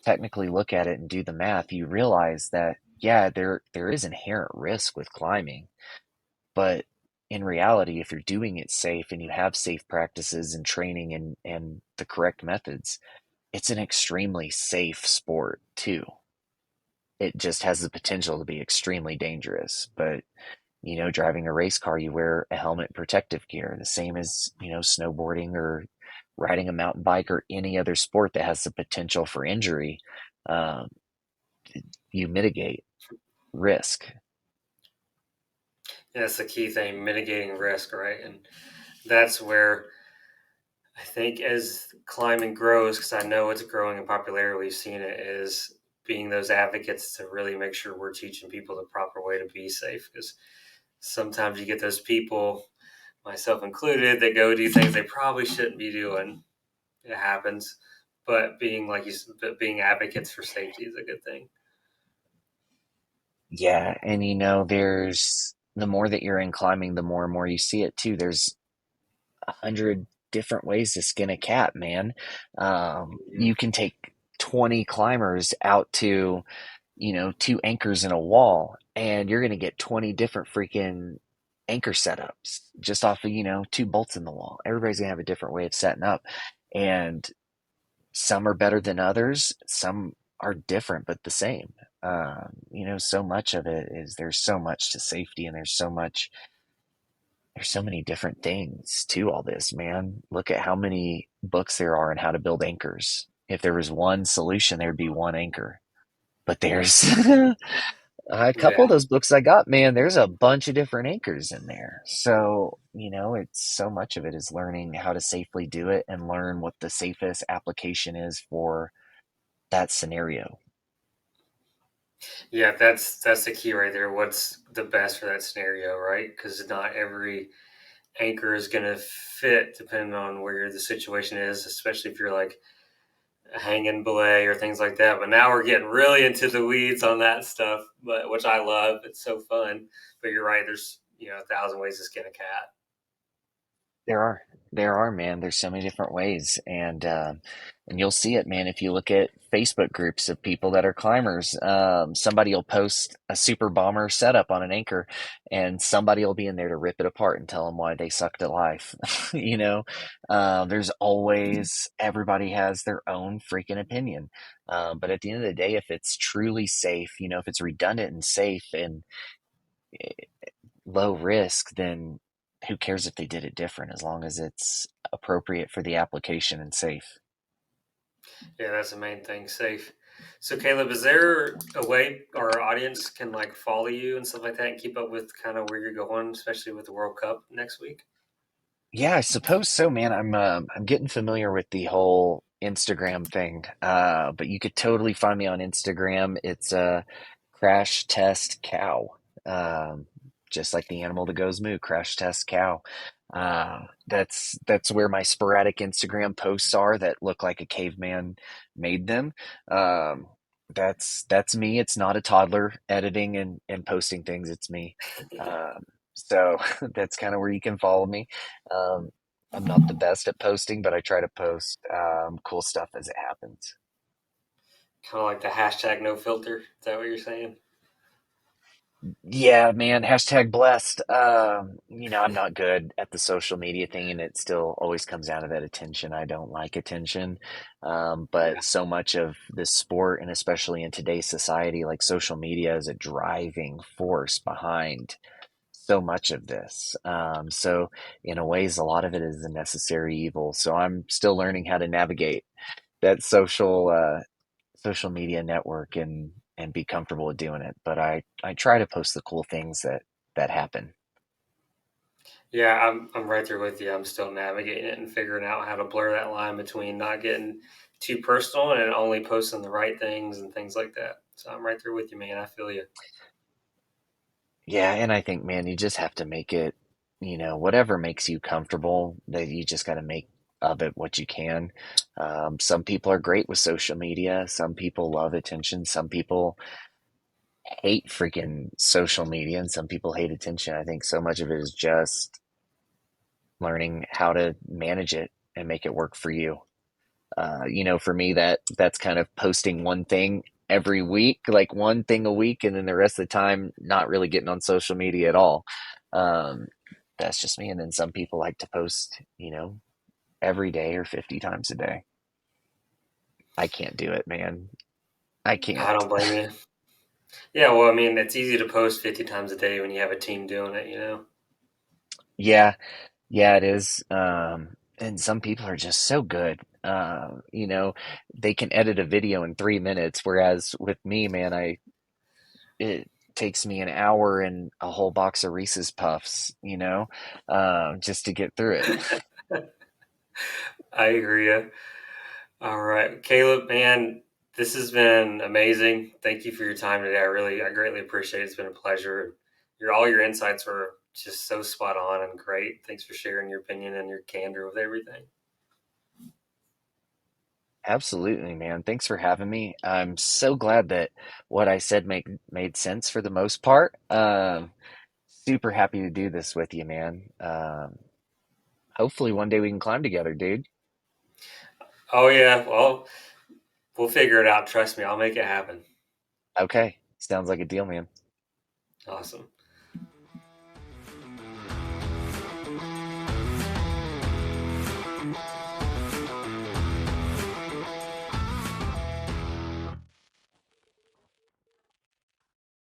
technically look at it and do the math, you realize that yeah, there is inherent risk with climbing, but in reality, if you're doing it safe and you have safe practices and training and the correct methods, it's an extremely safe sport too. It just has the potential to be extremely dangerous. But, driving a race car, you wear a helmet, protective gear, the same as, snowboarding or riding a mountain bike or any other sport that has the potential for injury. Um, you mitigate risk. Yeah, that's the key thing, mitigating risk, right? And that's where I think as climbing grows, because I know it's growing in popularity, we've seen it, is being those advocates to really make sure we're teaching people the proper way to be safe. Because sometimes you get those people, myself included, that go do things they probably shouldn't be doing. It happens, but being like you, but being advocates for safety is a good thing. Yeah, and there's the more that you're in climbing, the more and more you see it too. There's 100 different ways to skin a cat, man. Mhm. You can take 20 climbers out to, two anchors in a wall, and you're going to get 20 different freaking anchor setups just off of, two bolts in the wall. Everybody's going to have a different way of setting up. And some are better than others, some are different but the same. So much of it is there's so much to safety, and there's so many different things to all this, man. Look at how many books there are on how to build anchors. If there was one solution, there'd be one anchor. But there's a couple of Yeah. those books I got, man, there's a bunch of different anchors in there. So, it's so much of it is learning how to safely do it and learn what the safest application is for that scenario. Yeah, that's the key right there. What's the best for that scenario, right? Because not every anchor is going to fit depending on where the situation is, especially if you're like a hanging belay or things like that. But now we're getting really into the weeds on that stuff, but which I love. It's so fun. But you're right. There's 1,000 ways to skin a cat. There are. There are, man. There's so many different ways, and you'll see it, man. If you look at Facebook groups of people that are climbers, somebody will post a super bomber setup on an anchor, and somebody will be in there to rip it apart and tell them why they sucked at life. There's always everybody has their own freaking opinion, but at the end of the day, if it's truly safe, if it's redundant and safe and low risk, then who cares if they did it different as long as it's appropriate for the application and safe. Yeah, that's the main thing. Safe. So Caleb, is there a way our audience can like follow you and stuff like that and keep up with kind of where you're going, especially with the World Cup next week? Yeah, I suppose so, man. I'm getting familiar with the whole Instagram thing. But you could totally find me on Instagram. It's Crash Test Cow. Um, just like the animal that goes moo, Crash Test Cow. That's where my sporadic Instagram posts are that look like a caveman made them. Um, that's me. It's not a toddler editing and posting things. It's me. So that's kind of where you can follow me. Um, I'm not the best at posting, but I try to post cool stuff as it happens. Kind of like the hashtag no filter. Is that what you're saying? Yeah, man, hashtag blessed. I'm not good at the social media thing, and it still always comes down to that attention. I don't like attention. But Yeah. so much of this sport, and especially in today's society, like social media is a driving force behind so much of this. So in a ways, a lot of it is a necessary evil. So I'm still learning how to navigate that social media network and be comfortable with doing it. But I try to post the cool things that happen. Yeah, I'm right there with you. I'm still navigating it and figuring out how to blur that line between not getting too personal and only posting the right things and things like that. So I'm right there with you, man. I feel you. Yeah, and I think, man, you just have to make it, whatever makes you comfortable, that you just got to make of it what you can. Some people are great with social media. Some people love attention. Some people hate freaking social media, and some people hate attention. I think so much of it is just learning how to manage it and make it work for you. For me, that's kind of posting one thing every week, like one thing a week, and then the rest of the time not really getting on social media at all. Um, that's just me. And then some people like to post, every day or 50 times a day. I can't do it, man. I I can't. don't blame you. Yeah, well, I mean, it's easy to post 50 times a day when you have a team doing it, you know? Yeah, yeah, it is. And some people are just so good. They can edit a video in 3 minutes, whereas with me, man, it takes me an hour and a whole box of Reese's Puffs, just to get through it. I agree. All right, Caleb, man, this has been amazing. Thank you for your time today. I greatly appreciate it. It's been a pleasure. All your insights were just so spot on and great. Thanks for sharing your opinion and your candor with everything. Absolutely, man. Thanks for having me. I'm so glad that what I said made sense for the most part. Super happy to do this with you, man. Hopefully one day we can climb together, dude. Oh yeah, well, we'll figure it out. Trust me, I'll make it happen. Okay, sounds like a deal, man. Awesome.